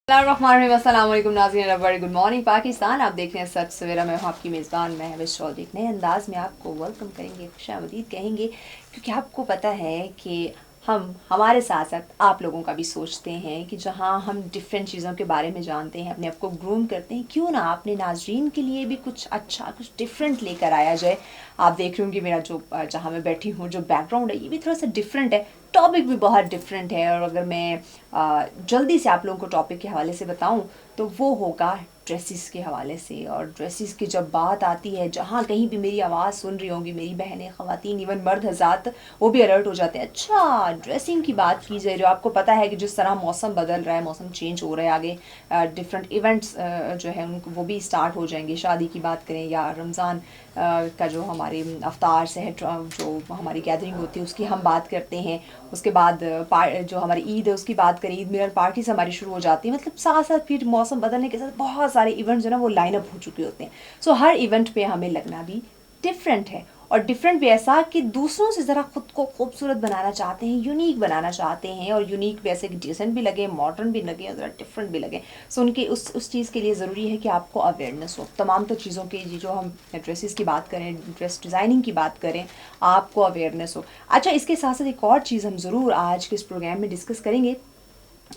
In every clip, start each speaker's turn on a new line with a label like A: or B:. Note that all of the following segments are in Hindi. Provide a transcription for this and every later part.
A: अस्सलाम वालेकुम नाज़रीन, वेरी गुड मॉर्निंग पाकिस्तान। आप देख रहे हैं सच सवेरा। मैं हूँ आपकी मेज़बान महविश चौधरी। एक नए अंदाज़ में आपको वेलकम करेंगे, खुशामदीद कहेंगे, क्योंकि आपको पता है कि हम हमारे साथ साथ आप लोगों का भी सोचते हैं कि जहाँ हम डिफरेंट चीज़ों के बारे में जानते हैं, अपने आप को ग्रूम करते हैं, क्यों ना अपने नाजरीन के लिए भी कुछ अच्छा, कुछ डिफरेंट लेकर आया जाए। आप देख रहे होंगे मेरा जो जहाँ मैं बैठी हूँ, जो बैकग्राउंड है, ये भी थोड़ा सा डिफरेंट है, टॉपिक भी बहुत डिफरेंट है। और अगर मैं जल्दी से आप लोगों को टॉपिक के हवाले से बताऊं तो वो होगा ड्रेसेस के हवाले से। और ड्रेसेस की जब बात आती है, जहाँ कहीं भी मेरी आवाज़ सुन रही होंगी मेरी बहनें, ख़वातीन, इवन मर्द हज़रात, वो भी अलर्ट हो जाते हैं। अच्छा, ड्रेसिंग की बात की जाए, जो आपको पता है कि जिस तरह मौसम बदल रहा है, मौसम चेंज हो रहा है, आगे डिफरेंट इवेंट्स जो है उनको वो भी स्टार्ट हो जाएंगे। शादी की बात करें या रमज़ान का जो हमारे अफ्तार से जो हमारी गैदरिंग होती है उसकी हम बात करते हैं। उसके बाद जो हमारी ईद है उसकी बात करें, ईद मिलन पार्टीज हमारी शुरू हो जाती है। मतलब साथ साथ फिर मौसम बदलने के साथ बहुत सारे इवेंट्स जो ना वो लाइन अप हो चुके होते हैं। सो हर इवेंट पे हमें लगना भी डिफरेंट है, और डिफरेंट भी ऐसा कि दूसरों से ज़रा खुद को खूबसूरत बनाना चाहते हैं, यूनिक बनाना चाहते हैं, और यूनिक वैसे कि डिसेंट भी लगे, मॉडर्न भी लगे, और ज़रा डिफरेंट भी लगे। सो उनकी उस चीज़ के लिए ज़रूरी है कि आपको अवेयरनेस हो तमाम तो चीज़ों की। जो हम ड्रेसेस की बात करें, ड्रेस डिज़ाइनिंग की बात करें, आपको अवेयरनेस हो। अच्छा, इसके साथ साथ एक और चीज़ हम ज़रूर आज के इस प्रोग्राम में डिस्कस करेंगे।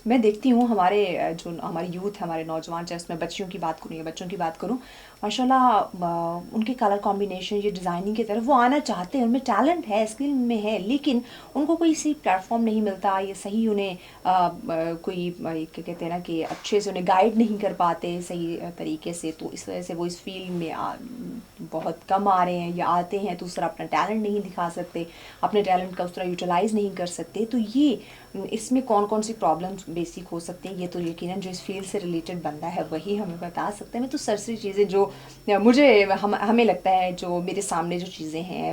A: मैं देखती हूँ हमारे जो हमारे यूथ है, हमारे नौजवान, चाहे उसमें बच्चियों की बात करूँ या बच्चों की बात करूँ, माशाल्लाह उनके कलर कॉम्बिनेशन, ये डिज़ाइनिंग की तरफ वो आना चाहते हैं, उनमें टैलेंट है, स्किल में है, लेकिन उनको कोई सही प्लेटफॉर्म नहीं मिलता, ये सही उन्हें कोई क्या कहते हैं ना कि अच्छे से उन्हें गाइड नहीं कर पाते सही तरीके से। तो इस वजह से वो इस फील्ड में बहुत कम आ रहे हैं, या आते हैं तो उस तरह अपना टैलेंट नहीं दिखा सकते, अपने टैलेंट का उस तरह यूटिलाइज़ नहीं कर सकते। तो ये इसमें कौन कौन सी प्रॉब्लम्स बेसिक हो सकते हैं, ये तो यकीनन जो इस फील्ड से रिलेटेड बंदा है वही हमें बता सकते हैं। मैं तो सरसरी चीज़ें जो मुझे हमें लगता है, जो मेरे सामने जो चीज़ें हैं,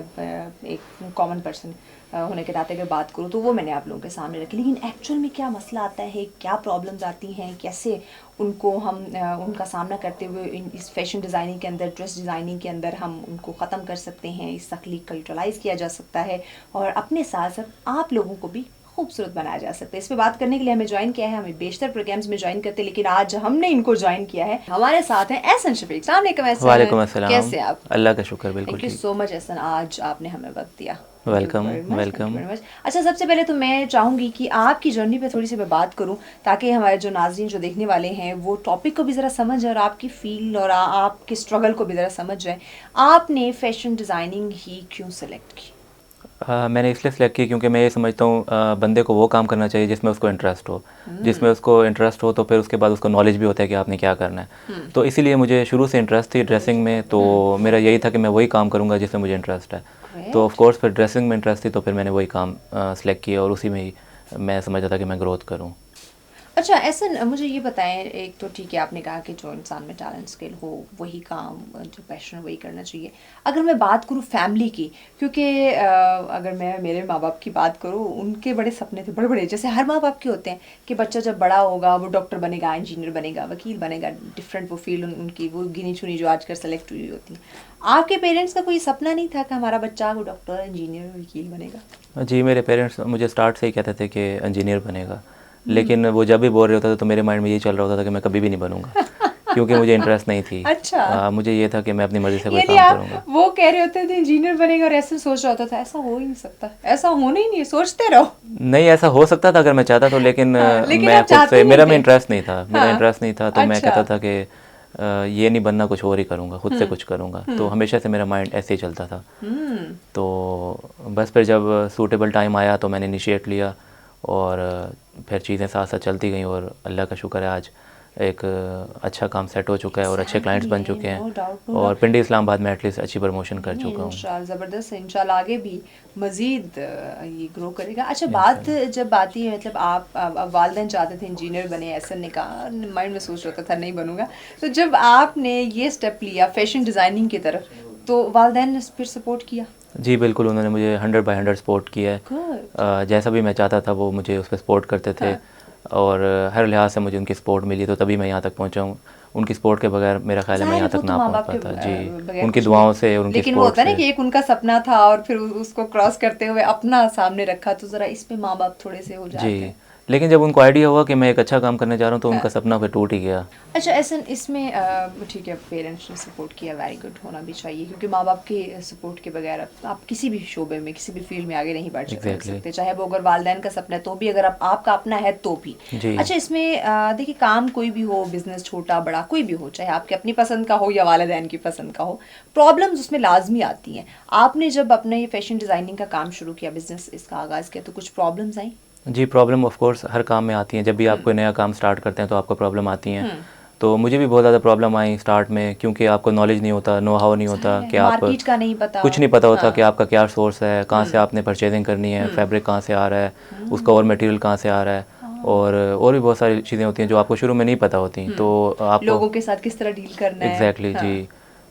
A: एक कॉमन पर्सन होने के नाते अगर बात करूँ तो वो मैंने आप लोगों के सामने रखी। लेकिन एक्चुअल में क्या मसला आता है, क्या प्रॉब्लम्स आती हैं, कैसे उनको हम उनका सामना करते हुए इस फैशन डिज़ाइनिंग के अंदर, ड्रेस डिज़ाइनिंग के अंदर हम उनको ख़त्म कर सकते हैं, इस तख्लीक का यूटिलाइज़ किया जा सकता है, और अपने साथ साथ आप लोगों को भी खूबसूरत बनाया जा सकता है। इस पे बात करने के लिए हमें ज्वाइन किया है, हमें बेशतर प्रोग्राम्स में ज्वाइन करते हैं, लेकिन आज हमने इनको ज्वाइन किया है। हमारे साथ हैं एहसन शफीक। अस्सलाम वालेकुम एहसन।
B: वालेकुम अस्सलाम।
A: कैसे आप?
B: अल्लाह का शुक्र, बिल्कुल
A: थैंक यू
B: ठीक।
A: सो मच एहसन, आज आपने हमें वक्त दिया।
B: Welcome
A: thank you
B: welcome.
A: Very much. अच्छा, सबसे पहले तो मैं चाहूँगी कि आपकी जर्नी पे थोड़ी सी मैं बात करूँ, ताकि हमारे जो नाज़रीन जो देखने वाले हैं वो टॉपिक को भी ज़रा समझ जाए, और आपकी फील्ड और आपके स्ट्रगल को भी ज़रा समझ जाए। आपने फैशन डिज़ाइनिंग ही क्यों सेलेक्ट की?
B: मैंने इसलिए सेलेक्ट की क्योंकि मैं ये समझता हूँ बंदे को वो काम करना चाहिए जिसमें उसको इंटरेस्ट हो। जिसमें उसको इंटरेस्ट हो तो फिर उसके बाद उसको नॉलेज भी होता है कि आपने क्या करना है। तो इसीलिए मुझे शुरू से इंटरेस्ट थी ड्रेसिंग में, तो मेरा यही था कि मैं वही काम करूँगा जिसमें मुझे इंटरेस्ट है। तो ऑफ कोर्स फिर ड्रेसिंग में इंटरेस्ट थी, तो फिर मैंने वही काम सेलेक्ट किया, और उसी में ही मैं समझा था कि मैं ग्रोथ करूँ।
A: अच्छा, ऐसा मुझे ये बताएं, एक तो ठीक है आपने कहा कि जो इंसान में टैलेंट स्किल हो वही काम, जो पैशन वही करना चाहिए। अगर मैं बात करूँ फैमिली की, क्योंकि अगर मैं मेरे माँ बाप की बात करूँ, उनके बड़े सपने थे, बड़े बड़े, जैसे हर माँ बाप के होते हैं कि बच्चा जब बड़ा होगा वो डॉक्टर बनेगा, इंजीनियर बनेगा, वकील बनेगा, डिफरेंट वो फील्ड उनकी वो गिनी चुनी जो आजकल सेलेक्ट हुई होती है। आपके पेरेंट्स का कोई सपना नहीं था कि हमारा बच्चा वो डॉक्टर, इंजीनियर, वकील बनेगा?
B: जी, मेरे पेरेंट्स मुझे स्टार्ट से ही कहते थे कि इंजीनियर बनेगा, लेकिन वो जब भी बोल रहे होता था तो मेरे माइंड में यही चल रहा होता था कि मैं कभी भी नहीं बनूंगा, क्योंकि मुझे इंटरेस्ट नहीं थी।
A: अच्छा,
B: मुझे ये था कि मैं अपनी मर्ज़ी से कोई
A: यानी
B: काम
A: आप
B: करूँगा।
A: वो कह रहे होते थे इंजीनियर बनेगा, और ऐसे सोच रहा होता था ऐसा हो ही नहीं सकता, ऐसा होना ही नहीं है, सोचते रहो।
B: नहीं, ऐसा हो सकता था अगर मैं चाहता तो, लेकिन
A: हाँ, लेकिन
B: मैं
A: आप
B: खुद
A: चाहते
B: से,
A: नहीं
B: मेरा में
A: थे।
B: इंटरेस्ट नहीं था, मेरा
A: हाँ,
B: इंटरेस्ट नहीं था, तो मैं
A: अच्छा।
B: कहता था कि ये नहीं बनना, कुछ और ही करूँगा, खुद से कुछ करूँगा। तो हमेशा से मेरा माइंड ऐसे ही चलता था। तो बस फिर जब सूटेबल टाइम आया तो मैंने इनिशिएट लिया, और फिर चीज़ें साथ साथ चलती गईं, और अल्लाह का शुक्र है आज एक अच्छा काम सेट हो चुका है, और अच्छे क्लाइंट्स बन चुके हैं,
A: नो डाउट, नो
B: और
A: डाउट।
B: पिंडी इस्लामाबाद में एटलीस्ट अच्छी प्रमोशन कर
A: नहीं,
B: चुका हूँ।
A: इंशाल्लाह ज़बरदस्त है, इंशाल्लाह आगे भी मज़ीद ये ग्रो करेगा। अच्छा, बात
B: इंशाल्लाह।
A: जब आती है, मतलब आप अब वालिदैन चाहते थे इंजीनियर बने, ऐसा ने कहा, माइंड में सोच रहा था नहीं बनूंगा, तो जब आपने ये स्टेप लिया फैशन डिज़ाइनिंग की तरफ, तो वालिदैन ने फिर सपोर्ट किया?
B: जी बिल्कुल, उन्होंने मुझे 100/100 सपोर्ट किया है।
A: गुड।
B: जैसा भी मैं चाहता था वो मुझे उस पे सपोर्ट करते थे,
A: हाँ।
B: और हर लिहाज से मुझे उनकी सपोर्ट मिली, तो तभी मैं यहाँ तक पहुँचा हूँ। उनकी सपोर्ट के बगैर मेरा ख़्याल है मैं
A: ज़ाहिर है
B: यहाँ
A: वो
B: तक
A: तो
B: ना
A: माँ
B: पहुँच
A: बाप के
B: पाता। जी,
A: बगैर
B: उनकी
A: कुछ नहीं,
B: दुआओं से और उनकी
A: लेकिन वो
B: सपोर्ट
A: होता है ना
B: से।
A: कि एक उनका सपना था और फिर उसको क्रॉस करते हुए अपना सामने रखा, तो ज़रा इस पे माँ बाप थोड़े से हो
B: जी,
A: जाते हैं।
B: लेकिन जब उनको आइडिया हुआ कि मैं एक अच्छा काम करने जा रहा हूँ तो उनका सपना फिर टूट ही गया।
A: अच्छा ऐसा इसमें ठीक है, पेरेंट्स ने सपोर्ट किया, वेरी गुड, होना भी चाहिए, क्योंकि माँ बाप के सपोर्ट के बगैर आप किसी भी शोबे में, किसी भी फील्ड में आगे नहीं बढ़ सकते, चाहे वो अगर वालिदैन का सपना है तो भी, अगर आपका अपना है तो भी।
B: जी।
A: अच्छा इसमें देखिए, काम कोई भी हो, बिजनेस छोटा बड़ा कोई भी हो, चाहे आपके अपनी पसंद का हो या वालिदैन की पसंद का हो, प्रॉब्लम्स उसमें लाजमी आती हैं। आपने जब अपना ये फैशन डिज़ाइनिंग का काम शुरू किया, बिजनेस इसका आगाज़ किया, तो कुछ प्रॉब्लम्स आई?
B: जी, प्रॉब्लम ऑफ कोर्स हर काम में आती हैं। जब भी आप कोई नया काम स्टार्ट करते हैं तो आपको प्रॉब्लम आती हैं। तो मुझे भी बहुत ज़्यादा प्रॉब्लम आई स्टार्ट में, क्योंकि आपको नॉलेज नहीं होता, नो हाउ नहीं होता कि आप
A: मार्केट का नहीं पता,
B: कुछ नहीं पता होता कि आपका क्या सोर्स है, कहाँ से आपने परचेजिंग करनी है, फैब्रिक कहाँ से आ रहा है, उसका और मटेरियल कहाँ से आ रहा है, और भी बहुत सारी चीज़ें होती हैं जो आपको शुरू में नहीं पता होती। तो आपको
A: लोगों के साथ किस तरह डील करना है।
B: एग्जैक्टली जी।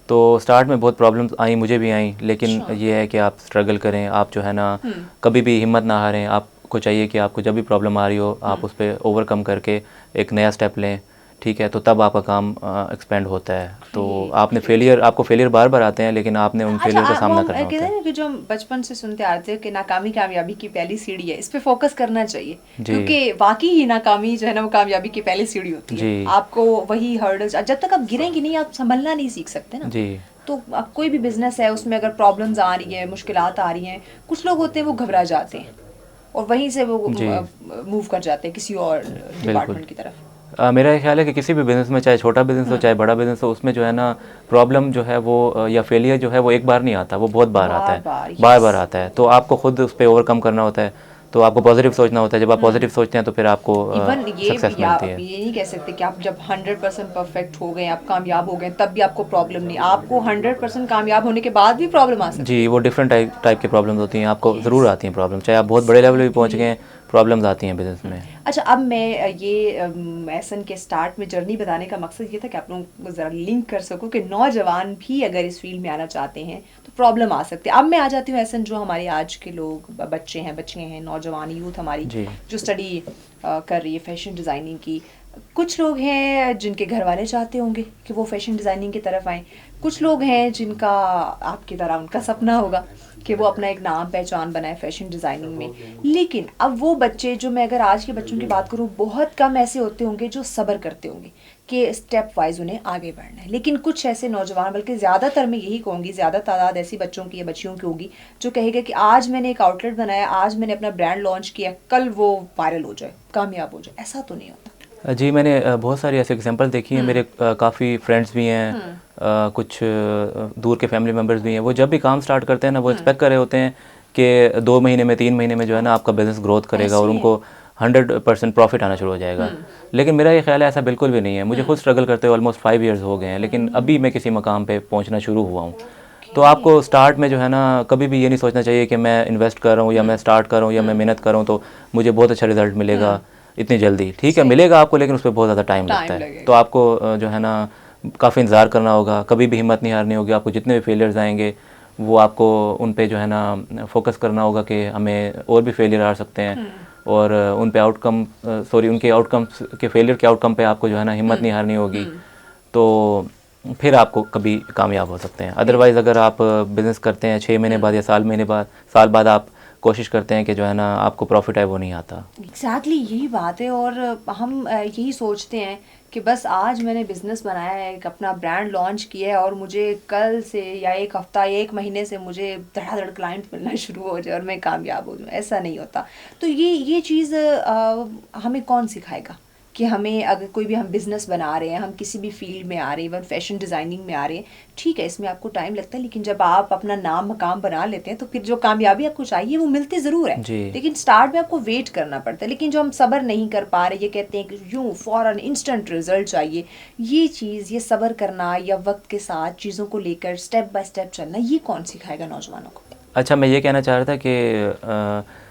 B: तो स्टार्ट में बहुत प्रॉब्लम्स आई, मुझे भी आई, लेकिन ये है कि आप स्ट्रगल करें, आप जो है ना कभी भी हिम्मत ना हारें। आपको चाहिए कि आपको जब भी प्रॉब्लम आ रही हो आप उस पर ओवरकम करके एक नया स्टेप लें, ठीक है, तो तब आपका काम एक्सपेंड होता है। तो आपको फेलियर बार बार आते हैं, लेकिन आपने उन फेलियर का सामना करना होता है।
A: कि जो हम बचपन से सुनते आते हैं कि नाकामी कामयाबी की पहली सीढ़ी है, इस पे फोकस करना चाहिए, क्योंकि वाकई ही नाकामी जो है ना वो कामयाबी की पहली सीढ़ी होती है। आपको वही हर्डल्स, जब तक आप गिरेंगे नहीं आप संभलना नहीं सीख सकते ना
B: जी।
A: तो अब कोई भी बिजनेस है उसमें अगर प्रॉब्लम्स आ रही है, मुश्किलात आ रही हैं, कुछ लोग होते हैं वो घबरा जाते हैं और वहीं से वो मूव कर जाते हैं किसी और डिपार्टमेंट की तरफ।
B: मेरा ख्याल है कि किसी भी बिज़नेस में, चाहे छोटा बिज़नेस हो चाहे बड़ा बिज़नेस हो, उसमें जो है ना प्रॉब्लम जो है वो या फेलियर जो है वो एक बार नहीं आता, वो बहुत बार आता है, बार बार आता है। तो आपको खुद उस पर ओवरकम करना होता है, तो आपको पॉजिटिव सोचना होता है। जब आप पॉजिटिव सोचते हैं तो फिर आपको सक्सेस मिलती है।
A: ये नहीं कह सकते कि आप जब 100% परफेक्ट हो गए, आप कामयाब हो गए, तब भी आपको प्रॉब्लम नहीं, आपको 100% कामयाब होने के बाद भी प्रॉब्लम आ सकती है।
B: जी, वो डिफरेंट टाइप की प्रॉब्लम्स होती हैं, आपको ज़रूर आती हैं प्रॉब्लम, चाहे आप बहुत बड़े लेवल पे पहुँच गए, प्रॉब्लम्स आती हैं बिजनेस में।
A: अच्छा अब मैं ये एहसन के स्टार्ट में जर्नी बताने का मकसद ये था कि आप लोगों को ज़रा लिंक कर सकूं कि नौजवान भी अगर इस फील्ड में आना चाहते हैं तो प्रॉब्लम आ सकती है। अब मैं आ जाती हूँ एहसन, जो हमारे आज के लोग बच्चे हैं, नौजवान यूथ हमारी जो स्टडी कर रही है फैशन डिज़ाइनिंग की, कुछ लोग हैं जिनके घर वाले चाहते होंगे कि वो फैशन डिज़ाइनिंग की तरफ आएँ, कुछ लोग हैं जिनका आपकी तरह उनका सपना होगा कि वो अपना एक नाम पहचान बनाए फैशन डिज़ाइनिंग में। लेकिन अब वो बच्चे, जो मैं अगर आज के बच्चों की बात करूँ, बहुत कम ऐसे होते होंगे जो सब्र करते होंगे कि स्टेप वाइज उन्हें आगे बढ़ना है। लेकिन कुछ ऐसे नौजवान, बल्कि ज़्यादातर मैं यही कहूँगी, ज़्यादा तादाद ऐसी बच्चों की या बच्चियों की होगी जो कहेगा कि आज मैंने एक आउटलेट बनाया, आज मैंने अपना ब्रांड लॉन्च किया, कल वो वायरल हो जाए, कामयाब हो जाए। ऐसा तो नहीं होता।
B: जी, मैंने बहुत सारी ऐसे एग्जांपल देखी हैं, मेरे काफ़ी फ्रेंड्स भी हैं, कुछ दूर के फैमिली मेम्बर्स भी हैं। वो जब भी काम स्टार्ट करते हैं ना, वो एक्सपेक्ट कर रहे होते हैं कि 2 महीने में 3 महीने में जो है ना आपका बिज़नेस ग्रोथ करेगा और उनको 100% प्रॉफिट आना शुरू हो जाएगा। लेकिन मेरा ये ख्याल है ऐसा बिल्कुल भी नहीं है। मुझे खुद स्ट्रगल करते हुए ऑलमोस्ट 5 ईयर्स हो गए हैं, लेकिन अभी मैं किसी मकाम पे पहुंचना शुरू हुआ हूँ। तो आपको स्टार्ट में जो है ना कभी भी ये नहीं सोचना चाहिए कि मैं इन्वेस्ट कर रहा हूँ या मैं स्टार्ट कर रहा हूँ या मैं मेहनत कर रहा हूँ तो मुझे बहुत अच्छा रिजल्ट मिलेगा इतनी जल्दी। ठीक है, मिलेगा आपको, लेकिन उस पर बहुत ज़्यादा टाइम लगता है। तो आपको जो है ना काफ़ी इंतज़ार करना होगा, कभी भी हिम्मत नहीं हारनी होगी। आपको जितने भी फेलियर्स आएंगे वो आपको उन पे जो है ना फोकस करना होगा कि हमें और भी फेलियर आ सकते हैं, और उन पे उनके आउटकम्स के फेलियर के आउटकम पे आपको जो है ना हिम्मत नहीं हारनी होगी, तो फिर आपको कभी कामयाब हो सकते हैं। अदरवाइज़ अगर आप बिज़नेस करते हैं 6 महीने बाद या साल बाद आप कोशिश करते हैं कि जो है ना आपको प्रॉफिट है, वो नहीं आता।
A: एग्जैक्टली यही बात है। और हम यही सोचते हैं कि बस आज मैंने बिज़नेस बनाया है, एक अपना ब्रांड लॉन्च किया है और मुझे कल से या एक हफ्ता या एक महीने से मुझे धड़ाधड़ क्लाइंट मिलना शुरू हो जाए और मैं कामयाब हो जाऊँ। ऐसा नहीं होता। तो ये चीज़ हमें कौन सिखाएगा कि हमें, अगर कोई भी हम बिज़नेस बना रहे हैं, हम किसी भी फील्ड में आ रहे हैं, इवन फैशन डिज़ाइनिंग में आ रहे हैं, ठीक है इसमें आपको टाइम लगता है, लेकिन जब आप अपना नाम मकाम बना लेते हैं तो फिर जो कामयाबी आपको चाहिए वो मिलती ज़रूर है, लेकिन स्टार्ट में आपको वेट करना पड़ता है। लेकिन जो हम सब्र नहीं कर पा रहे, ये कहते हैं कि यूँ फ़ौरन इंस्टेंट रिजल्ट चाहिए, ये चीज़, ये सब्र करना या वक्त के साथ चीज़ों को लेकर स्टेप बाय स्टेप चलना, ये कौन सिखाएगा नौजवानों को?
B: अच्छा, मैं ये कहना चाह रहा था कि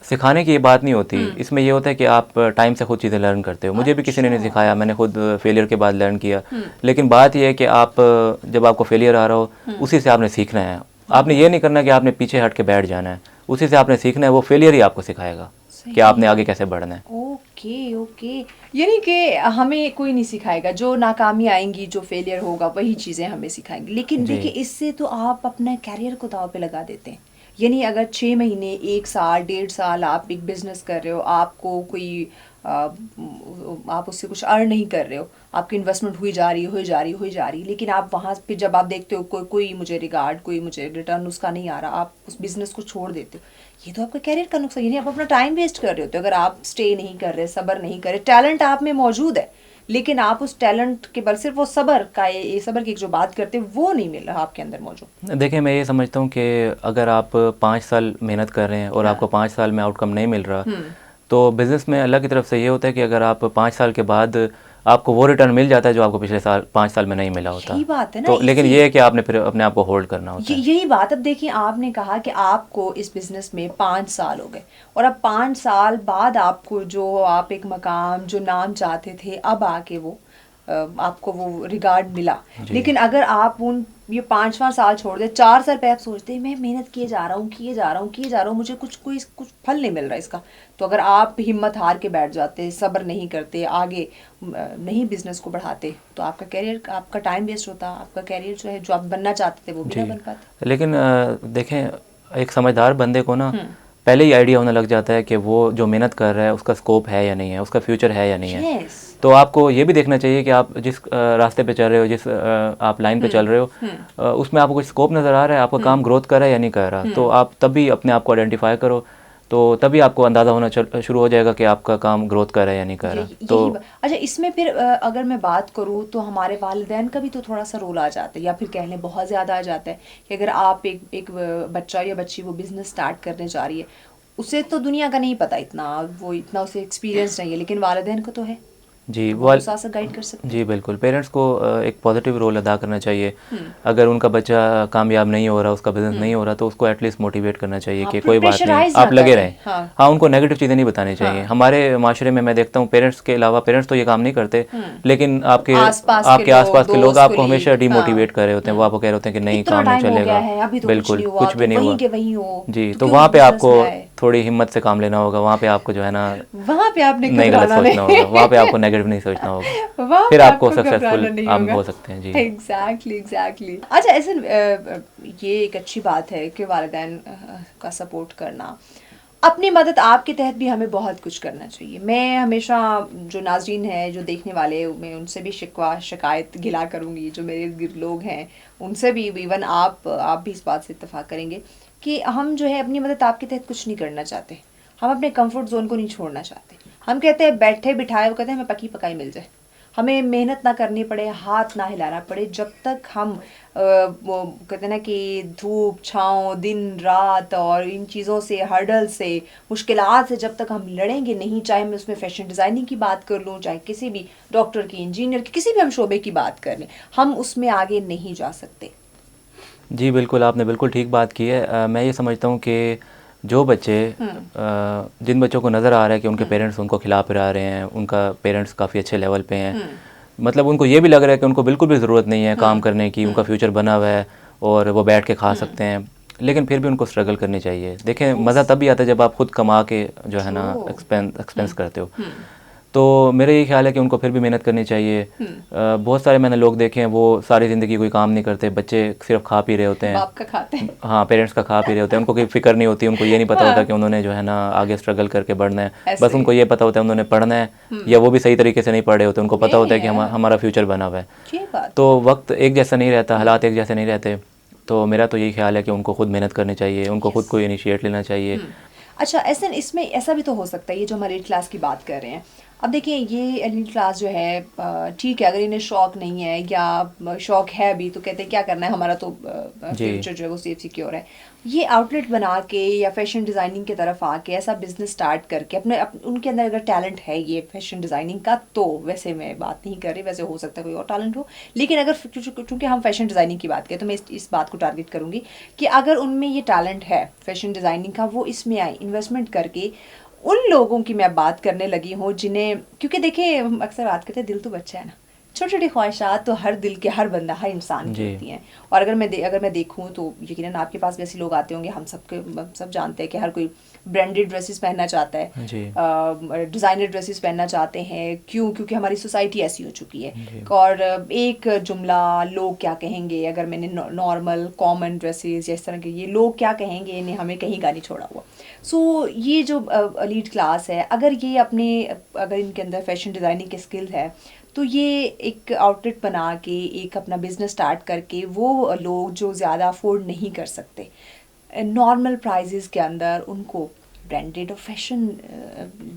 B: सिखाने की ये बात नहीं होती, इसमें ये होता है कि आप टाइम से खुद चीज़ें लर्न करते हो। मुझे भी किसी ने नहीं सिखाया, मैंने खुद फेलियर के बाद लर्न किया। लेकिन बात ये है कि आप जब आपको फेलियर आ रहा हो उसी से आपने सीखना है। आपने ये नहीं करना कि आपने पीछे हट के बैठ जाना है, उसी से आपने सीखना है। वो फेलियर ही आपको सिखाएगा कि आपने आगे कैसे बढ़ना है।
A: ओके, यानी कि हमें कोई नहीं सिखाएगा, जो नाकामी आएंगी, जो फेलियर होगा, वही चीज़ें हमें सिखाएंगी। लेकिन देखिए, इससे तो आप अपना कैरियर को दांव पे लगा देते हैं, यानी अगर 6 महीने, 1 साल, 1.5 साल आप एक बिजनेस कर रहे हो, आपको कोई आप उससे कुछ अर्न नहीं कर रहे हो, आपकी इन्वेस्टमेंट हुई जा रही है, हुई जा रही है, हुई जा रही है, लेकिन आप वहाँ पे जब आप देखते हो कोई मुझे रिगार्ड, कोई मुझे रिटर्न उसका नहीं आ रहा, आप उस बिजनेस को छोड़ देते हो, ये तो आपका कैरियर का नुकसान, यानी आप अपना टाइम वेस्ट कर रहे होते हो। अगर आप स्टे नहीं कर रहे, सब्र नहीं कर रहे, टैलेंट आप में मौजूद है, लेकिन आप उस टैलेंट के बल सिर्फ वो सब्र का, ये सब्र की जो बात करते हैं वो नहीं मिल रहा आपके अंदर मौजूद।
B: देखिए, मैं ये समझता हूँ कि अगर आप 5 साल मेहनत कर रहे हैं और
A: हाँ।
B: आपको 5 साल में आउटकम नहीं मिल रहा, तो बिज़नेस में अल्लाह की तरफ से ये होता है कि अगर आप 5 साल के बाद आपको वो रिटर्न मिल जाता है जो आपको पिछले 5 साल में नहीं मिला होता।
A: यही बात है ना,
B: तो लेकिन
A: इसी
B: ये है कि आपने फिर अपने आप को होल्ड करना होता है।
A: यही बात। अब देखिए, आपने कहा कि आपको इस बिजनेस में 5 साल हो गए, और अब 5 साल बाद आपको जो आप एक मकाम, जो नाम चाहते थे, अब आके वो आपको वो रिगार्ड मिला। लेकिन अगर आप उन ये 5वां साल छोड़ दे, 4 साल पे आप सोचते हैं मैं मेहनत किए जा रहा हूँ, किए जा रहा हूँ, किए जा रहा हूँ, मुझे कुछ फल नहीं मिल रहा इसका, तो अगर आप हिम्मत हार के बैठ जाते, सब्र नहीं करते, आगे नहीं बिजनेस को बढ़ाते, तो आपका कैरियर, आपका टाइम वेस्ट होता, आपका कैरियर जो है, जो आप बनना चाहते थे, वो भी ना बन पाते।
B: लेकिन देखें, एक समझदार बंदे को ना पहले ही आइडिया होने लग जाता है कि वो जो मेहनत कर रहा है उसका स्कोप है या नहीं है, उसका फ्यूचर है या नहीं है।
A: Yes.
B: तो आपको ये भी देखना चाहिए कि आप जिस रास्ते पे चल रहे हो, जिस आप लाइन पे चल रहे हो, उसमें आपको कुछ स्कोप नज़र आ रहा है, आपका काम ग्रोथ कर रहा है या नहीं कर रहा। तो आप तभी अपने आप को आइडेंटिफाई करो, तो तभी आपको अंदाज़ा होना शुरू हो जाएगा कि आपका काम ग्रोथ कर रहा है या नहीं कर रहा। तो
A: अच्छा, इसमें फिर अगर मैं बात करूँ तो हमारे वालिदैन का भी तो थोड़ा सा रोल आ जाता है, या फिर कह लें बहुत ज़्यादा आ जाता है, कि अगर आप एक बच्चा या बच्ची वो बिज़नेस स्टार्ट करने जा रही है, उसे तो दुनिया का नहीं पता इतना, वो इतना उसे एक्सपीरियंस नहीं है, लेकिन वालिदैन को तो है,
B: जी,
A: वो उस आस गाइड कर सकते हैं।
B: जी बिल्कुल, पेरेंट्स को एक पॉजिटिव रोल अदा करना चाहिए। अगर उनका बच्चा कामयाब नहीं हो रहा, उसका बिजनेस नहीं हो रहा, तो उसको एटलीस्ट मोटिवेट करना चाहिए कि कोई बात नहीं, आप लगे रहें। हाँ, उनको नेगेटिव चीज़ें नहीं बतानी चाहिए। हमारे माशरे में मैं देखता हूँ, पेरेंट्स के अलावा, पेरेंट्स तो ये काम नहीं करते, लेकिन आपके आसपास के लोग आपको हमेशा डिमोटिवेट कर रहे होते हैं। वो आपको कह रहे होते हैं कि नहीं, काम नहीं चलेगा, बिल्कुल कुछ भी नहीं हुआ। जी, तो वहाँ पे आपको थोड़ी हिम्मत से काम लेना होगा, वहाँ पे आपको जो है ना,
A: वहाँ पे आपने
B: नहीं गलत सोचना होगा, वहाँ पे आपको नेगेटिव नहीं सोचना होगा, फिर आपको सक्सेसफुल आप हो सकते हैं। जी,
A: एग्जैक्टली। अच्छा, ऐसे ये एक अच्छी बात है कि वालिदैन का सपोर्ट करना, अपनी मदद आपके तहत भी हमें बहुत कुछ करना चाहिए। मैं हमेशा जो नाज़रीन है, जो देखने वाले, मैं उनसे भी शिकवा शिकायत गिला करूँगी, जो मेरे इर्द गिर्द लोग हैं उनसे भी, इवन आप भी इस बात से इत्तेफाक करेंगे कि हम जो है अपनी मदद आपके तहत कुछ नहीं करना चाहते, हम अपने कंफर्ट जोन को नहीं छोड़ना चाहते। हम कहते हैं बैठे बिठाए, वो कहते हैं हमें पकी पकाई मिल जाए, हमें मेहनत ना करनी पड़े, हाथ ना हिलाना पड़े। जब तक हम वो कहते हैं ना कि धूप छाँव, दिन रात और इन चीज़ों से, हर्डल से, मुश्किलात से जब तक हम लड़ेंगे नहीं, चाहे मैं उसमें फैशन डिज़ाइनिंग की बात कर लूँ, चाहे किसी भी डॉक्टर की, इंजीनियर की, किसी भी हम शोबे की बात कर लें, हम उसमें आगे नहीं जा सकते।
B: जी बिल्कुल, आपने बिल्कुल ठीक बात की है। मैं ये समझता हूँ कि जो बच्चे जिन बच्चों को नज़र आ रहा है कि उनके पेरेंट्स उनको खिला पिला रहे हैं, उनका पेरेंट्स काफ़ी अच्छे लेवल पे हैं, मतलब उनको ये भी लग रहा है कि उनको बिल्कुल भी ज़रूरत नहीं है काम करने की, उनका फ्यूचर बना हुआ है और वो बैठ के खा सकते हैं, लेकिन फिर भी उनको स्ट्रगल करनी चाहिए। देखें, मज़ा तभी आता है जब आप खुद कमा के जो है ना एक्सपेंस करते हो। तो मेरा ये ख्याल है कि उनको फिर भी मेहनत करनी चाहिए। बहुत सारे मैंने लोग देखे हैं, वो सारी ज़िंदगी कोई काम नहीं करते, बच्चे सिर्फ खा पी रहे होते हैं,
A: बाप का खाते हैं।
B: हाँ, पेरेंट्स का खा पी रहे होते हैं, उनको कोई फिक्र नहीं होती, उनको ये नहीं पता होता कि उन्होंने जो है ना आगे स्ट्रगल करके बढ़ना है। बस उनको ये पता होता है उन्होंने पढ़ना है, या वो भी सही तरीके से नहीं पढ़ रहे होते, उनको पता होता है कि हमारा फ्यूचर बना हुआ है। तो वक्त एक जैसा नहीं रहता, हालात एक जैसे नहीं रहते। तो मेरा तो यही ख्याल है कि उनको खुद मेहनत करनी चाहिए, उनको खुद को इनिशिएट लेना चाहिए।
A: अच्छा, ऐसे इसमें ऐसा भी तो हो सकता है, ये जो हम एलीट क्लास की बात कर रहे हैं, अब देखिए ये एलीट क्लास जो है, ठीक है, अगर इन्हें शौक नहीं है या शौक है भी, तो कहते हैं क्या करना है, हमारा तो फ्यूचर जो है वो सेफ सिक्योर है। ये आउटलेट बना के या फैशन डिज़ाइनिंग की तरफ आके ऐसा बिजनेस स्टार्ट करके उनके अंदर अगर टैलेंट है ये फैशन डिज़ाइनिंग का, तो वैसे मैं बात नहीं कर रही, वैसे हो सकता है कोई और टैलेंट हो, लेकिन अगर चूँकि हम फैशन डिज़ाइनिंग की बात करें तो मैं इस बात को टारगेट करूँगी कि अगर उनमें ये टैलेंट है फैशन डिज़ाइनिंग का, वो इसमें आए इन्वेस्टमेंट करके, उन लोगों की मैं बात करने लगी हूँ जिन्हें, क्योंकि देखिए हम अक्सर बात करते हैं दिल तो बच्चा है ना, छोटी छोटी ख्वाहिशात तो हर दिल के हर बंदा हर इंसान की
B: जी।
A: होती हैं। और अगर मैं देखूं तो यकीनन आपके पास भी ऐसे लोग आते होंगे, हम सब जानते हैं कि हर कोई ब्रांडेड ड्रेसेस पहनना चाहता है,
B: जी।
A: डिज़ाइनर ड्रेसेस पहनना चाहते हैं। क्योंकि हमारी सोसाइटी ऐसी हो चुकी है।
B: जी।
A: और एक जुमला, लोग क्या कहेंगे अगर मैंने नॉर्मल कॉमन ड्रेसेस या इस तरह के, ये लोग क्या कहेंगे, इन्हें हमें कहीं का नहीं छोड़ा हुआ। सो ये जो एलीट क्लास है, अगर इनके अंदर फैशन डिज़ाइनिंग के स्किल है, तो ये एक आउटलेट बना के एक अपना बिजनेस स्टार्ट करके वो लोग जो ज़्यादा अफोर्ड नहीं कर सकते, नॉर्मल प्राइजेस के अंदर उनको ब्रांडेड और फैशन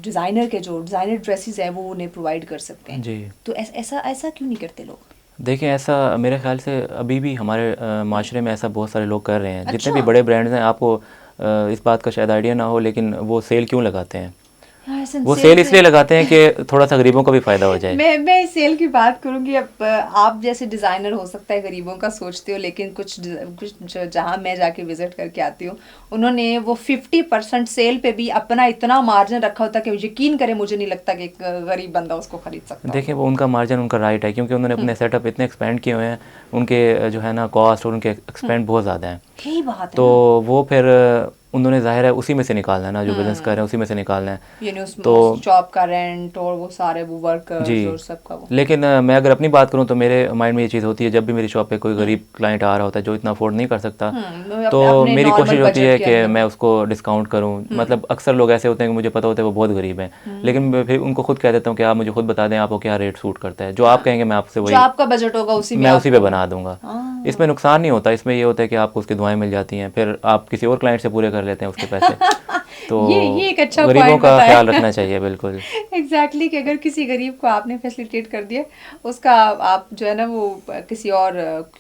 A: डिज़ाइनर ड्रेसेस है वो उन्हें प्रोवाइड कर सकते हैं।
B: जी।
A: तो ऐसा ऐसा क्यों नहीं करते लोग?
B: देखिए, ऐसा मेरे ख़्याल से अभी भी हमारे माशरे में ऐसा बहुत सारे लोग कर रहे हैं। जितने भी
A: अच्छा।
B: बड़े ब्रांड्स हैं, आपको इस बात का शायद आइडिया ना हो, लेकिन वो सेल क्यों लगाते हैं?
A: हाँ,
B: वो
A: सेल
B: सेल
A: से
B: इसलिए लगाते हैं कि थोड़ा सा गरीबों को भी फ़ायदा हो जाए।
A: मैं इस सेल की बात करूंगी। अब आप जैसे डिज़ाइनर हो सकता है गरीबों का सोचते हो, लेकिन कुछ जहाँ मैं जाके विजिट करके आती हूँ, उन्होंने वो 50% सेल पे भी अपना इतना मार्जिन रखा होता है कि यकीन करें मुझे नहीं लगता कि एक गरीब बंदा उसको खरीद सकता
B: देखिए, वो उनका मार्जिन उनका राइट है, क्योंकि उन्होंने अपने सेटअप इतने एक्सपेंड किए हुए हैं। उनके जो है ना कॉस्ट और उनके एक्सपेंड बहुत ज़्यादा हैं।
A: यही बात है
B: तो
A: ना।
B: वो फिर उन्होंने ज़ाहिर है उसी में से निकालना है ना, जो बिज़नेस कर रहे हैं उसी में से निकालना है।
A: यानी
B: तो
A: उस शॉप का रेंट और वो सारे वो वर्कर्स
B: जी।
A: और सबका वो।
B: लेकिन मैं अगर अपनी बात करूं तो मेरे माइंड में ये चीज़ होती है, जब भी मेरी शॉप पे कोई गरीब क्लाइंट आ रहा होता है जो इतना अफोर्ड नहीं कर सकता, तो
A: अपने
B: मेरी
A: नॉर्मल
B: कोशिश होती
A: बजट
B: है
A: के
B: कि
A: अंदर।
B: मैं उसको डिस्काउंट करूं। मतलब अक्सर लोग ऐसे होते हैं कि मुझे पता होता है वो बहुत गरीब हैं, लेकिन मैं फिर उनको खुद कह देता हूं कि आप मुझे खुद बता दें आपको क्या रेट सूट करता है, जो आप कहेंगे मैं आपसे
A: जो
B: वही
A: आपका बजट होगा उसी में
B: मैं उसी पे
A: आपको।
B: बना दूंगा।
A: हाँ।
B: इसमें नुकसान नहीं होता, इसमें ये होता है कि आपको उसकी दुआएं मिल जाती हैं, फिर आप किसी और क्लाइंट से पूरे कर लेते हैं उसके पैसे। तो
A: ये एक अच्छा
B: गरीबों
A: पॉइंट
B: का
A: बताया।
B: ख्याल रखना चाहिए, बिल्कुल।
A: एग्जैक्टली कि अगर किसी गरीब को आपने फैसिलिटेट कर दिया, उसका आप जो है ना वो किसी और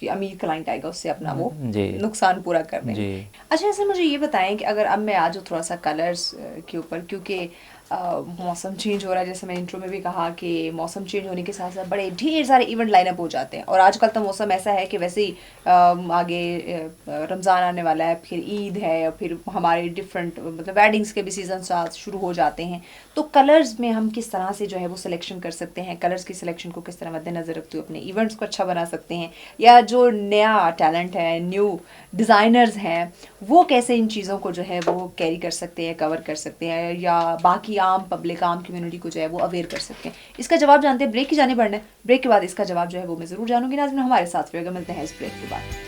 A: अमीर क्लाइंट आएगा उससे अपना वो
B: जी।
A: नुकसान पूरा कर देंगे।
B: जी।
A: अच्छा, ऐसे मुझे ये बताएं कि अगर अब मैं आ जाऊँ थोड़ा सा कलर्स के ऊपर, क्योंकि मौसम चेंज हो रहा है, जैसे मैंने इंट्रो में भी कहा कि मौसम चेंज होने के साथ साथ बड़े ढेर सारे इवेंट लाइनअप हो जाते हैं। और आजकल तो मौसम ऐसा है कि वैसे ही आगे रमज़ान आने वाला है, फिर ईद है, और फिर हमारे डिफरेंट मतलब वेडिंग्स के भी सीज़न शुरू हो जाते हैं। तो कलर्स में हम किस तरह से जो है वो सिलेक्शन कर सकते हैं, कलर्स की सिलेक्शन को किस तरह मद्देनज़र रखते हुए अपने इवेंट्स को अच्छा बना सकते हैं, या जो नया टैलेंट है, न्यू डिज़ाइनर्स हैं, वो कैसे इन चीज़ों को जो है वो कैरी कर सकते हैं, कवर कर सकते हैं, या बाकी आम पब्लिक, आम कम्युनिटी को जो है वो अवेयर कर सकते हैं। इसका जवाब जानते हैं, ब्रेक की जाने पड़ना है। ब्रेक के बाद इसका जवाब जो है वो मैं ज़रूर जानूंगी। नाज़रीन, हमारे साथ रहिएगा, मिलते हैं इस ब्रेक के बाद।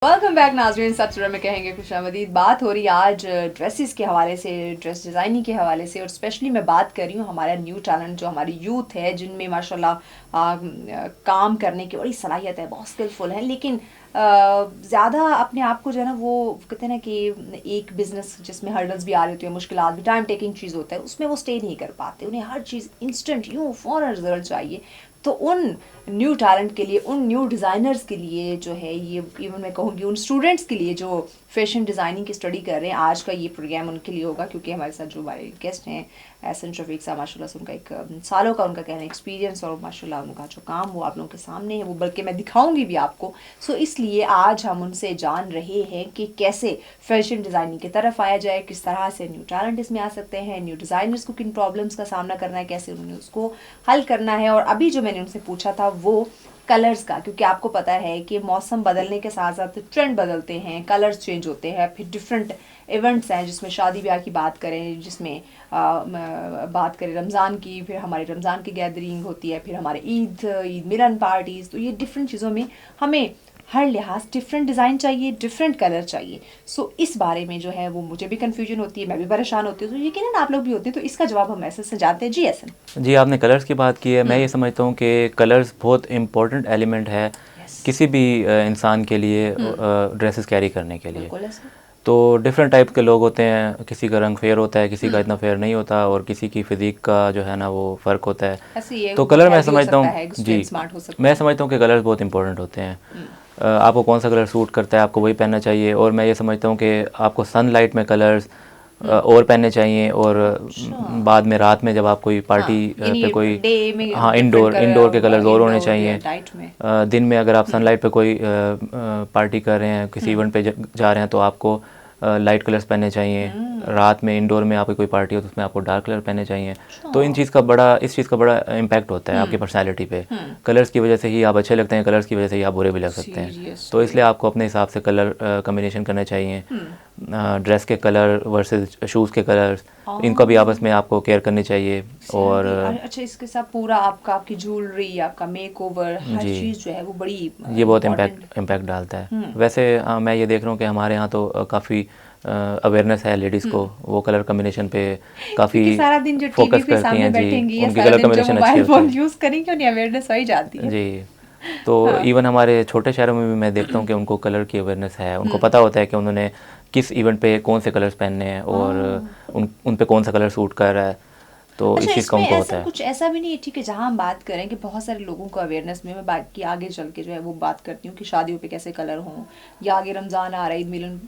A: वेलकम बैक नाजरीन, सब्सरा में कहेंगे खुशामदीद। बात हो रही है आज ड्रेसेस के हवाले से, ड्रेस डिज़ाइनिंग के हवाले से, और स्पेशली मैं बात कर रही हूँ हमारा न्यू टैलेंट जो हमारी यूथ है, जिनमें माशाल्लाह काम करने की बड़ी सलाहियत है, बहुत स्किलफुल है, लेकिन ज़्यादा अपने आप को जो है ना वो कहते हैं ना कि एक बिज़नेस जिसमें हर्डल्स भी आ रही होती है, मुश्किलात भी, टाइम टेकिंग चीज़ होता है, उसमें वो स्टे नहीं कर पाते। उन्हें हर चीज़ इंस्टेंट यूँ फ़ौरन रिजल्ट चाहिए। तो उन न्यू टैलेंट के लिए, उन न्यू डिज़ाइनर्स के लिए जो है ये, इवन मैं कहूँगी उन स्टूडेंट्स के लिए जो फैशन डिज़ाइनिंग की स्टडी कर रहे हैं, आज का ये प्रोग्राम उनके लिए होगा। क्योंकि हमारे साथ जो हमारे गेस्ट हैं एहसन शफीक साहब, माशाल्लाह से उनका एक सालों का उनका कहना एक्सपीरियंस, और माशाल्लाह उनका जो काम वो आप लोगों के सामने है, वो बल्कि मैं दिखाऊंगी भी आपको। सो इसलिए आज हम उनसे जान रहे हैं कि कैसे फैशन डिज़ाइनिंग की तरफ आया जाए, किस तरह से न्यू टैलेंट इसमें आ सकते हैं, न्यू डिज़ाइनर्स को किन प्रॉब्लम्स का सामना करना है, कैसे उन्हें उसको हल करना है। और अभी जो मैंने उनसे पूछा था वो कलर्स का, क्योंकि आपको पता है कि मौसम बदलने के साथ साथ ट्रेंड बदलते हैं, कलर्स चेंज होते हैं, फिर डिफरेंट इवेंट्स हैं, जिसमें शादी ब्याह की बात करें, जिसमें बात करें रमज़ान की, फिर हमारी रमज़ान की गैदरिंग होती है, फिर हमारे ईद मिलन पार्टीज़, तो ये डिफरेंट चीज़ों में हमें हर लिहाज डिफरेंट डिज़ाइन चाहिए, डिफरेंट कलर चाहिए। सो इस बारे में जो है वो मुझे भी कन्फ्यूजन होती है, मैं भी परेशान होती हूँ, तो यकीनन आप लोग भी होते हैं। तो इसका जवाब हम एहसन से जानते हैं। जी एहसन।
B: जी, आपने कलर्स की बात की है। मैं ये समझता हूँ कि कलर्स बहुत इम्पोर्टेंट एलिमेंट है
A: यस।
B: किसी भी इंसान के लिए ड्रेसेस कैरी करने के लिए।
A: बिल्कुल ऐसा।
B: तो डिफरेंट टाइप के लोग होते हैं, किसी का रंग फेयर होता है, किसी का इतना फेयर नहीं होता, और किसी की फिज़िक का जो है ना वो फ़र्क होता है।
A: ऐसे ये
B: तो
A: बहुत
B: कलर मैं
A: हेल्दी हो
B: समझता
A: सकता
B: हूँ
A: है,
B: जी,
A: एक्सट्रीम स्मार्ट हो सकता
B: मैं
A: है।
B: समझता हूँ कि कलर्स बहुत इंपॉर्टेंट होते हैं। आपको कौन सा कलर सूट करता है आपको वही पहनना चाहिए। और मैं ये समझता हूँ कि आपको सनलाइट में कलर्स और पहनने चाहिए, और
A: अच्छा।
B: बाद में रात में जब आप कोई
A: हाँ,
B: पार्टी पे
A: यानी
B: कोई,
A: डे में
B: हाँ,
A: डिफरेंट
B: इंडोर के कलर्स और होने
A: इंडोर या
B: चाहिए।
A: नाइट में।
B: दिन में अगर आप सनलाइट पे कोई पार्टी कर रहे हैं, किसी इवेंट पे जा रहे हैं, तो आपको लाइट कलर्स पहनने चाहिए। रात में इंडोर में आपकी कोई पार्टी हो तो उसमें आपको डार्क कलर पहनने चाहिए। तो इस चीज़ का बड़ा इम्पैक्ट होता है आपकी पर्सनैलिटी पे। कलर्स की वजह से ही आप अच्छे लगते हैं, कलर्स की वजह से ही आप बुरे भी लग सकते हैं। तो इसलिए आपको अपने हिसाब से कलर कम्बिनेशन करने चाहिए। ड्रेस के कलर वर्सेस शूज़ के कलर्स, इनका भी आपस में आपको केयर करनी चाहिए। और
A: अच्छा, इसके साथ पूरा आपकी ज्वेलरी, आपका मेकओवर, हर
B: जी,
A: चीज़ जो है वो बड़ी
B: ये बहुत
A: इम्पोर्टेंट।
B: इम्पैक्ट डालता है। वैसे मैं ये देख रहा हूँ कि हमारे यहाँ तो काफ़ी अवेयरनेस है लेडीज़ को, वो कलर कम्बिनेशन पे काफ़ी
A: क्योंकि सारा दिन जो टीवी
B: फोकस
A: पे
B: करती
A: सामने
B: हैं। जी,
A: बैठेंगी या
B: उनकी
A: सारा
B: कलर
A: दिन जो
B: कम्बिनेशन अच्छी
A: मोबाइल
B: होती
A: फोन
B: है।
A: यूज़ करेंगी, उन्हें अवेयरनेस हो ही जाती है।
B: जी, तो इवन हमारे छोटे शहरों में भी मैं देखता हूँ कि उनको कलर की अवेयरनेस है। उनको पता होता है कि उन्होंने किस इवेंट पे कौन से कलर्स पहनने हैं, और उन पे कौन सा कलर सूट कर रहा है। तो
A: अच्छा,
B: इस चीज़ का
A: इसमें
B: उनको
A: ऐसा
B: होता है।
A: कुछ ऐसा भी नहीं है, ठीक है, जहाँ हम बात करें कि बहुत सारे लोगों को अवेयरनेस में, मैं बात की आगे चल के जो है वो बात करती हूँ कि शादियों पे कैसे कलर हों, या आगे रमज़ान आ रहा है, ईद मिलन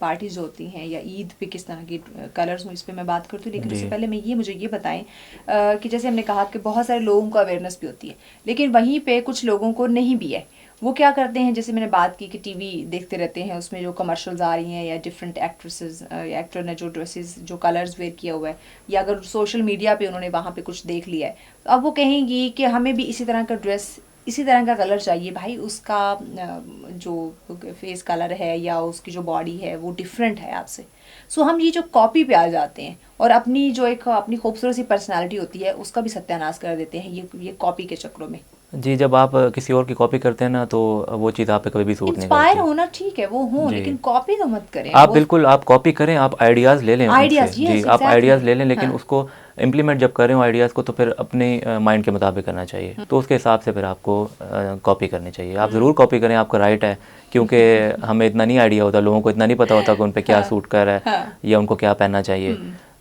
A: पार्टीज होती हैं, या ईद पे किस तरह के कलर्स हों, इस पे मैं बात करती हूँ। लेकिन उससे
B: जी,
A: पहले मुझे ये बताएं कि जैसे हमने कहा कि बहुत सारे लोगों को अवेयरनेस भी होती है, लेकिन वहीं पे कुछ लोगों को नहीं भी है। वो क्या करते हैं, जैसे मैंने बात की कि टीवी देखते रहते हैं, उसमें जो कमर्शियल्स आ रही हैं, या डिफरेंट एक्ट्रेसेस या एक्टर ने जो ड्रेसेस, जो कलर्स वेयर किया हुआ है, या अगर सोशल मीडिया पे उन्होंने वहाँ पे कुछ देख लिया है, तो अब वो कहेंगी कि हमें भी इसी तरह का ड्रेस, इसी तरह का कलर चाहिए। भाई उसका जो फेस कलर है या उसकी जो बॉडी है वो डिफरेंट है आपसे। सो हम ये जो कॉपी पे आ जाते हैं और अपनी जो एक अपनी खूबसूरत सी पर्सनालिटी होती है उसका भी सत्यानाश कर देते हैं ये कॉपी के चक्रों में।
B: जी, जब आप किसी और की कॉपी करते हैं ना, तो वो चीज़ आप पे कभी भी सूट नहीं
A: इंस्पायर
B: करती।
A: होना ठीक है, वो हो,
B: जी,
A: लेकिन कॉपी तो मत करें
B: आप
A: वो।
B: बिल्कुल आप कॉपी करें, आप आइडियाज़ ले लें उनसे।
A: आइडियाज,
B: जी,
A: यस
B: आप
A: एग्जैक्टली।
B: आइडियाज़ ले लें, लेकिन
A: हाँ।
B: उसको इम्प्लीमेंट जब करें हो आइडियाज़ को, तो फिर अपने माइंड के मुताबिक करना चाहिए। तो उसके हिसाब से फिर आपको कॉपी करनी चाहिए। आप ज़रूर कॉपी करें, आपका राइट है, क्योंकि हमें इतना नहीं आइडिया होता, लोगों को इतना नहीं पता होता कि उन पे क्या सूट कर रहा है
A: हाँ।
B: या उनको क्या पहनना चाहिए।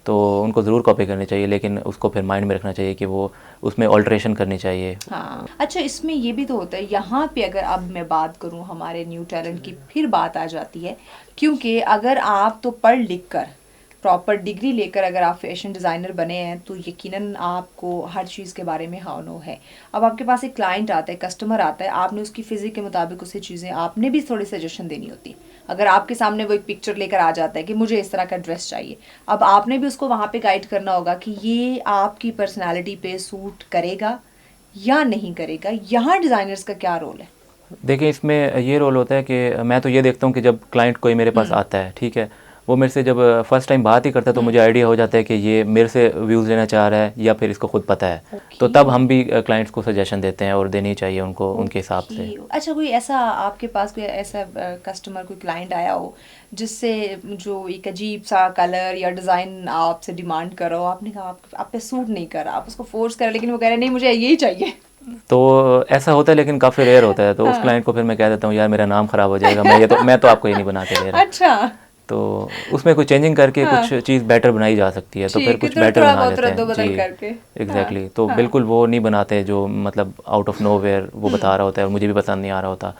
B: तो उनको ज़रूर कॉपी करनी चाहिए, लेकिन उसको फिर माइंड में रखना चाहिए कि वो उसमें ऑल्ट्रेशन करनी चाहिए।
A: हाँ। अच्छा, इसमें ये भी तो होता है यहाँ पे, अगर अब मैं बात करूँ हमारे न्यू टैलेंट की, फिर बात आ जाती है, क्योंकि अगर आप तो पढ़ लिख कर प्रॉपर डिग्री लेकर अगर आप फैशन डिज़ाइनर बने हैं तो यकीनन आपको हर चीज़ के बारे में हाँ नो है। अब आपके पास एक क्लाइंट आता है, कस्टमर आता है, आपने उसकी फिजिक के मुताबिक उसे चीज़ें आपने भी थोड़ी सजेशन देनी होती है। अगर आपके सामने वो एक पिक्चर लेकर आ जाता है कि मुझे इस तरह का ड्रेस चाहिए, अब आपने भी उसको वहाँ पे गाइड करना होगा कि ये आपकी पर्सनैलिटी पे सूट करेगा या नहीं करेगा। यहाँ डिज़ाइनर्स का क्या रोल है?
B: देखिए, इसमें ये रोल होता है कि मैं तो ये देखता हूँ कि जब क्लाइंट कोई मेरे पास आता है, ठीक है, वो मेरे से जब फर्स्ट टाइम बात ही करता है, तो मुझे आइडिया हो जाता है कि ये मेरे से व्यूज़ लेना चाह रहा है या फिर इसको खुद पता है। तो तब हम भी क्लाइंट्स को सजेशन देते हैं, और देनी चाहिए उनको उनके हिसाब से।
A: अच्छा, कोई ऐसा आपके पास कोई ऐसा कस्टमर, कोई क्लाइंट आया हो जिससे जो एक अजीब सा कलर या डिज़ाइन आपसे डिमांड करो, आपने कहा आप पे सूट नहीं कर रहा, आप उसको फोर्स करें, लेकिन वो कह रहे नहीं मुझे यही चाहिए?
B: तो ऐसा होता है, लेकिन काफ़ी रेयर होता है। तो उस क्लाइंट को फिर मैं कह देता हूँ, यार मेरा नाम ख़राब हो जाएगा, मैं तो आपको ये नहीं बना के दे रहा।
A: अच्छा।
B: तो उसमें कुछ चेंजिंग करके कुछ चीज़ बेटर बनाई जा सकती है, तो फिर
A: ठीक है,
B: कुछ
A: तो
B: बेटर
A: थोड़ा
B: बना
A: बहुत
B: देते हैं।
A: रद्दो-बदल
B: जी,
A: करके।
B: एग्जैक्टली। तो बिल्कुल वो नहीं बनाते जो मतलब आउट ऑफ नोवेयर वो बता रहा होता है और मुझे भी पसंद नहीं आ रहा होता।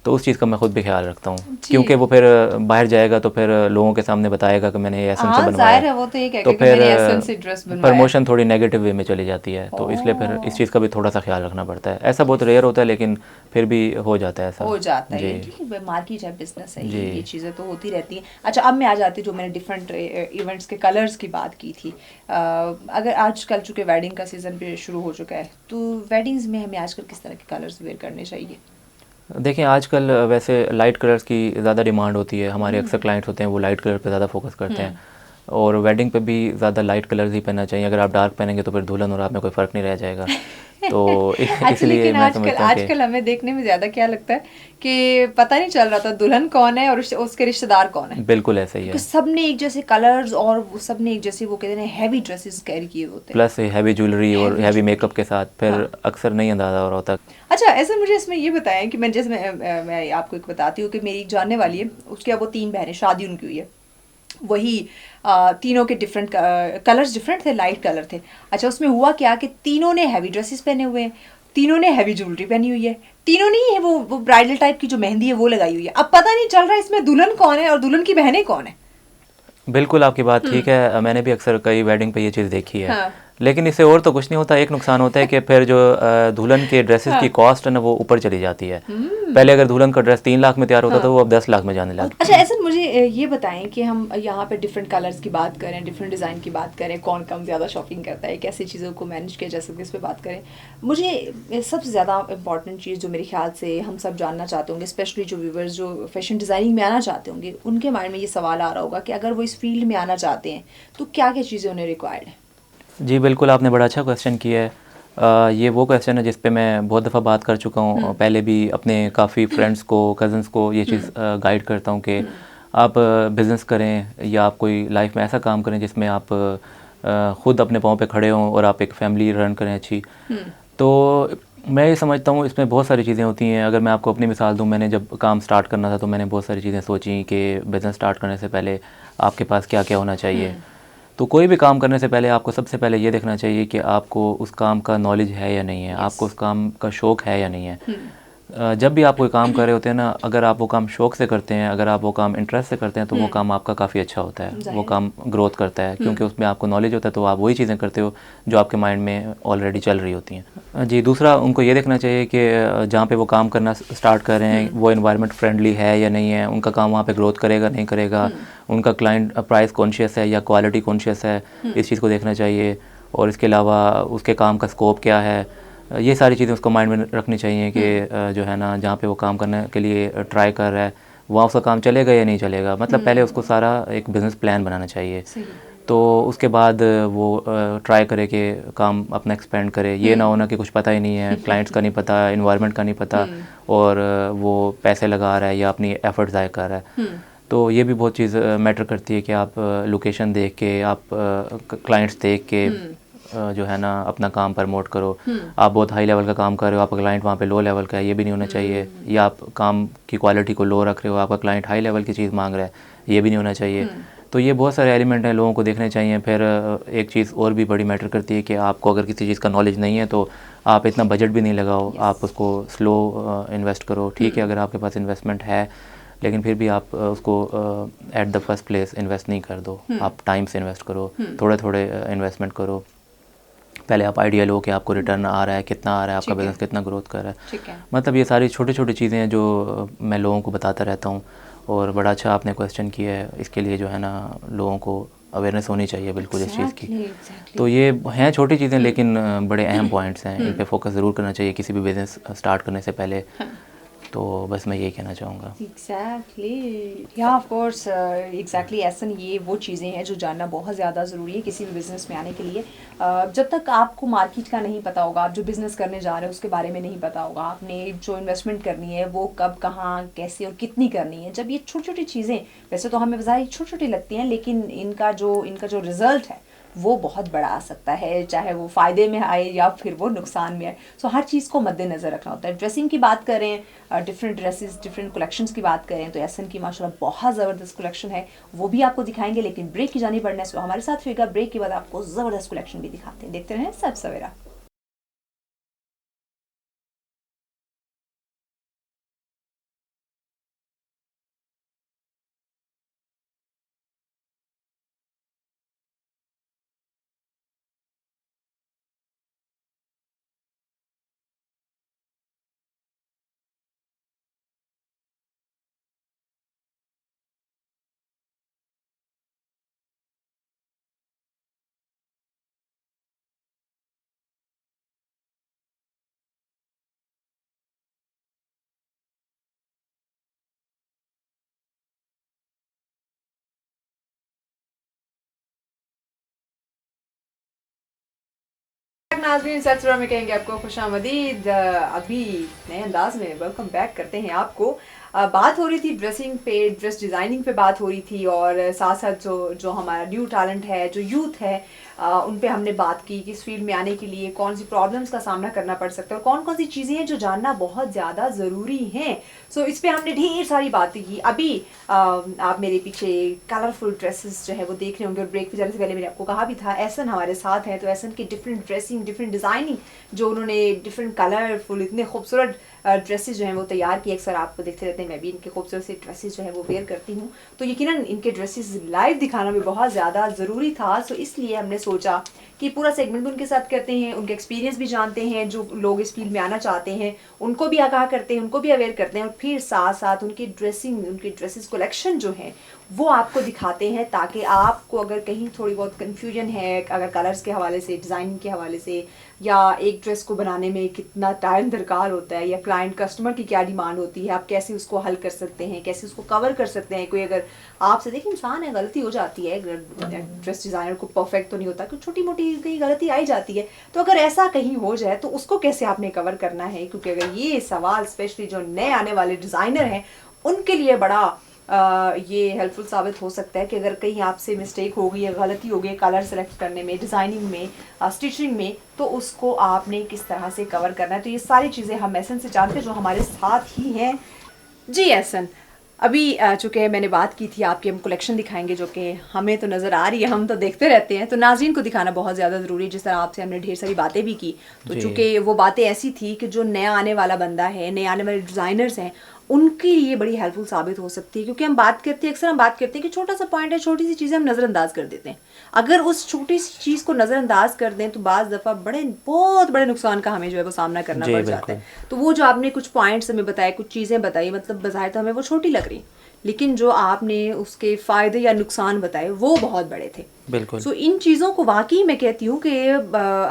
B: तो उस चीज़ का मैं खुद भी ख्याल रखता हूँ, क्योंकि वो फिर बाहर जाएगा तो फिर लोगों के सामने बताएगा कि मैंने ये एसन से
A: हाँ,
B: बनवाया
A: जाहिर है,
B: है।
A: वो तो ये
B: तो
A: कहेगा कि
B: फिर
A: मैंने एसेंस से ड्रेस बनवाया है।
B: प्रमोशन थोड़ी नेगेटिव वे में चली जाती है, तो इसलिए फिर इस चीज़ का भी थोड़ा सा ख्याल रखना पड़ता है। ऐसा बहुत रेयर होता है, लेकिन फिर भी हो जाता है ऐसा।
A: हो जाता है
B: जी,
A: ये, ठीक है, मार्केट है, बिजनेस है,
B: जी,
A: ये चीज़ें तो होती रहती हैं। अच्छा, अब मैं आ जाती हूँ जो मैंने डिफरेंट इवेंट्स के कलर्स की बात की थी। अगर आजकल चूँकि वेडिंग का सीज़न भी शुरू हो चुका है, तो वेडिंग्स में हमें आजकल किस तरह के कलर्स वेयर करने चाहिए?
B: देखिए, आजकल वैसे लाइट कलर्स की ज़्यादा डिमांड होती है। हमारे अक्सर क्लाइंट्स होते हैं वो लाइट कलर पे ज़्यादा फोकस करते हैं, और वेडिंग पे भी ज़्यादा लाइट कलर्स ही पहनना चाहिए। अगर आप डार्क पहनेंगे तो फिर दुल्हन और आप में कोई फ़र्क नहीं रह जाएगा। तो
A: अच्छा,
B: इसलिए
A: लेकिन
B: मैं
A: आजकल
B: समझता हूँ कि
A: आजकल हमें देखने में ज्यादा क्या लगता है कि पता नहीं चल रहा था दुल्हन कौन है और उसके रिश्तेदार कौन है,
B: बिल्कुल ऐसा ही
A: क्योंकि
B: है।
A: सबने एक जैसे कलर्स और सबने एक जैसे वो कहते हैं हैवी ड्रेसेस कैरी किए होते हैं,
B: प्लस हैवी ज्वेलरी और
A: हैवी
B: हैवी
A: ज्वेलरी।
B: मेकअप के साथ फिर
A: हाँ।
B: अक्सर नहीं अंदाज़ा हो रहा होता।
A: अच्छा, ऐसा मुझे इसमें ये बताएं कि मैं आपको एक बताती हूँ कि मेरी एक जानने वाली है, उसके अब वो 3 बहनें, शादी उनकी हुई है। वही तीनों के डिफरेंट कलर्स डिफरेंट थे, लाइट कलर थे। अच्छा, उसमें हुआ क्या कि तीनों ने हैवी ड्रेसेस पहने हुए हैं, तीनों ने हैवी ज्वेलरी पहनी हुई है, तीनों ने ही है वो ब्राइडल टाइप की जो मेहंदी है वो लगाई हुई है। अब पता नहीं चल रहा है इसमें दुल्हन कौन है और दुल्हन की बहनें कौन है।
B: बिल्कुल आपकी बात ठीक है, मैंने भी अक्सर कई वेडिंग पे ये चीज़ देखी है।
A: हाँ।
B: लेकिन इससे और तो कुछ नहीं होता, एक नुकसान होता है कि फिर जो दुल्हन के ड्रेसेस की
A: हाँ।
B: कॉस्ट है ना वो ऊपर चली जाती है। पहले अगर दुल्हन का ड्रेस 3 लाख में तैयार होता था
A: हाँ।
B: वो अब 10 लाख में जाने लगा।
A: अच्छा, ऐसा मुझे ये बताएं कि हम यहाँ पे डिफरेंट कलर्स की बात करें, डिफरेंट डिज़ाइन की बात करें, कौन कम ज़्यादा शॉपिंग करता है, कैसे चीज़ों को मैनेज किया जा सकता है, इस पे बात करें। मुझे सबसे ज़्यादा इंपॉर्टेंट चीज़ जो मेरे ख्याल से हम सब जानना चाहते होंगे, स्पेशली जो व्यूवर्स जो फैशन डिज़ाइनिंग में आना चाहते होंगे, उनके माइंड में ये सवाल आ रहा होगा कि अगर वो इस फील्ड में आना चाहते हैं तो क्या क्या चीज़ें उन्हें रिक्वायर्ड है।
B: जी बिल्कुल, आपने बड़ा अच्छा क्वेश्चन किया है। ये वो क्वेश्चन है जिस पे मैं बहुत दफ़ा बात कर चुका हूँ, पहले भी अपने काफ़ी फ्रेंड्स को, कज़न्स को ये चीज़ गाइड करता हूँ कि आप बिज़नेस करें या आप कोई लाइफ में ऐसा काम करें जिसमें आप ख़ुद अपने पाँव पे खड़े हों और आप एक फ़ैमिली रन करें अच्छी। तो मैं ये समझता हूँ इसमें बहुत सारी चीज़ें होती हैं। अगर मैं आपको अपनी मिसाल दूँ, मैंने जब काम स्टार्ट करना था तो मैंने बहुत सारी चीज़ें सोची कि बिज़नेस स्टार्ट करने से पहले आपके पास क्या-क्या होना चाहिए। तो कोई भी काम करने से पहले आपको सबसे पहले ये देखना चाहिए कि आपको उस काम का नॉलेज है या नहीं है,
A: यस।
B: आपको उस काम का शौक़ है या नहीं है। जब भी आप कोई काम कर रहे होते हैं ना, अगर आप वो काम शौक़ से करते हैं, अगर आप वो काम इंटरेस्ट से करते हैं तो वो काम आपका काफ़ी अच्छा होता है, वो
A: जाहिर है।
B: काम ग्रोथ करता है क्योंकि उसमें आपको नॉलेज होता है, तो आप वही चीज़ें करते हो जो आपके माइंड में ऑलरेडी चल रही होती हैं। जी, दूसरा उनको ये देखना चाहिए कि जहाँ पे वो काम करना स्टार्ट कर रहे हैं वो एनवायरनमेंट फ्रेंडली है या नहीं है, उनका काम वहाँ पे ग्रोथ करेगा नहीं करेगा, उनका क्लाइंट प्राइस कॉन्शियस है या क्वालिटी कॉन्शियस है, इस चीज़ को देखना चाहिए। और इसके अलावा उसके काम का स्कोप क्या है, ये सारी चीज़ें उसको माइंड में रखनी चाहिए कि जो है ना, जहाँ पे वो काम करने के लिए ट्राई कर रहा है वहाँ उसका काम चलेगा या नहीं चलेगा। मतलब पहले उसको सारा एक बिज़नेस प्लान बनाना चाहिए।
A: सही।
B: तो उसके बाद वो ट्राई करे कि काम अपना एक्सपेंड करे। ये ना होना कि कुछ पता ही नहीं है, क्लाइंट्स का नहीं पता, एनवायरनमेंट का नहीं पता और वो पैसे लगा रहा है या अपनी एफ़र्ट ज़ाया कर रहा है। तो ये भी बहुत चीज़ मैटर करती है कि आप लोकेशन देख के, आप क्लाइंट्स देख के जो है ना अपना काम प्रमोट करो। आप बहुत हाई लेवल का काम कर रहे हो, आपका क्लाइंट वहाँ पे लो लेवल का है, ये भी नहीं होना चाहिए। या आप काम की क्वालिटी को लो रख रहे हो, आपका क्लाइंट हाई लेवल की चीज़ मांग रहा है, ये भी नहीं होना चाहिए। तो ये बहुत सारे एलिमेंट हैं, लोगों को देखने चाहिए। फिर एक चीज़ और भी बड़ी मैटर करती है कि आपको अगर किसी चीज़ का नॉलेज नहीं है तो आप इतना बजट भी नहीं लगाओ, आप उसको स्लो इन्वेस्ट करो। ठीक है, अगर आपके पास इन्वेस्टमेंट है लेकिन फिर भी आप उसको at the first place invest नहीं कर दो, आप टाइम से इन्वेस्ट करो, थोड़े थोड़े इन्वेस्टमेंट करो। पहले आप आइडिया लो कि आपको रिटर्न आ रहा है, कितना आ रहा है, आपका बिज़नेस कितना ग्रोथ कर रहा है।
A: ठीक है।
B: मतलब ये सारी छोटी छोटी चीज़ें हैं जो मैं लोगों को बताता रहता हूँ। और बड़ा अच्छा आपने क्वेश्चन किया है, इसके लिए जो है ना लोगों को अवेयरनेस होनी चाहिए बिल्कुल इस चीज़ की।
A: एग्जैक्टली।
B: तो ये हैं छोटी चीज़ें लेकिन बड़े अहम पॉइंट्स हैं, इन पे फोकस ज़रूर करना चाहिए किसी भी बिज़नेस स्टार्ट करने से पहले। तो बस मैं यही कहना चाहूँगा।
A: एग्जैक्टली, या ऑफ कोर्स, एग्जैक्टली ऐसा नहीं, ये वो चीज़ें हैं जो जानना बहुत ज़्यादा ज़रूरी है किसी भी बिज़नेस में आने के लिए। जब तक आपको मार्केट का नहीं पता होगा, आप जो बिज़नेस करने जा रहे हो उसके बारे में नहीं पता होगा, आपने जो इन्वेस्टमेंट करनी है वो कब कहाँ कैसे और कितनी करनी है, जब ये छोटी छोटी चीज़ें वैसे तो हमें बाज़ाहिर छोटी छोटी लगती हैं लेकिन इनका जो रिज़ल्ट है वो बहुत बड़ा आ सकता है, चाहे वो फ़ायदे में आए या फिर वो नुकसान में आए। सो हर चीज़ को मद्देनज़र रखना होता है। ड्रेसिंग की बात करें, डिफरेंट ड्रेसेस, डिफरेंट कलेक्शंस की बात करें तो एसन की माशाल्लाह बहुत ज़बरदस्त कलेक्शन है, वो भी आपको दिखाएंगे। लेकिन ब्रेक की जानी पड़ना है, सो हमारे साथ रहेगा, ब्रेक के बाद आपको ज़बरदस्त कलेक्शन भी दिखाते हैं। देखते रहें सब सवेरा। नाज़रीन, सत्सरा में कहेंगे आपको खुशामदीद। अभी नए अंदाज में वेलकम बैक करते हैं आपको। बात हो रही थी ड्रेसिंग पे, ड्रेस डिज़ाइनिंग पे बात हो रही थी, और साथ साथ जो हमारा न्यू टैलेंट है, जो यूथ है, उन पे हमने बात की कि इस फील्ड में आने के लिए कौन सी प्रॉब्लम्स का सामना करना पड़ सकता है और कौन कौन सी चीज़ें हैं जो जानना बहुत ज़्यादा ज़रूरी हैं। सो इस पे हमने ढेर सारी बातें की। अभी आप मेरे पीछे कलरफुल ड्रेसेस जो है वो देख रहे होंगे, और ब्रेक पे जाने से पहले मैंने आपको कहा भी था एहसन हमारे साथ हैं, तो एहसन की डिफरेंट ड्रेसिंग, डिफरेंट डिज़ाइनिंग, जो उन्होंने डिफरेंट कलरफुल इतने खूबसूरत ड्रेसेस जो हैं वो तैयार किए। अक्सर आपको देखते रहते हैं, मैं भी इनके खूबसूरत से ड्रेसेस जो है वो वेयर करती हूँ, तो यकीनन इनके ड्रेसेस लाइव दिखाना भी बहुत ज़्यादा ज़रूरी था। सो इसलिए हमने सोचा कि पूरा सेगमेंट भी उनके साथ करते हैं, उनके एक्सपीरियंस भी जानते हैं, जो लोग इस फील्ड में आना चाहते हैं उनको भी आगाह करते हैं, उनको भी अवेयर करते हैं, और फिर साथ साथ उनकी ड्रेसिंग, उनकी ड्रेसेस कलेक्शन जो है वो आपको दिखाते हैं, ताकि आपको अगर कहीं थोड़ी बहुत कन्फ्यूजन है, अगर कलर्स के हवाले से, डिज़ाइनिंग के हवाले से, या एक ड्रेस को बनाने में कितना टाइम दरकार होता है, या क्लाइंट कस्टमर की क्या डिमांड होती है, आप कैसे उसको हल कर सकते हैं, कैसे उसको कवर कर सकते हैं। कोई अगर आपसे, देखिए इंसान है, गलती हो जाती है, ड्रेस डिज़ाइनर को परफेक्ट तो नहीं होता, कुछ छोटी मोटी कहीं गलती आई जाती है, तो अगर ऐसा कहीं हो जाए तो उसको कैसे आपने कवर करना है। क्योंकि अगर ये सवाल स्पेशली जो नए आने वाले डिज़ाइनर हैं उनके लिए बड़ा ये हेल्पफुल साबित हो सकता है कि अगर कहीं आपसे मिस्टेक हो गई है, गलती हो गई कलर सेलेक्ट करने में, डिज़ाइनिंग में, स्टिचिंग में, तो उसको आपने किस तरह से कवर करना है। तो ये सारी चीज़ें हम एहसन से जानते हैं जो हमारे साथ ही हैं। जी एहसन, अभी चूँकि मैंने बात की थी आपकी, हम कलेक्शन दिखाएंगे जो कि हमें तो नज़र आ रही है, हम तो देखते रहते हैं, तो नाज़रीन को दिखाना बहुत ज़्यादा ज़रूरी है। जिस तरह आपसे हमने ढेर सारी बातें भी की, तो चूँकि वो बातें ऐसी थी कि जो नया आने वाला बंदा है, नए आने वाले डिज़ाइनर्स हैं, उनके लिए बड़ी हेल्पफुल साबित हो सकती है। क्योंकि हम बात करते हैं, अक्सर हम बात करते हैं कि छोटा सा पॉइंट है, छोटी सी चीज़ें हम नज़रअंदाज कर देते हैं। अगर उस छोटी सी चीज़ को नज़रअंदाज कर दें तो बाज़ दफ़ा बहुत बड़े नुकसान का हमें जो है वो सामना करना पड़ जाता है। तो वो जो आपने कुछ पॉइंट्स हमें बताए, कुछ चीज़ें बताई, मतलब बज़ाहिर तो हमें वो छोटी लग रही, लेकिन जो आपने उसके फ़ायदे या नुकसान बताए वो बहुत बड़े थे।
B: बिल्कुल।
A: सो इन चीज़ों को वाकई मैं कहती हूँ कि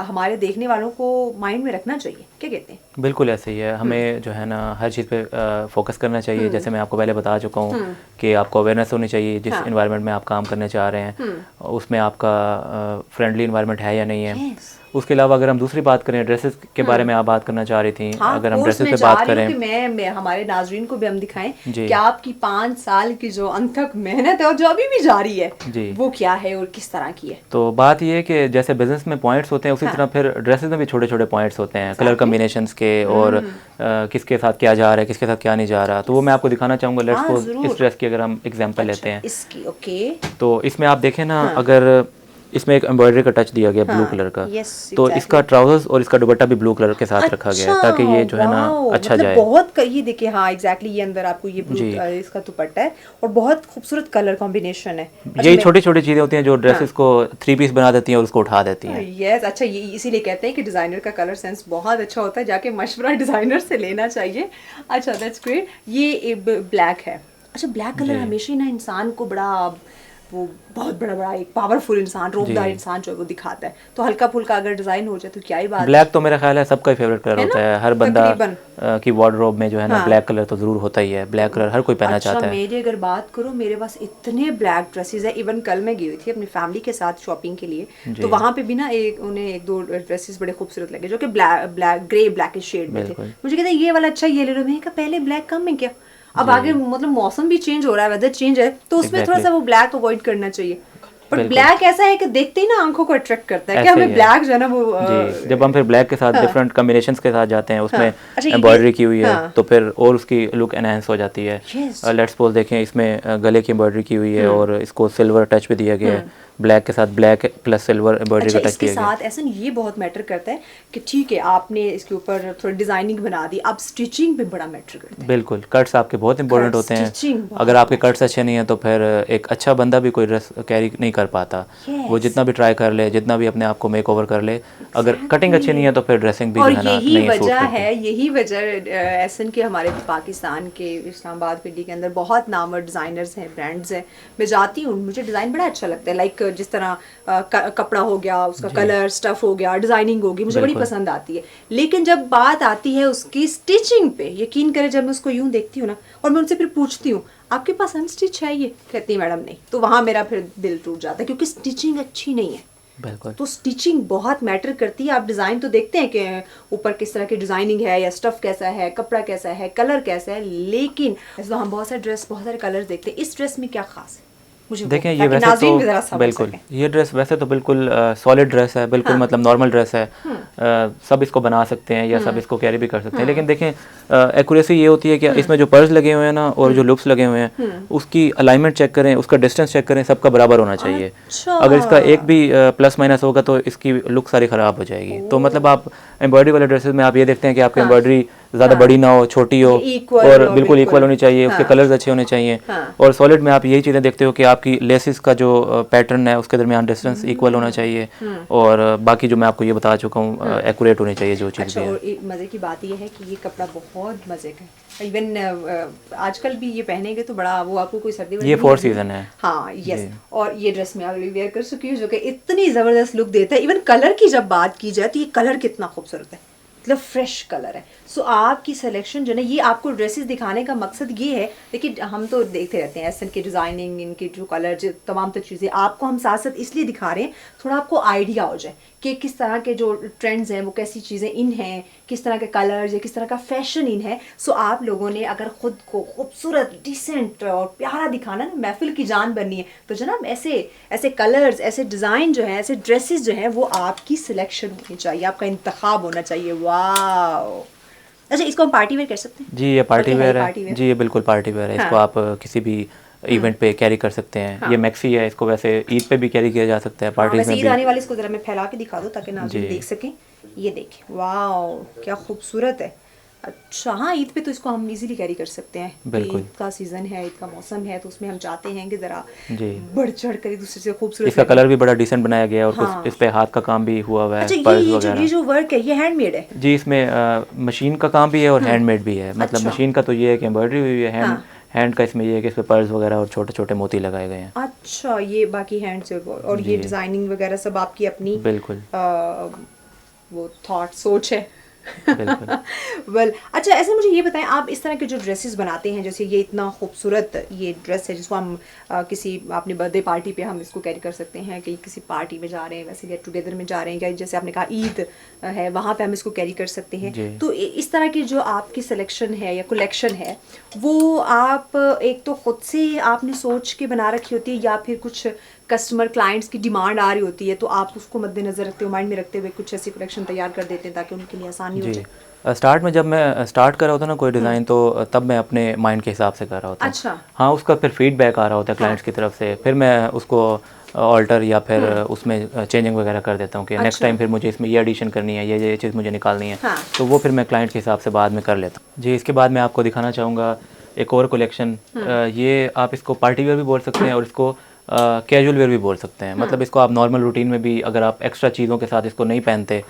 A: हमारे देखने वालों को माइंड में रखना चाहिए। क्या कहते हैं?
B: बिल्कुल ऐसे ही है, हमें जो है ना हर चीज़ पे फोकस करना चाहिए। जैसे मैं आपको पहले बता चुका हूँ कि आपको अवेयरनेस होनी चाहिए जिस इन्वायरमेंट में आप काम करने चाह रहे हैं, उसमें आपका फ्रेंडली इन्वायरमेंट है या नहीं है। उसके अलावा अगर हम दूसरी बात करें, ड्रेसेस के बारे में आप बात करना चाह रही थी, अगर हम ड्रेसेस पे बात करें
A: कि मैं हमारे नाज़रीन को भी हम दिखाएं कि आपकी 5 साल की जो अनथक मेहनत है और जो अभी भी जारी है वो क्या है और किस तरह की है।
B: तो बात ये है कि जैसे बिजनेस में पॉइंट्स होते हैं, उसी तरह फिर ड्रेसेस में भी छोटे छोटे पॉइंट्स होते हैं, कलर कॉम्बिनेशंस के, और किसके साथ क्या जा रहा है, किसके साथ क्या नहीं जा रहा, तो वो मैं आपको दिखाना चाहूँगा। लेट्स सपोज इस ड्रेस की अगर हम एग्जांपल लेते हैं
A: इसकी, ओके,
B: तो इसमें आप देखें ना, अगर इसमें एक एम्ब्रॉयडरी का टच दिया गया ब्लू कलर का, तो इसका ट्राउजर्स और इसका दुपट्टा भी ब्लू कलर के साथ रखा गया है, ताकि ये जो है ना अच्छा जाए।
A: बहुत ये देखिए, हाँ एग्जैक्टली, ये अंदर आपको ये ब्लू इसका दुपट्टा है और बहुत खूबसूरत कलर कॉम्बिनेशन है।
B: यही छोटी छोटी चीजें होती हैं जो ड्रेसेस को 3 पीस बना देती हैं और उसको उठा देती हैं।
A: यस, अच्छा, ये इसीलिए कहते हैं कि डिजाइनर का कलर सेंस बहुत अच्छा होता है, जाके मशवरा डिजाइनर से लेना चाहिए। अच्छा, दैट्स ग्रेट। ये ब्लैक है। अच्छा, ब्लैक कलर हमेशा ना इंसान को बड़ा, वो बहुत बड़ा एक पावरफुल इंसान, रोबदार इंसान जो है वो दिखाता है। तो हल्का फुल्का अगर डिजाइन हो जाए तो क्या ही बात।
B: ब्लैक तो मेरा ख्याल है सबका ही फेवरेट कलर होता है, हर बंदा की वार्डरोब में जो है ना ब्लैक कलर तो जरूर होता ही है, ब्लैक कलर हर कोई पहनना चाहता है।
A: मेरी अगर बात करो, मेरे पास इतने ब्लैक ड्रेसेस है। इवन कल मैं गई हुई थी अपनी फैमिली के साथ शॉपिंग के लिए, तो वहाँ पे भी ना उन्हें 1-2 ड्रेसेस बड़े खूबसूरत लगे जो कि ब्लैक ग्रे ब्लैकिश शेड में थे। मुझे कहते ये वाला अच्छा, ये ले लो। मैंने कहा पहले ब्लैक कम है क्या, अब आगे मतलब मौसम भी चेंज हो रहा है, वेदर चेंज है, तो उसमें थोड़ा सा वो ब्लैक अवॉइड करना चाहिए। पर ब्लैक ऐसा है कि देखते ही ना आंखों को अट्रैक्ट करता है कि हमें ब्लैक जो है ना वो
B: जब हम फिर ब्लैक के साथ डिफरेंट कॉम्बिनेशंस के साथ जाते हैं, उसमें एम्ब्रॉयडरी की हुई है तो फिर और उसकी लुक एनहांस हो जाती है। लेट्स सपोज देखें, इसमें गले की एम्ब्रॉयडरी की हुई है और इसको सिल्वर टच भी दिया गया है, ब्लैक के साथ ब्लैक प्लस सिल्वर एम्ब्रॉयडरी का टच दिया गया है।
A: साथ ऐसा ये बहुत मैटर करता है कि ठीक है आपने इसके ऊपर थोड़ी डिजाइनिंग बना दी, अब स्टिचिंग भी बड़ा मैटर करता है।
B: बिल्कुल, कट्स आपके बहुत इंपॉर्टेंट होते हैं। अगर आपके कट्स अच्छे नहीं है तो फिर एक अच्छा बंदा भी कोई ड्रेस कैरी नहीं कर पाता। वो जितना भी ट्राई कर ले, जितना भी अपने आप को मेक ओवर कर ले, अगर कटिंग अच्छी नहीं है तो फिर ड्रेसिंग भी जो है ना नहीं सूट करती।
A: यही वजह एहसन के हमारे पाकिस्तान के इस्लामाबाद पिंडी के अंदर बहुत नामवर डिज़ाइनर्स हैं, ब्रांड्स हैं। मैं जाती हूँ, मुझे डिज़ाइन बड़ा अच्छा लगता है, लाइक जिस तरह कपड़ा हो गया, उसका कलर स्टफ हो गया, डिज़ाइनिंग होगी, मुझे बड़ी पसंद आती है। लेकिन जब बात आती है उसकी स्टिचिंग पे, यकीन करें जब मैं उसको यूँ देखती हूँ ना और मैं उनसे फिर पूछती हूँ आपके पास अनस्टिच है, ये कहती है मैडम नहीं, तो वहाँ मेरा फिर दिल टूट जाता है क्योंकि स्टिचिंग अच्छी नहीं है।
B: बिल्कुल।
A: तो स्टिचिंग बहुत मैटर करती है। आप डिज़ाइन तो देखते हैं कि ऊपर किस तरह की डिज़ाइनिंग है या स्टफ़ कैसा है, कपड़ा कैसा है, कलर कैसा है, लेकिन ऐसे तो हम बहुत सारे ड्रेस, बहुत सारे कलर्स देखते हैं, इस ड्रेस में क्या खास है मुझे वो
B: देखें ये
A: ताकि
B: वैसे
A: नाज़रीन
B: तो
A: भी ज़रा समझ
B: बिल्कुल,
A: सकें।
B: ये ड्रेस वैसे तो बिल्कुल सॉलिड ड्रेस है, बिल्कुल
A: हाँ।
B: मतलब नॉर्मल ड्रेस है। सब इसको बना सकते हैं या सब इसको कैरी भी कर सकते हैं, लेकिन देखें एक्यूरेसी ये होती है कि इसमें जो पर्स लगे हुए हैं ना और जो लुप्स लगे हुए हैं उसकी अलाइनमेंट चेक करें, उसका डिस्टेंस चेक करें, सबका बराबर होना चाहिए।
A: अच्छा।
B: अगर इसका एक भी प्लस माइनस होगा तो इसकी लुक सारी ख़राब हो जाएगी। तो मतलब आप एम्ब्रॉयडरी वाले ड्रेसेस में आप ये देखते हैं कि आपकी एम्ब्रॉयडरी ज़्यादा बड़ी ना हो, छोटी हो,
A: ये equal
B: और
A: हो,
B: बिल्कुल इक्वल होनी चाहिए, उसके
A: हाँ।
B: कलर्स अच्छे होने चाहिए।
A: हाँ।
B: और सॉलिड में आप यही चीज़ें देखते हो कि आपकी लेसिस का जो पैटर्न है उसके दरमियान डिस्टेंस इक्वल होना चाहिए, और बाकी जो मैं आपको ये बता चुका हूँ एक्यूरेट होनी चाहिए जो चीज़
A: अच्छा,
B: भी है।
A: और एक मज़े की बात यह है कि ये कपड़ा बहुत मज़े का है। इवन आजकल भी ये पहनेंगे तो बड़ा वो आपको कोई सर्दी वर्दी
B: ये
A: नहीं
B: 4
A: लगेगी।
B: सीज़न है।
A: हाँ, यस।
B: जी।
A: और ये ड्रेस मैं अगली वेयर कर चुकी हूँ जो कि इतनी ज़बरदस्त लुक देता है। इवन कलर की जब बात की जाए तो ये कलर कितना खूबसूरत है, मतलब फ्रेश कलर है। सो आपकी सिलेक्शन जो है ये आपको ड्रेसेस दिखाने का मकसद ये है, लेकिन हम तो देखते रहते हैं एसन की डिज़ाइनिंग, इनकी जो कलर, जो तमाम तो चीज़ें आपको हम साथ साथ इसलिए दिखा रहे हैं थोड़ा आपको आइडिया हो जाए कि किस तरह के जो ट्रेंड्स हैं वो कैसी चीज़ें इन हैं, किस तरह के कलर्स या किस तरह का फैशन इन है। सो आप लोगों ने अगर ख़ुद को खूबसूरत, डिसेंट और प्यारा दिखाना ना, महफिल की जान बननी है, तो जनाब ऐसे ऐसे कलर्स, ऐसे डिज़ाइन जो हैं, ऐसे ड्रेसेस जो हैं वो आपकी सिलेक्शन होनी चाहिए, आपका इंतखाब होना चाहिए। वाह। अच्छा, इसको हम पार्टी वेयर कर सकते हैं?
B: जी ये पार्टी
A: Okay,
B: वेयर
A: पार्टी
B: है।
A: वेयर।
B: जी ये बिल्कुल पार्टी वेयर है। इसको
A: हाँ।
B: आप किसी भी इवेंट पे कैरी कर सकते हैं।
A: हाँ।
B: ये मैक्सी है, इसको वैसे ईद पे भी कैरी किया जा सकता है,
A: हाँ,
B: पार्टीज
A: वैसे
B: में
A: ईद
B: भी।
A: आने वाली, इसको ज़रा मैं फैला के दिखा दूँ ताकि नाज़रीन
B: जी।
A: देख सकें। ये देखिए, वाह क्या खूबसूरत है। अच्छा, हाँ, ईद पे तो इसको हम इजीली कैरी कर सकते हैं।
B: बिल्कुल।
A: ईद का सीज़न है, ईद का मौसम है, तो उसमें हम चाहते हैं कि ज़रा
B: जी।
A: बढ़ चढ़ कर एक दूसरे से खूबसूरत
B: इसका
A: लगे।
B: कलर भी बड़ा डिसेंट बनाया गया है, और
A: हाँ।
B: कुछ इस पे हाथ का काम भी हुआ हुआ
A: अच्छा,
B: है, पर्ल्स
A: ये
B: वगैरह।
A: जो वर्क है ये हैंडमेड है?
B: जी इसमें मशीन का काम भी है और हैंडमेड भी है। मतलब
A: अच्छा।
B: मशीन का तो ये है कि एम्ब्रॉयडरी हुई है,
A: हाँ।
B: हैंड का इसमें ये है कि इस पे पर्ल्स वगैरह और छोटे छोटे मोती लगाए गए हैं।
A: अच्छा, ये बाकी हैंड से, और ये
B: जी।
A: डिज़ाइनिंग वगैरह सब आपकी अपनी
B: बिल्कुल।
A: वो थॉट, सोच है।
B: बिल्कुल।
A: वेल, अच्छा, ऐसे मुझे ये बताएं, आप इस तरह के जो ड्रेसेस बनाते हैं, जैसे ये इतना खूबसूरत ये ड्रेस है जिसको हम किसी अपनी बर्थडे पार्टी पे हम इसको कैरी कर सकते हैं, कि किसी पार्टी में जा रहे हैं, वैसे गेट टुगेदर में जा रहे हैं, या जैसे आपने कहा ईद है वहाँ पे हम इसको कैरी कर सकते हैं।
B: जी।
A: तो इस तरह की जो आपकी सिलेक्शन है या कलेक्शन है वो आप एक तो खुद से आपने सोच के बना रखी होती है, या फिर कुछ कस्टमर क्लाइंट्स की डिमांड आ रही होती है तो आप उसको मद्देनजर रखते हो, माइंड में रखते हुए कुछ ऐसी कलेक्शन तैयार कर देते हैं ताकि उनके लिए आसानी हो
B: जी
A: जाए?
B: स्टार्ट में जब मैं स्टार्ट कर रहा होता ना कोई डिज़ाइन, तो तब मैं अपने माइंड के हिसाब से कर रहा होता हूँ।
A: अच्छा।
B: हाँ, उसका फिर फीडबैक आ रहा होता है क्लाइंट्स की तरफ से, फिर मैं उसको ऑल्टर या फिर उसमें चेंजिंग वगैरह कर देता हूँ कि नेक्स्ट
A: अच्छा।
B: टाइम फिर मुझे इसमें ये एडिशन करनी है, ये चीज़ मुझे निकालनी है।
A: हाँ।
B: तो वो फिर मैं क्लाइंट के हिसाब से बाद में कर लेता हूँ। जी, इसके बाद मैं आपको दिखाना चाहूँगा एक और कलेक्शन। ये आप इसको पार्टी वेयर भी बोल सकते हैं और इसको कैजुअल वेयर भी बोल सकते हैं। मतलब इसको आप नॉर्मल रूटीन में भी, अगर आप एक्स्ट्रा चीज़ों के साथ इसको नहीं पहनते,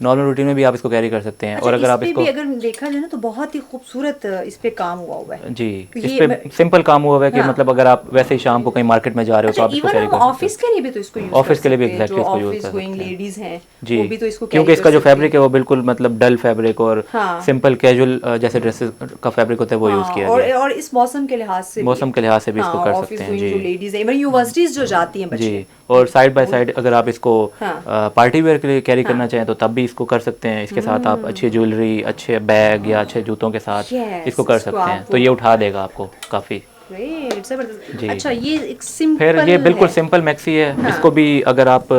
B: नॉर्मल रूटीन में भी आप इसको कैरी कर सकते हैं।
A: अच्छा,
B: और अगर आप
A: इस पे
B: इसको
A: भी अगर देखा जाए ना तो बहुत ही खूबसूरत इस पे काम हुआ है।
B: जी,
A: तो
B: इस
A: ये
B: पे सिंपल काम हुआ हुआ है कि
A: हाँ।
B: मतलब अगर आप वैसे ही शाम को कहीं मार्केट में जा रहे हो तो
A: अच्छा,
B: आप इसको
A: इवन
B: कैरी
A: हम
B: कर सकते
A: ऑफिस के लिए भी तो इसको यूज
B: ऑफिस के लिए भी
A: सकते हैं,
B: एग्जैक्टली
A: जो
B: इसको यूज़
A: ऑफिस
B: कर
A: गोइंग
B: सकते हैं।
A: लेडीज हैं
B: जी,
A: वो भी तो इसको
B: क्योंकि
A: carry
B: इसका
A: कर
B: जो
A: सकती हैं।
B: फैब्रिक है वो बिल्कुल मतलब डल फैब्रिक और
A: हाँ।
B: सिंपल कैजुअल जैसे ड्रेसेस का फैब्रिक होता है वो यूज़
A: हाँ,
B: किया गया है।
A: और इस मौसम के लिहाज से भी,
B: मौसम के लिहाज से भी इसको
A: हाँ,
B: कर
A: ऑफिस
B: सकते हैं।
A: गोइंग जो
B: जी
A: लेडीज है, इवन यूनिवर्सिटीज जो जाती हैं बच्चे,
B: जी, और साइड बाय साइड अगर आप इसको
A: हाँ।
B: पार्टी वेयर के लिए कैरी करना चाहें तो तब भी इसको कर सकते हैं। इसके साथ आप अच्छी ज्वेलरी, अच्छे बैग या अच्छे जूतों के साथ
A: Yes,
B: इसको कर
A: इसको
B: सकते हैं,
A: आप
B: तो ये उठा देगा आपको काफ़ी।
A: ग्रेट, जबरदस्त।
B: जी।
A: अच्छा, ये एक सिंपल
B: फिर ये बिल्कुल
A: है।
B: सिंपल मैक्सी है।
A: हाँ।
B: इसको भी अगर आप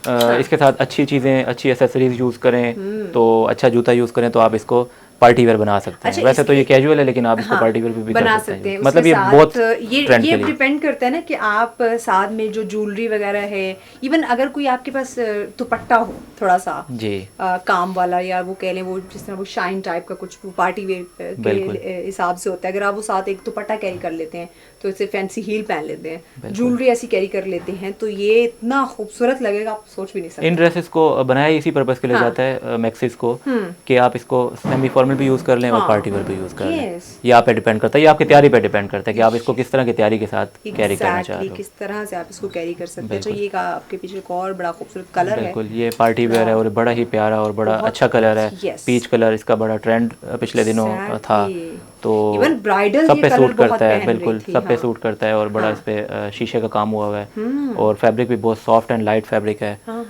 B: इसके साथ अच्छी चीज़ें, अच्छी एसेसरीज यूज़ करें, तो अच्छा जूता यूज़ करें तो आप इसको पार्टी वेयर बना सकते हैं।
A: अच्छा,
B: वैसे तो ये कैजुअल है लेकिन आप इसको
A: हाँ,
B: पार्टी वेयर भी
A: बना
B: कर सकते हैं।
A: उसके
B: मतलब ये
A: साथ
B: बहुत
A: ये
B: ट्रेंड के लिए।
A: डिपेंड करता है ना कि आप साथ में जो ज्वेलरी वगैरह है, इवन अगर कोई आपके पास दुपट्टा हो थोड़ा सा
B: जी
A: काम वाला, या वो कह लें वो जिस तरह वो शाइन टाइप का कुछ पार्टी वेयर
B: बिल्कुल।
A: के हिसाब से होता है, अगर आप वो साथ एक दुपट्टा कैरी कर लेते हैं तो इससे फैंसी हील पहन लेते हैं,
B: बिल्कुल।
A: ज्वेलरी ऐसी कैरी कर लेते हैं, तो ये इतना खूबसूरत लगेगा आप सोच भी नहीं सकते।
B: इन ड्रेसेस को बनाया इसी पर्पज़ के लिए
A: हाँ।
B: जाता है मैक्सीज को, कि आप इसको सेमी फॉर्मल नॉर्मल भी यूज़ कर लें और
A: हाँ।
B: पार्टी वेयर भी यूज़ कर लें।
A: Yes.
B: ये आप पे डिपेंड करता है, ये आपकी तैयारी पे डिपेंड करता है कि आप इसको किस तरह की तैयारी के साथ कैरी करना चाह रहे हो।
A: किस तरह से आप इसको कैरी कर सकते हैं। अच्छा,
B: बिल्कुल।
A: ये आपके पीछे एक और बड़ा खूबसूरत कलर है।
B: बिल्कुल, ये पार्टी वेयर है और बड़ा ही प्यारा और बड़ा
A: बहुत
B: अच्छा कलर है।
A: yes.
B: पीच कलर, इसका बड़ा ट्रेंड पिछले दिनों था,
A: Exactly.
B: तो
A: Even bridal
B: सब
A: ये
B: पे
A: कलर
B: सूट
A: बहुत
B: करता है।
A: पहन
B: बिल्कुल,
A: रही थी,
B: सब पे
A: हाँ।
B: सूट करता है और बड़ा
A: हाँ।
B: इस पे शीशे का काम हुआ हुआ है और फैब्रिक भी बहुत सॉफ्ट एंड लाइट फैब्रिक है।
A: हाँ,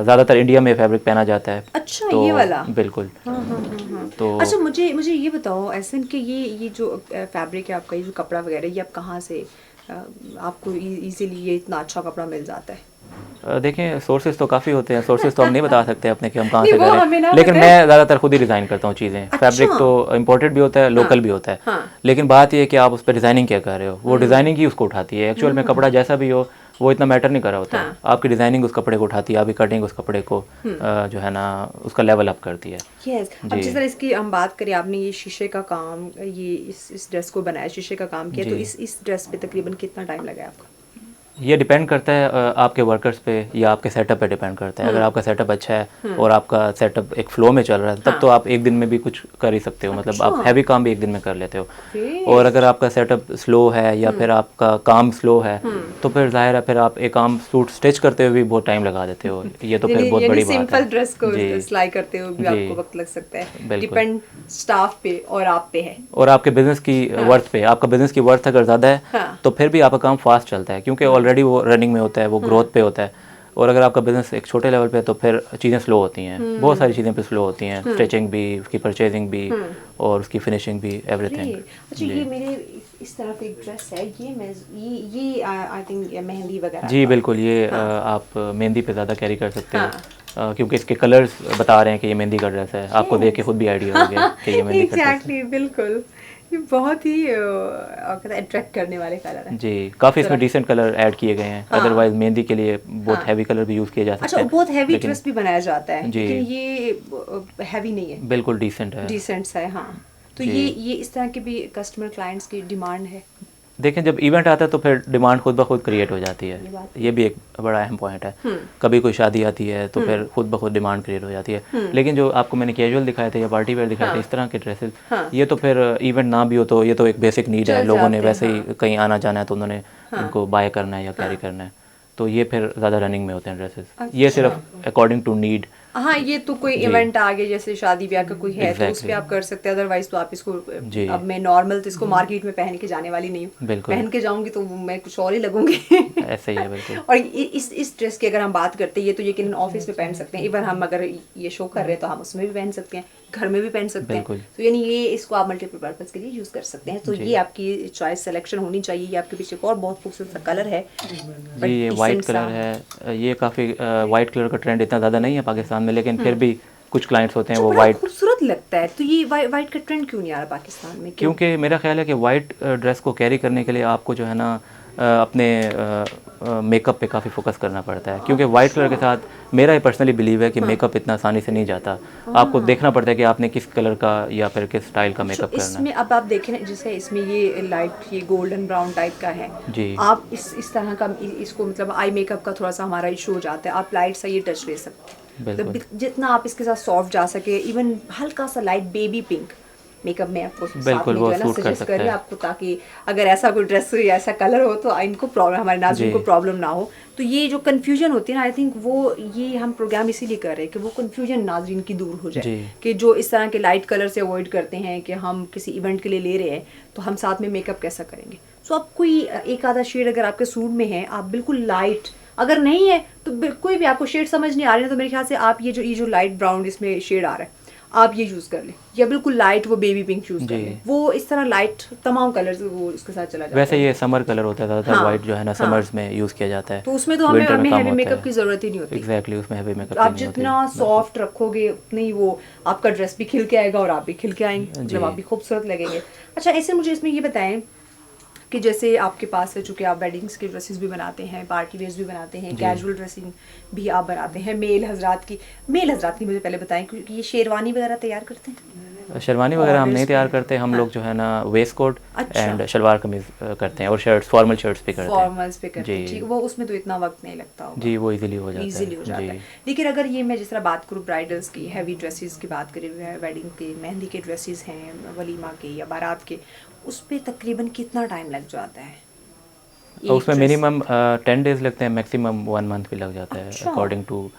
B: ज़्यादातर इंडिया में फैब्रिक पहना जाता है।
A: अच्छा,
B: तो
A: ये वाला।
B: बिल्कुल।
A: हाँ।
B: तो
A: अच्छा, मुझे ये बताओ ऐसन कि ये जो फैब्रिक है आपका, ये जो कपड़ा वगैरह, ये आप कहाँ से आपको इजीली ये इतना अच्छा कपड़ा मिल जाता है?
B: देखें, सोर्सेज तो काफ़ी होते हैं, सोर्सेज तो हम नहीं बता सकते अपने कि हम कहाँ
A: नहीं,
B: से
A: वो हमें ना
B: करें, लेकिन
A: पता है।
B: मैं ज़्यादातर खुद ही डिज़ाइन करता हूँ चीज़ें।
A: अच्छा।
B: फैब्रिक तो इम्पोर्टेड भी होता है, लोकल भी होता है,
A: हाँ।
B: लेकिन बात ये है कि आप उस पर डिज़ाइनिंग क्या कर रहे हो, वो डिज़ाइनिंग ही उसको उठाती है। एक्चुअल में कपड़ा जैसा भी हो वो इतना मैटर नहीं कर रहा होता,
A: हाँ।
B: आपकी डिज़ाइनिंग उस कपड़े को उठाती है, आपकी कटिंग उस कपड़े को जो है ना उसका लेवल अप करती है।
A: यस। अब जिस तरह इसकी हम बात करें, आपने ये शीशे का काम, ये इस ड्रेस को बनाया, शीशे का काम किया, तो इस ड्रेस पे तकरीबन कितना टाइम लगा आपका?
B: ये डिपेंड करता है आपके वर्कर्स पे या आपके सेटअप पे डिपेंड करता है। अगर आपका सेटअप अच्छा है और आपका सेटअप एक फ्लो में चल रहा है तब तो आप एक दिन में भी कुछ कर ही सकते हो, मतलब आप हैवी काम भी एक दिन में कर लेते हो। और अगर आपका सेटअप स्लो है या फिर आपका काम स्लो है तो फिर जाहिर है फिर आप एक आम सूट स्टिच करते हुए भी बहुत टाइम लगा देते हो। ये तो फिर बहुत बड़ी बात है।
A: सिंपल ड्रेस को
B: जी।
A: सिलाई करते हुए भी
B: जी।
A: आपको वक्त लग सकता है।
B: बिल्कुल।
A: डिपेंड स्टाफ पे और आप पे है।
B: और आपके बिजनेस की वर्थ पे, आपका बिजनेस की वर्थ अगर ज़्यादा है
A: हाँ।
B: तो फिर भी आपका काम फास्ट चलता है क्योंकि ऑलरेडी वो रनिंग में होता है, वो ग्रोथ पे होता है। और अगर आपका बिजनेस एक छोटे लेवल पे है तो फिर चीज़ें स्लो होती हैं, बहुत सारी चीज़ें पे स्लो होती हैं, स्टिचिंग भी, उसकी परचेजिंग भी और उसकी फिनिशिंग भी, एवरीथिंग।
A: अच्छा, ये मेरे इस तरफ एक ड्रेस है, ये आई थिंक मेहंदी वगैरह
B: जी
A: का।
B: बिल्कुल, ये आप मेहंदी पे ज़्यादा कैरी कर सकते हो क्योंकि इसके कलर्स बता रहे हैं कि ये मेहंदी का ड्रेस है। आपको देख के खुद भी आइडिया हो गया कि ये मेहंदी का ड्रेस है।
A: एग्जैक्टली, बिल्कुल। ये बहुत ही अट्रैक्ट करने वाले कलर है।
B: जी, काफ़ी इसमें डिसेंट कलर ऐड किए गए हैं। अदरवाइज मेहंदी के लिए बहुत हैवी कलर भी यूज़ किए जा सकते
A: अच्छा,
B: हैं।
A: बहुत हैवी
B: लेकिन-
A: ड्रेस भी बनाया जाता है,
B: जी।
A: लेकिन ये हैवी नहीं है,
B: बिल्कुल डिसेंट है।
A: डिसेंट सा है। हाँ, तो
B: जी।
A: ये इस तरह के भी कस्टमर क्लाइंट्स की डिमांड है।
B: देखें, जब इवेंट आता है तो फिर डिमांड खुद ब खुद क्रिएट हो जाती है। ये भी एक बड़ा अहम पॉइंट है। कभी कोई शादी आती है तो फिर खुद ब खुद डिमांड क्रिएट हो जाती है। लेकिन जो आपको मैंने कैजुअल दिखाए थे या पार्टी वेयर दिखाए थे, इस तरह के ड्रेसेस, ये तो फिर इवेंट ना भी हो तो ये तो एक बेसिक नीड है। लोगों ने वैसे ही कहीं आना जाना है तो उन्होंने इनको बाय करना है या कैरी करना है, तो ये फिर ज़्यादा रनिंग में होते हैं ड्रेसेस। ये सिर्फ अकॉर्डिंग टू नीड।
A: हाँ, ये तो कोई इवेंट आ गया जैसे शादी ब्याह का कोई है तो उस पे आप कर सकते हैं, अदरवाइज तो आप इसको अब मैं नॉर्मल तो इसको मार्केट में पहन के जाने वाली नहीं हूँ।
B: बिल्कुल।
A: पहन के जाऊंगी तो मैं कुछ और ही लगूंगी।
B: ऐसे ही है बिल्कुल।
A: और इस ड्रेस की अगर हम बात करते हैं, ये तो यकीनन ऑफिस में पहन सकते हैं। इवन हम अगर ये शो कर रहे हैं तो हम उसमें भी पहन सकते हैं, घर में भी पहन सकते हैं। तो यानी ये इसको आप मल्टीपल पर्पस के लिए यूज कर सकते हैं। तो ये आपकी चॉइस सिलेक्शन होनी चाहिए। ये आपके पीछे एक और बहुत खूबसूरत सा कलर है
B: जी, ये वाइट कलर है। ये काफ़ी वाइट कलर का ट्रेंड इतना ज़्यादा नहीं है पाकिस्तान में, लेकिन फिर भी कुछ क्लाइंट्स होते हैं वो वाइट
A: खूबसूरत लगता है। तो ये वाइट का ट्रेंड क्यों नहीं आ रहा पाकिस्तान में?
B: क्योंकि मेरा ख्याल है कि वाइट ड्रेस को कैरी करने के लिए आपको जो है ना अपने मेकअप पे काफ़ी फोकस करना पड़ता है, क्योंकि वाइट कलर के साथ मेरा पर्सनली बिलीव है कि मेकअप इतना आसानी से नहीं जाता। आपको देखना पड़ता है कि आपने किस कलर का या फिर किस स्टाइल का मेकअप करना है।
A: इसमें अब आप देखें ना, जैसे इसमें ये लाइट, ये गोल्डन ब्राउन टाइप का है
B: जी।
A: आप इस तरह का इसको मतलब आई मेकअप का थोड़ा सा हमारा इशू हो जाता है। आप लाइट सा ये टच ले सकते हैं, मतलब जितना आप इसके साथ सॉफ्ट जा सके। इवन हल्का सा लाइट बेबी पिंक मेकअप में आपको
B: बिल्कुल वो सूट कर सकता है
A: आपको, ताकि अगर ऐसा कोई ड्रेस या ऐसा कलर हो तो इनको प्रॉब्लम, हमारे नाज़रीन को प्रॉब्लम ना हो। तो ये जो कंफ्यूजन होती है ना, आई थिंक वो ये हम प्रोग्राम इसीलिए कर रहे हैं कि वो कंफ्यूजन नाज़रीन की दूर हो जाए, कि जो इस तरह के लाइट कलर से अवॉइड करते हैं कि हम किसी इवेंट के लिए ले रहे हैं तो हम साथ में मेकअप कैसा करेंगे। सो आप कोई एक आधा शेड अगर आपके सूट में है, आप बिल्कुल लाइट, अगर नहीं है तो कोई भी आपको शेड समझ नहीं आ रही है तो मेरे ख्याल से आप ये जो लाइट ब्राउन इसमें शेड आ रहा है आप ये यूज कर लें, या बिल्कुल लाइट वो बेबी पिंक यूज कर लें। वो इस तरह लाइट तमाम कलर्स वो उसके साथ चला जाता है।
B: वैसे ये समर कलर होता है ज़्यादातर, वाइट जो है ना समर्स में यूज़ किया जाता है,
A: तो उसमें तो हमें हैवी मेकअप की जरूरत ही नहीं होती।
B: एग्जैक्टली, उसमें हैवी मेकअप
A: आप जितना सॉफ्ट रखोगे उतनी ही वो आपका ड्रेस भी खिल के आएगा और आप भी खिल के आएंगे, जब आप भी खूबसूरत लगेंगे। अच्छा, ऐसे मुझे इसमें ये बताएं कि जैसे आपके पास है, चूँकि आप वेडिंग्स के ड्रेसेस भी बनाते हैं, पार्टी वेयर्स भी बनाते हैं, कैजुअल ड्रेसिंग भी आप बनाते हैं, मेल हजरात की मुझे पहले बताएं, क्योंकि ये शेरवानी वगैरह तैयार करते हैं।
B: शेरवानी वगैरह हम
A: Orders
B: नहीं
A: पे
B: तैयार
A: है।
B: करते, हम
A: हाँ।
B: लोग जो है ना वेस्ट कोट
A: अच्छा।
B: एंड शलवार कमीज करते हैं, और शर्ट्स, फॉर्मल शर्ट्स भी करते हैं।
A: फॉर्मल्स पे करते हैं,
B: जी
A: ठीक, वो उसमें तो इतना वक्त नहीं लगता होगा।
B: जी, वो इजीली हो जाता
A: इजीली हो
B: है
A: जाता
B: जी।
A: है। लेकिन अगर ये मैं जिस तरह बात करूँ ब्राइडल्स की, हैवी ड्रेसेस की बात करें, वेडिंग के मेहंदी के ड्रेसेस हैं, वलीमा के या बारात के, उस पे तकरीबन कितना टाइम लग जाता है?
B: और
A: एक
B: उसमें
A: ड्रेस।
B: मिनिमम 10 डेज़ लगते हैं, मैक्सिमम 1 मंथ भी लग जाता है,
A: अच्छा।
B: अकॉर्डिंग टू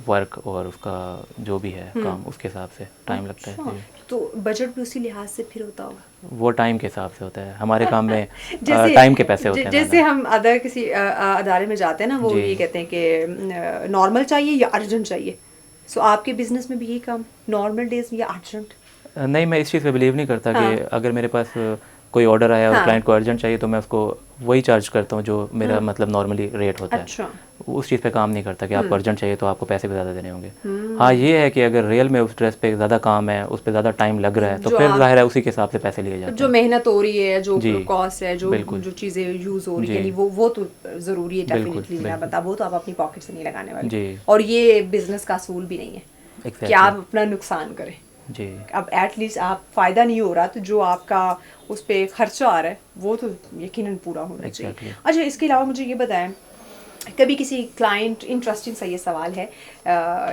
B: वर्क और उसका जो भी है
A: हम्म।
B: काम, उसके हिसाब से टाइम लगता है
A: अच्छा,
B: जी।
A: तो बजट भी उसी लिहाज से फिर होता होगा।
B: वो टाइम के हिसाब से होता है, हमारे काम में
A: जैसे
B: टाइम के पैसे होते हैं
A: जैसे
B: ज़्यादा।
A: हम अदर किसी अदारे में जाते हैं ना, वो
B: जी।
A: ये कहते हैं कि नॉर्मल चाहिए या अर्जेंट चाहिए। सो आपके बिजनेस में भी यही काम, नॉर्मल डेज या अर्जेंट?
B: नहीं, मैं इस चीज़ पे बिलीव नहीं करता
A: हाँ।
B: कि अगर मेरे पास कोई ऑर्डर आया और
A: हाँ।
B: क्लाइंट को अर्जेंट चाहिए तो मैं उसको वही चार्ज करता हूँ जो मेरा मतलब नॉर्मली रेट होता है।
A: अच्छा।
B: उस चीज़ पे काम नहीं करता कि आपको अर्जेंट चाहिए तो आपको पैसे भी ज़्यादा देने होंगे। हाँ, ये है कि अगर रियल में उस ड्रेस पे ज़्यादा काम है, उस पे ज़्यादा टाइम लग रहा है, तो
A: जो
B: फिर
A: आप-
B: ज़ाहिर है उसी के हिसाब से पैसे लिए जाते
A: जो
B: हैं।
A: मेहनत हो रही है, जो
B: जी,
A: कॉस्ट है, जो
B: बिल्कुल।
A: जो चीज़ें यूज़ हो रही है,
B: जी।
A: यानी वो तो ज़रूरी है
B: बिल्कुल,
A: डेफिनेटली, मैं
B: बिल्कुल।
A: बता, वो तो आप अपनी पॉकेट से नहीं लगाने वाले।
B: जी।
A: और ये बिजनेस का असूल भी नहीं है कि
B: Exactly।
A: आप अपना नुकसान करें।
B: जी।
A: अब एटलीस्ट आप फ़ायदा नहीं हो रहा, तो जो आपका उस पर खर्चा आ रहा है वो तो यकीनन पूरा होना चाहिए।
B: Exactly।
A: अच्छा, इसके अलावा मुझे ये बताएं, कभी किसी क्लाइंट, इंटरेस्टिंग सा ये सवाल है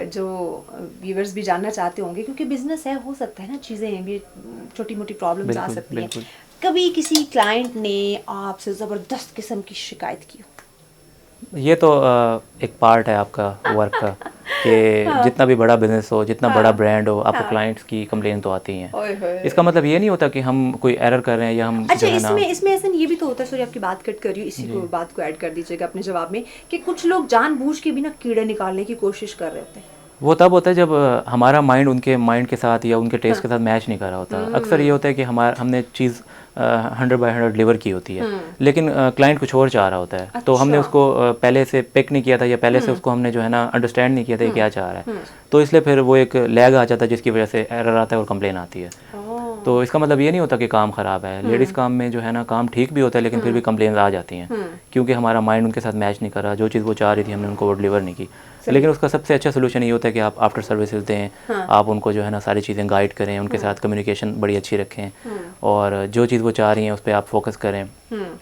A: जो व्यूअर्स भी जानना चाहते होंगे, क्योंकि बिजनेस है, हो सकता है ना चीज़ें भी, छोटी मोटी प्रॉब्लम्स आ
B: बिल्कुल,
A: सकती हैं।
B: बिल्कुल।
A: कभी किसी क्लाइंट ने आपसे ज़बरदस्त किस्म की शिकायत की हो?
B: ये तो एक पार्ट है आपका वर्क का कि जितना भी बड़ा बिजनेस हो, जितना बड़ा ब्रांड हो, आपको क्लाइंट्स की कंप्लेन तो आती हैं।
A: ओए होए।
B: इसका मतलब ये नहीं होता कि हम कोई एरर कर रहे हैं या हम
A: अच्छा,
B: जो है ना।
A: इसमें ऐसा ये भी तो होता है, सॉरी आपकी बात कट कर रही हूँ, इसी को बात को ऐड कर दीजिएगा अपने जवाब में, कि कुछ लोग जानबूझ के भी ना कीड़े निकालने की कोशिश कर रहे होते हैं।
B: वो तब होता है जब हमारा माइंड उनके माइंड के साथ या उनके टेस्ट के साथ मैच नहीं कर रहा होता। अक्सर ये होता है कि हमने चीज़ 100/100 डिलीवर की होती है, लेकिन क्लाइंट कुछ और चाह रहा होता है। तो हमने
A: अच्छा।
B: उसको पहले से पिक नहीं किया था, या पहले से उसको हमने जो है ना अंडरस्टैंड नहीं किया था कि क्या चाह रहा है। तो इसलिए फिर वो एक लैग आ जाता है, जिसकी वजह से एरर आता है और कंप्लेन आती है। तो इसका मतलब ये नहीं होता कि काम ख़राब है। लेडीज़ काम में जो है ना काम ठीक भी होता है, लेकिन फिर भी कंप्लेन आ जाती हैं, क्योंकि हमारा माइंड उनके साथ मैच नहीं कर रहा। जो चीज़ वो चाह रही थी हमने उनको वो डिलीवर नहीं की। लेकिन उसका सबसे अच्छा सोल्यूशन ये होता है कि आप आफ्टर सर्विसेज दें, आप उनको जो है ना सारी चीज़ें गाइड करें, उनके साथ कम्युनिकेशन बड़ी अच्छी रखें, और जो चीज़ वो चाह रही हैं उस पर आप फोकस करें।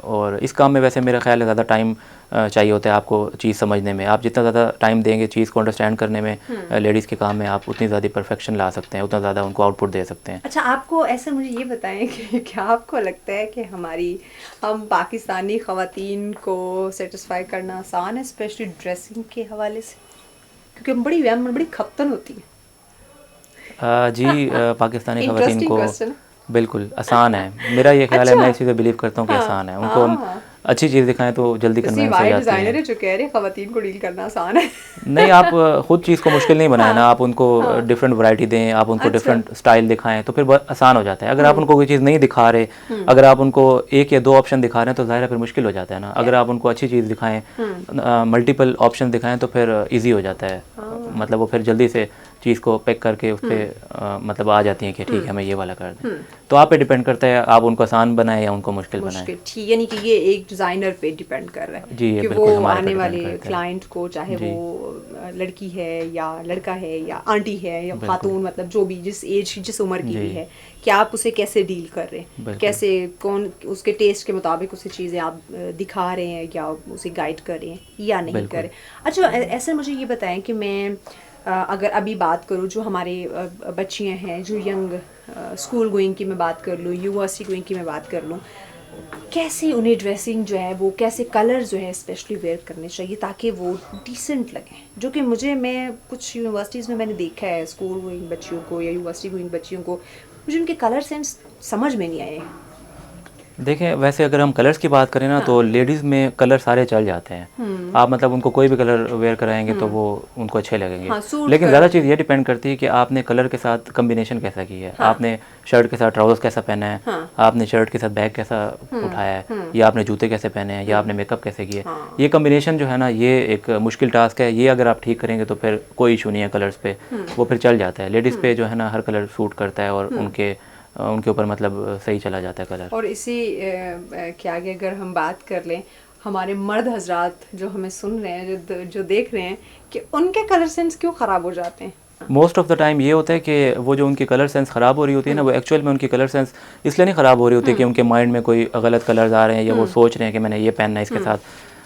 B: और इस काम में वैसे मेरा ख्याल है ज़्यादा टाइम चाहिए होता है आपको चीज़ समझने में। आप जितना ज़्यादा टाइम देंगे चीज़ को अंडरस्टैंड करने में, लेडीज़ के काम में, आप उतनी ज़्यादा परफेक्शन ला सकते हैं, उतना ज़्यादा उनको आउटपुट दे सकते हैं।
A: अच्छा, आपको ऐसा मुझे ये बताएं कि क्या आपको लगता है कि हम पाकिस्तानी ख़वातीन को सेटिस्फाई करना आसान है, स्पेशली ड्रेसिंग के हवाले से? क्योंकि हम बड़ी खपतन होती है।
B: जी, पाकिस्तानी ख़वातीन
A: Interesting
B: को
A: question।
B: बिल्कुल आसान है। मेरा ये ख्याल है, मैं इस चीज़ पे बिलीव करता हूँ कि आसान है। उनको हम अच्छी चीज़ दिखाएं तो जल्दी कन्विंस हो जाती
A: डिज़ाइनर
B: है।
A: है जो कह रहे हैं ख़वातीन को डील करना आसान है।
B: नहीं, आप खुद चीज़ को मुश्किल नहीं बनाए ना, आप उनको डिफरेंट वैरायटी दें, आप उनको
A: अच्छा।
B: डिफरेंट स्टाइल दिखाएं तो फिर बहुत आसान हो जाता है। अगर आप उनको कोई चीज़ नहीं दिखा रहे, अगर आप उनको 1 या 2 ऑप्शन दिखा रहे हैं तो ज़ाहिर है फिर मुश्किल हो जाता है ना। अगर आप उनको अच्छी चीज़ दिखाएं, मल्टीपल ऑप्शन दिखाएं तो फिर ईजी हो जाता है। मतलब वो फिर जल्दी से चीज़ को पैक करके उस पर मतलब आ जाती हैं कि ठीक है हमें ये वाला कर दें। तो आप पे डिपेंड करता है आप उनको आसान बनाएं या उनको मुश्किल बनाएं।
A: ठीक, यानी कि ये एक डिज़ाइनर पे डिपेंड कर रहा है
B: जी, ये
A: कि
B: बिल्कुल
A: वो
B: हमारे पे
A: आने
B: डिपेंड
A: वाले
B: करता है।
A: क्लाइंट को, चाहे
B: जी।
A: वो लड़की है या लड़का है या आंटी है या
B: बिल्कुल।
A: खातून, मतलब जो भी जिस एज जिस उम्र की
B: जी।
A: भी है, कि आप उसे कैसे डील कर रहे हैं,
B: बिल्कुल।
A: कैसे कौन उसके टेस्ट के मुताबिक उसे चीज़ें आप दिखा रहे हैं या उसे गाइड कर रहे हैं या नहीं
B: बिल्कुल।
A: कर रहे। अच्छा, ऐसे मुझे ये बताएं कि मैं अगर अभी बात करूँ, जो हमारे बच्चियाँ हैं, जो यंग स्कूल गोइंग की मैं बात कर लूँ, यूनिवर्सिटी गोइंग की मैं बात कर लूँ, कैसे उन्हें ड्रेसिंग जो है वो कैसे कलर जो है स्पेशली वेयर करने चाहिए ताकि वो डिसेंट लगें? जो कि मैं कुछ यूनिवर्सिटीज़ में मैंने देखा है, स्कूल गोइंग बच्चियों को या यूनिवर्सिटी गोइंग बच्चियों को, मुझे उनके कलर सेंस समझ में नहीं आए।
B: देखें, वैसे अगर हम कलर्स की बात करें ना तो लेडीज़ में कलर सारे चल जाते हैं। आप मतलब उनको कोई भी कलर वेयर कराएंगे तो वो उनको अच्छे लगेंगे।
A: हाँ, सूट
B: लेकिन
A: कर-
B: ज़्यादा चीज़ ये डिपेंड करती है कि आपने कलर के साथ कम्बिनेशन कैसा की है। आपने शर्ट के साथ ट्राउजर्स कैसा पहना है, आपने शर्ट के साथ बैग कैसा उठाया है, या आपने जूते कैसे पहने हैं, या आपने मेकअप कैसे किया है। ये कम्बिनेशन जो है ना, ये एक मुश्किल टास्क है। ये अगर आप ठीक करेंगे तो फिर कोई इशू नहीं है कलर्स पे, वो फिर चल जाता है। लेडीज़ पे जो है ना हर कलर सूट करता है और उनके ऊपर मतलब सही चला जाता है कलर।
A: और इसी के आगे अगर हम बात कर लें, हमारे मर्द हजरात जो हमें सुन रहे हैं, जो देख रहे हैं, कि उनके कलर सेंस क्यों ख़राब हो जाते हैं?
B: मोस्ट ऑफ द टाइम ये होता है कि वो जो उनकी कलर सेंस ख़राब हो रही होती है ना, वो एक्चुअल में उनकी कलर सेंस इसलिए नहीं ख़राब हो रही होती कि उनके माइंड में कोई गलत कलर्स आ रहे हैं या वो सोच रहे हैं कि मैंने ये पहनना है इसके साथ।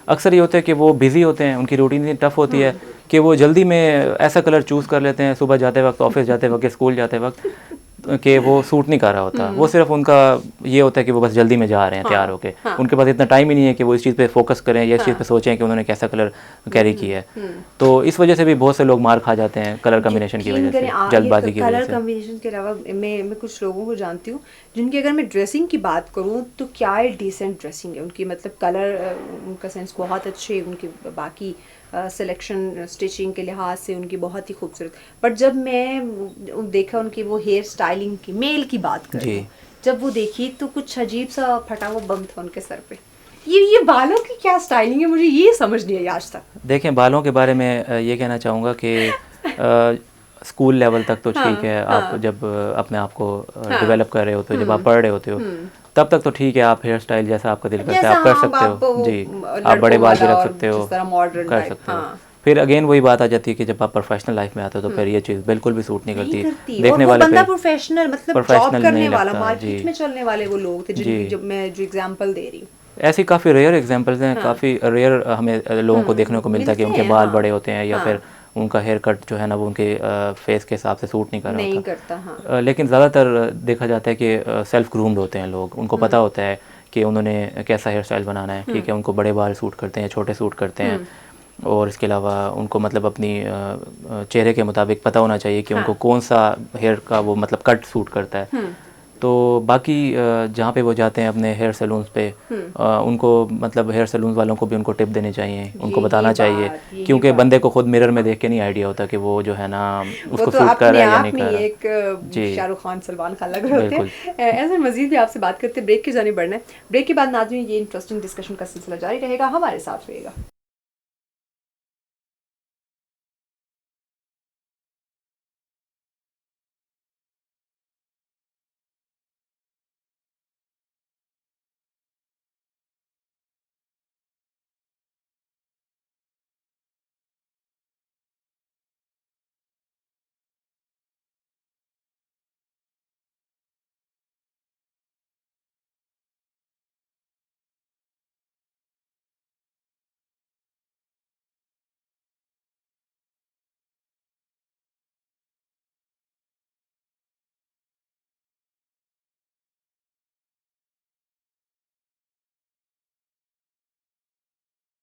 B: अक्सर ये होता है कि वो बिज़ी होते हैं, उनकी रूटीन इतनी टफ होती है कि वो जल्दी में ऐसा कलर चूज़ कर लेते हैं सुबह जाते वक्त, ऑफिस जाते वक्त, स्कूल जाते वक्त, कि वो सूट नहीं कर रहा होता। वो सिर्फ उनका ये होता है कि वो बस जल्दी में जा रहे हैं तैयार होके, उनके पास इतना टाइम ही नहीं है कि वो इस चीज़ पे फोकस करें या इस चीज़ पे सोचें कि उन्होंने कैसा कलर कैरी किया है। तो इस वजह से भी बहुत से लोग मार खा जाते हैं कलर कॉम्बिनेशन की वजह से, जल्दबाजी की वजह
A: कलर
B: से।
A: कॉम्बिनेशन के अलावा मैं कुछ लोगों को जानती हूँ जिनकी अगर मैं ड्रेसिंग की बात करूँ तो क्या डिसेंट ड्रेसिंग है उनकी, मतलब कलर उनका सेंस बहुत अच्छे, उनके बाकी सिलेक्शन स्टिचिंग के लिहाज से उनकी बहुत ही खूबसूरत। बट जब मैं देखा उनकी वो हेयर स्टाइलिंग की, मेल की बात करूँ, जब वो देखी तो कुछ अजीब सा फटा हुआ बम था उनके सर पे। ये बालों की क्या स्टाइलिंग है, मुझे ये समझ नहीं आई आज तक।
B: देखें, बालों के बारे में ये कहना चाहूँगा कि स्कूल लेवल तक तो ठीक है, आप जब अपने आप को डेवलप कर रहे होते हो, जब आप पढ़ रहे होते हो, तब तक तो ठीक है, आप हेयर स्टाइल जैसा आपका दिल करता है आप कर सकते हो जी, आप बड़े बाल भी रख सकते हो, कर सकते हो। फिर अगेन वही बात आ जाती है कि जब आप प्रोफेशनल लाइफ में आते हो तो फिर ये चीज़ बिल्कुल भी सूट नहीं करती। देखने वाले
A: बंदा प्रोफेशनल, मतलब जॉब करने वाला, मार्केट
B: जी
A: में चलने वाले वो लोग थे जिनकी जब मैं जो एग्जांपल दे रही हूँ,
B: ऐसी काफ़ी रेयर एग्जांपल्स हैं। काफ़ी रेयर हमें लोगों को देखने को मिलता है कि उनके बाल बड़े होते हैं या फिर उनका हेयर कट जो है ना वो उनके फेस के हिसाब से सूट नहीं कर रहा होता। लेकिन ज़्यादातर देखा जाता है कि सेल्फ ग्रूम्ड होते हैं लोग, उनको पता होता है कि उन्होंने कैसा हेयर स्टाइल बनाना है, ठीक है, उनको बड़े बाल सूट करते हैं, छोटे सूट करते हैं, और इसके अलावा उनको मतलब अपनी चेहरे के मुताबिक पता होना चाहिए कि उनको कौन सा हेयर का वो मतलब कट सूट करता है। तो बाकी जहाँ पे वो जाते हैं अपने हेयर सैलून्स पे, उनको मतलब हेयर सैलून वालों को भी उनको टिप देनी चाहिए, उनको बताना चाहिए, क्योंकि बंदे को खुद मिरर में देख के नहीं आइडिया होता कि वो जो है ना उसको सूट कर रहा है या नहीं कर रहा।
A: एक शाहरुख खान, सलमान खान लग रहे होते हैं। ऐसे मजीद भी आपसे बात करते ब्रेक की जाने बढ़ना है। ब्रेक के बाद नाज़रीन ये इंटरेस्टिंग डिस्कशन का सिलसिला जारी रहेगा, हमारे साथ रहेगा।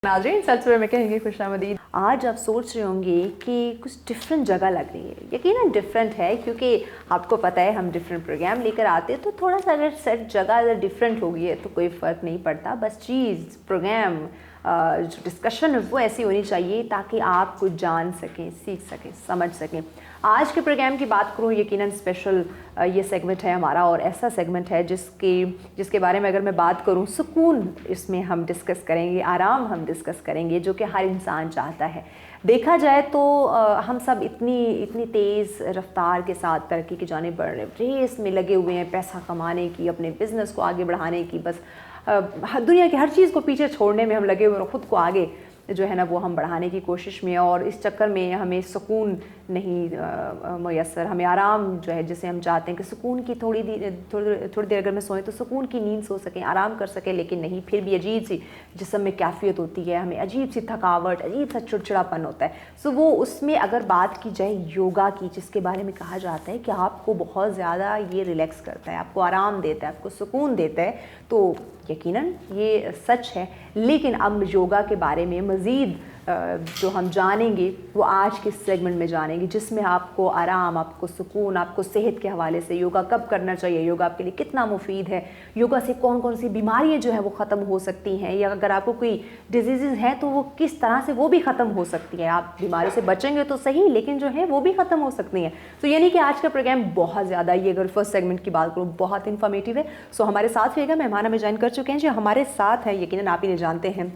A: नाज़रीन सल्सबे में कहेंगे खुशामदीद। आज आप सोच रहे होंगे कि कुछ डिफरेंट जगह लग रही है, यकीनन डिफरेंट है, क्योंकि आपको पता है हम डिफरेंट प्रोग्राम लेकर आते हैं, तो थोड़ा सा अगर सेट जगह अगर डिफरेंट होगी है तो कोई फ़र्क नहीं पड़ता। बस चीज़ प्रोग्राम जो डिस्कशन है वो ऐसी होनी चाहिए ताकि आप कुछ जान सकें, सीख सकें, समझ सकें। आज के प्रोग्राम की बात करूँ, यकीनन स्पेशल ये सेगमेंट है हमारा, और ऐसा सेगमेंट है जिसके बारे में अगर मैं बात करूँ, सुकून इसमें हम डिस्कस करेंगे, आराम हम डिस्कस करेंगे, जो कि हर इंसान चाहता है। देखा जाए तो हम सब इतनी तेज़ रफ्तार के साथ तरक्की की जाने बढ़ रहे, रेस में लगे हुए हैं पैसा कमाने की, अपने बिज़नेस को आगे बढ़ाने की, बस दुनिया की हर चीज़ को पीछे छोड़ने में हम लगे हुए हैं, ख़ुद को आगे जो है ना वो हम बढ़ाने की कोशिश में, और इस चक्कर में हमें सुकून नहीं मुयस्सर, हमें आराम जो है जिसे हम चाहते हैं कि सुकून की थोड़ी देर अगर मैं सोएं तो सुकून की नींद सो सकें, आराम कर सकें, लेकिन नहीं, फिर भी अजीब सी जिस्म में कैफियत होती है, हमें अजीब सी थकावट, अजीब सा चिड़चिड़ापन होता है। सो वो उसमें अगर बात की जाए योगा की, जिसके बारे में कहा जाता है कि आपको बहुत ज़्यादा ये रिलैक्स करता है, आपको आराम देता है, आपको सुकून देता है, तो यकीनन ये सच है। लेकिन अब योगा के बारे में मज़ीद जो हम जानेंगे वो आज के सेगमेंट में जानेंगे, जिसमें आपको आराम, आपको सुकून, आपको सेहत के हवाले से योगा कब करना चाहिए, योगा आपके लिए कितना मुफीद है, योगा से कौन कौन सी बीमारियां जो है वो ख़त्म हो सकती हैं, या अगर आपको कोई डिजीज़ है तो वो किस तरह से वो भी ख़त्म हो सकती है। आप बीमारी से बचेंगे तो सही, लेकिन जो है वो भी ख़त्म हो सकती हैं। तो यानी कि आज का प्रोग्राम बहुत ज़्यादा, ये अगर फर्स्ट सेगमेंट की बात करूँ, बहुत इन्फॉर्मेटिव है। सो हमारे साथ रहेगा, मेहमान हमें ज्वाइन कर चुके हैं जी, हमारे साथ हैं, यकीनन आप इन्हें जानते हैं,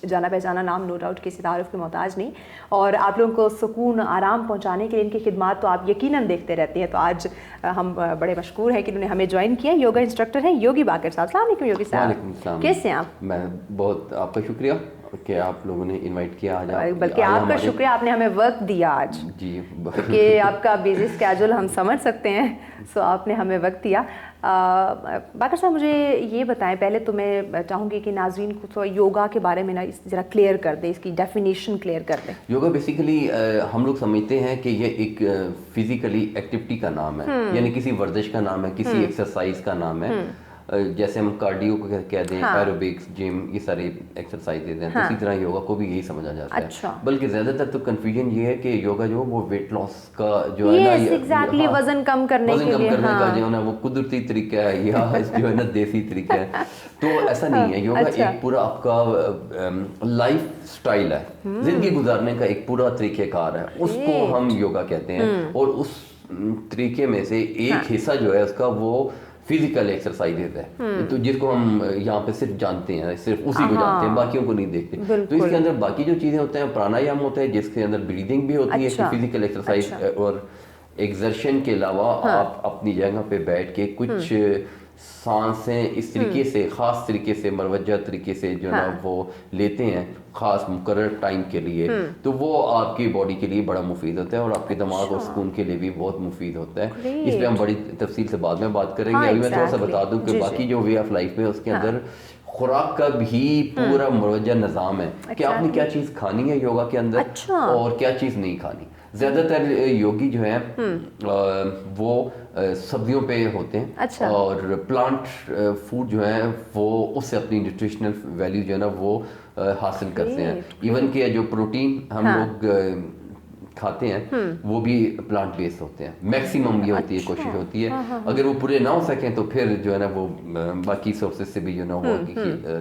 A: जाना पहचाना नाम, नो डाउट किसी तारुफ के मोहताज नहीं, और आप लोगों को सुकून आराम पहुंचाने के लिए इनकी खिदमत तो आप यकीनन देखते रहते हैं। तो आज हम बड़े मशकूर हैं कि उन्होंने हमें ज्वाइन किया। योगा इंस्ट्रक्टर हैं योगी बाकर साहब। अस्सलाम वालेकुम योगी साहब, कैसे हैं आप?
C: मैं बहुत आपका शुक्रिया कि आप लोगों ने इनवाइट किया आज।
A: बल्कि आपका शुक्रिया, आपने हमें वक्त दिया आज
C: जी,
A: कि आपका बिजी स्केड्यूल हम समझ सकते हैं, सो आपने हमें वक्त दिया। बाकर साहब मुझे ये बताएं, पहले तो मैं चाहूँगी कि नाज़रीन को थोड़ा योगा के बारे में ना ज़रा क्लियर कर दें, इसकी डेफिनेशन क्लियर कर दें।
C: योगा बेसिकली हम लोग समझते हैं कि ये एक फिजिकली एक्टिविटी का नाम है, यानी किसी वर्जिश का नाम है, किसी एक्सरसाइज का नाम है। जैसे हम कार्डियो को कह दें, एरोबिक्स, जिम, ये सारे एक्सरसाइजेज हैं, तो इसी तरह योगा को भी यही समझा जाता है। बल्कि ज्यादातर तो कंफ्यूजन ये है कि योगा जो वो वेट लॉस का जो है ना,
A: एग्जैक्टली वजन कम करने के लिए
C: का जो है ना वो कुदरती तरीका है या जो है ना देसी तरीका है। तो ऐसा नहीं है, योगा एक पूरा आपका लाइफ स्टाइल है, जिंदगी गुजारने का एक पूरा तरीकेकार है, उसको हम योगा कहते हैं। और उस तरीके में से एक हिस्सा जो है उसका वो फिजिकल एक्सरसाइजेज है, तो जिसको हम यहाँ पे सिर्फ जानते हैं, सिर्फ उसी को जानते हैं, बाकियों को नहीं देखते। तो इसके अंदर बाकी जो चीजें होते हैं, प्राणायाम होता है जिसके अंदर ब्रीदिंग भी होती है, फिजिकल एक्सरसाइज और एक्सर्शन के अलावा आप अपनी जगह पे बैठ के कुछ सांसें इस तरीके से, खास तरीके से, मरवजा तरीके से जो ना वो लेते हैं खास मुकर्रर टाइम के लिए, तो वो आपकी बॉडी के लिए बड़ा मुफीद होता है और आपके दिमाग और सुकून के लिए भी बहुत मुफीद होता है। इस पे हम बड़ी तफसील से बाद में बात करेंगे। अभी मैं थोड़ा सा बता दूं कि बाकी जो वे ऑफ लाइफ में उसके अंदर खुराक का भी पूरा मुरवजा निज़ाम है कि आपने क्या चीज़ खानी है योगा के अंदर और क्या चीज़ नहीं खानी। ज़्यादातर योगी जो है वो सब्जियों पे होते हैं और प्लांट फूड जो है वो उससे अपनी न्यूट्रिशनल वैल्यू जो है ना वो हासिल करते हैं। इवन के जो प्रोटीन हम लोग खाते हैं वो भी प्लांट बेस्ड होते हैं। मैक्सिमम ये होती है, कोशिश होती है अगर वो पूरे ना हो सकें तो फिर जो है ना वो बाकी सोर्सेज से भी जो है ना वो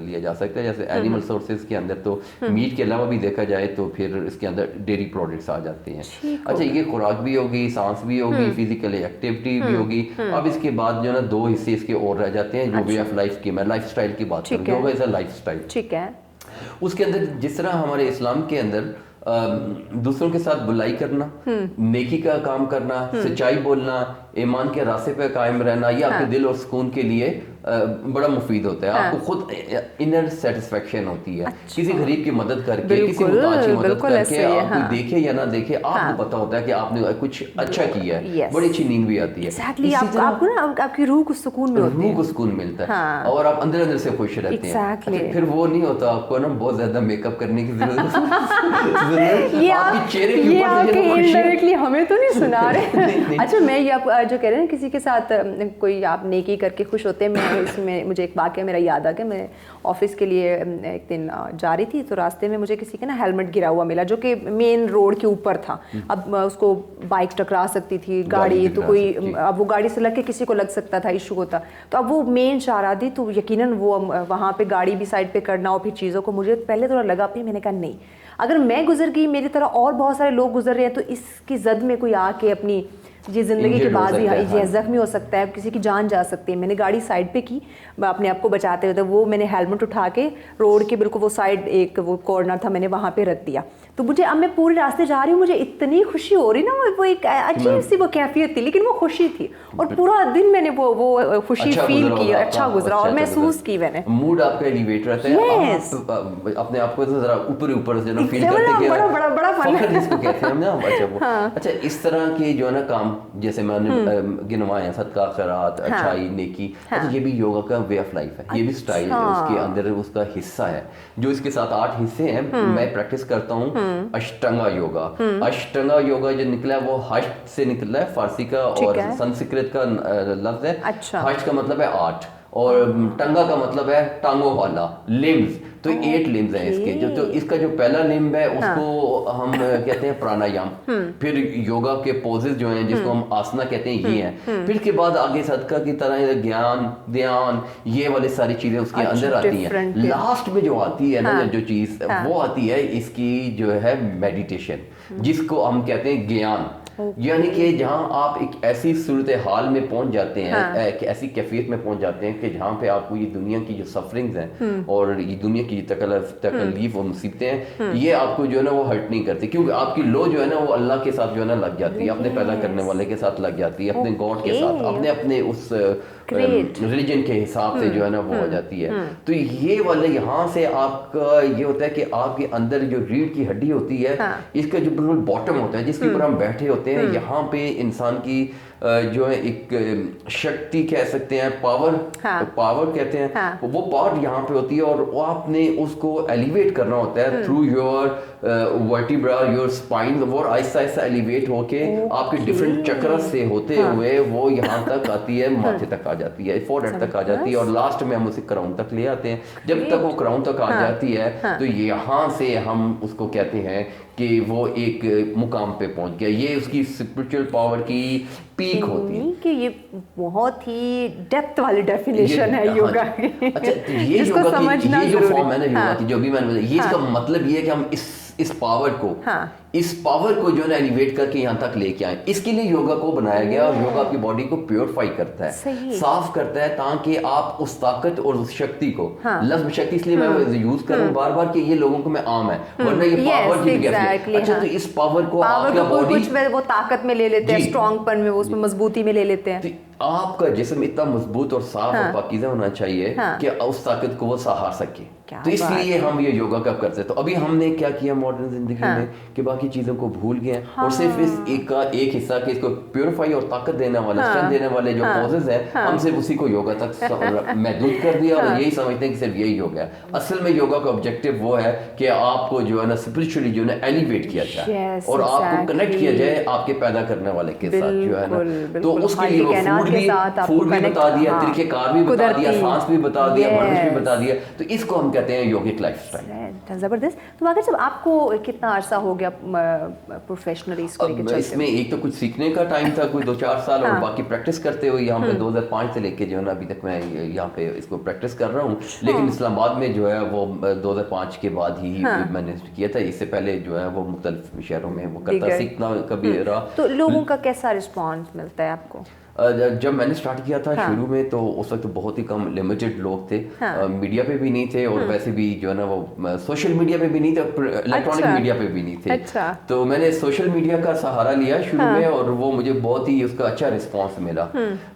C: लिया जा सकता है। जैसे एनिमल सोर्सेज के अंदर तो मीट के अलावा भी देखा जाए तो फिर इसके अंदर डेयरी प्रोडक्ट्स आ जाते हैं। अच्छा, ये खुराक भी होगी, सांस भी होगी, फिजिकल एक्टिविटी भी होगी। अब इसके बाद जो है ना दो हिस्से इसके और रह जाते हैं जो वे ऑफ लाइफ की, मैं लाइफ स्टाइल की बात करूँ, yoga is a life style.
A: ठीक है,
C: उसके अंदर जिस तरह हमारे इस्लाम के अंदर दूसरों के साथ बुलाई करना, नेकी का काम करना, सच्चाई बोलना, ईमान के रास्ते पे कायम रहना, ये आपके दिल और सुकून के लिए बड़ा मुफीद होता है। आपको खुद इनर सेटिस्फेक्शन होती है। किसी गरीब की मदद करके, किसी मुताज की मदद करके, आप कोई देखे या ना देखे, आपको पता होता है कि आपने कुछ अच्छा किया है, बड़ी अच्छी नींद भी आती है।
A: आपको ना आपकी रूह को सुकून मिलता है,
C: रूह को सुकून मिलता है और आप अंदर अंदर से खुश रहते हैं। फिर वो नहीं होता आपको ना बहुत ज्यादा मेकअप करने की जरूरत
A: ये आपके इनडायरेक्टली हमें तो नहीं सुना रहे। अच्छा, मैं ये आप जो कह रहे हैं किसी के साथ कोई आप नेकी करके खुश होते हैं, मैं इसमें मुझे एक वाकया मेरा याद आ गया। मैं ऑफिस के लिए एक दिन जा रही थी तो रास्ते में मुझे किसी का ना हेलमेट गिरा हुआ मिला जो कि मेन रोड के ऊपर था। अब उसको बाइक टकरा सकती थी, गाड़ी तो कोई, अब वो गाड़ी से लग के किसी को लग सकता था, इशू होता। तो अब वो मेन शाहराह थी तो यकीनन वो वहाँ पे गाड़ी भी साइड पे करना और फिर चीज़ों को, मुझे पहले थोड़ा लगा, फिर मैंने कहा नहीं, अगर मैं गुजर गई, मेरी तरह और बहुत सारे लोग गुजर रहे हैं तो इसकी जद में कोई आके अपनी ये ज़िंदगी के बाद ही ज़ख्मी हो सकता है, किसी की जान जा सकती है। मैंने गाड़ी साइड पे की अपने आप को बचाते हुए, तो वो मैंने हेलमेट उठा के रोड के बिल्कुल वो साइड एक वो कॉर्नर था, मैंने वहाँ पे रख दिया। तो मुझे, अब मैं पूरे रास्ते जा रही हूँ, मुझे इतनी खुशी हो रही ना, वो एक अजीब सी वो कैफियत थी, लेकिन वो खुशी थी और पूरा दिन मैंने वो खुशी फील की, अच्छा गुजरा और महसूस की मैंने।
C: मूड आपका एलिवेट रहता है, आप अपने आप को जरा ऊपर ऊपर से फील करते हैं, बड़ा फन जिसको कहते हैं ना। अच्छा, इस तरह के जो है ना काम जैसे मैंने गिनवाए हैं, सदका, खैरात, अच्छाई, नेकी, अच्छा ये भी योगा का वे ऑफ लाइफ है, ये भी स्टाइल है, उसके अंदर उसका हिस्सा है। जो इसके साथ 8 हिस्से हैं, मैं प्रैक्टिस करता हूँ अष्टांगा योगा। अष्टांगा योगा जो निकला है वो हष्ट से निकला है, फारसी का और संस्कृत का लफ्ज है। हष्ट का मतलब है 8 और टंगा का मतलब है टांगों वाला, लिम्स। तो 8 लिम्स हैं इसके। जो तो इसका जो पहला लिम्ब है उसको हम कहते हैं प्राणायाम। फिर योगा के पोजेस जो हैं जिसको हम आसना कहते हैं ये हैं। फिर के बाद आगे सदका की तरह ज्ञान, ध्यान, ये वाली सारी चीजें उसके अंदर आती हैं। लास्ट में जो आती है ना जो चीज वो आती है इसकी जो है मेडिटेशन, जिसको हम कहते हैं ज्ञान। यानी कि जहाँ आप एक ऐसी सूरत हाल में पहुंच जाते हैं, एक ऐसी कैफियत में पहुंच जाते हैं कि जहाँ पे आपको ये दुनिया की जो सफरिंग्स हैं और ये दुनिया की तकलीफ और मुसीबतें हैं, ये आपको जो है ना वो हर्ट नहीं करती, क्योंकि आपकी लो जो है ना वो अल्लाह के साथ जो है ना लग जाती है, अपने पैदा करने वाले के साथ लग जाती है, अपने गॉड के साथ, अपने उस रिलीजन के हिसाब से जो है ना वो हो जाती है। तो ये वाले यहाँ से आपका ये होता है कि आपके अंदर जो रीढ़ की हड्डी होती है, इसका जो बिल्कुल बॉटम होता है जिसके ऊपर हम बैठे होते हैं, यहाँ पे इंसान की जो है एक शक्ति कह सकते हैं, पावर कहते हैं, वो पावर यहाँ पे होती है और वो आपने उसको एलिवेट करना होता है through your vertebra, your spine, वो आहिस्ता आहिस्ता एलिवेट होके आपके डिफरेंट चक्र से होते हुए वो यहाँ तक आती है, माथे तक आ जाती है, फोरहेड तक आ जाती है और लास्ट में हम उसे क्राउन तक ले आते हैं। जब तक वो क्राउन तक आ जाती है तो यहाँ से हम उसको कहते हैं कि वो एक मुकाम पे पहुंच गया, ये उसकी स्पिरिचुअल पावर की पीक होती है।
A: कि ये बहुत ही डेप्थ वाली डेफिनेशन है योगा की।
C: अच्छा, ये योगा की ये जो फॉर्म है ना योगा की, जो भी मैंने बताया, ये इसका मतलब ये है कि हम इस पावर को इस पावर को जो है ना एलिवेट करके यहाँ तक लेके आए। इसके लिए योगा को बनाया गया और योगा आपकी बॉडी को प्योरीफाई करता है, साफ करता है, ताकि आप उस ताकत और उस शक्ति को, लफ्ज़ शक्ति इसलिए मैं यूज कर रहा हूँ बार बार कि ये लोगों को मैं आम है, वरना ये पावर की अच्छा, तो इस पावर को आपका बॉडी
A: कुछ वो ताकत में ले लेते हैं, स्ट्रॉन्गपन में, उसमें मजबूती में ले लेते हैं।
C: आपका जिस्म इतना मजबूत और साफ और पाकीज़ा होना चाहिए कि उस ताकत को वो सहार सके। तो इसलिए हम ये योगा कब करते हैं। तो अभी हमने क्या किया मॉडर्न जिंदगी में कि बाकी चीजों को भूल गए और सिर्फ इस एक हिस्सा के इसको प्योरीफाई और ताकत देने वाला, स्ट्रेंथ देने वाले जो पोजेस हैं, हम सिर्फ उसी को योगा तक महदूद कर दिया और यही समझते हैं कि सिर्फ यही योगा है। असल में योगा का ऑब्जेक्टिव वो है कि आपको जो है ना स्पिरिचुअली जो है ना एलिवेट किया जाए और आपको कनेक्ट किया जाए आपके पैदा करने वाले के साथ जो है ना। तो उसके लिए वो फूड भी बता दिया, तरीकेकार भी बता दिया, सांस भी बता दिया, वर्जिश भी बता दिया। तो इसको हम कहते हैं योगिक लाइफस्टाइल।
A: जबरदस्त। तो वाकई साहब आपको कितना अरसा हो गया प्रोफेशनली इसको लेके चलते?
C: इसमें एक तो कुछ सीखने का टाइम था, कोई 2-4 साल, और बाकी प्रैक्टिस करते हुए यहाँ पे 2005 से लेके जो है ना अभी तक मैं यहाँ पे इसको प्रैक्टिस कर रहा हूँ। लेकिन इस्लामाबाद में जो है वो 2005 के बाद ही मैंने किया था, इससे पहले जो है वो मुख्तलिफ शहरों में वो करता सीखना कभी रहा।
A: तो लोगों का कैसा रिस्पॉन्स मिलता है आपको?
C: जब मैंने स्टार्ट किया था शुरू में तो उस वक्त बहुत ही कम लिमिटेड लोग थे, मीडिया पे भी नहीं थे और वैसे भी जो है ना वो सोशल मीडिया पे भी नहीं थे, इलेक्ट्रॉनिक मीडिया पे भी नहीं थे। तो मैंने सोशल मीडिया का सहारा लिया शुरू में और वो मुझे बहुत ही उसका अच्छा रिस्पांस मिला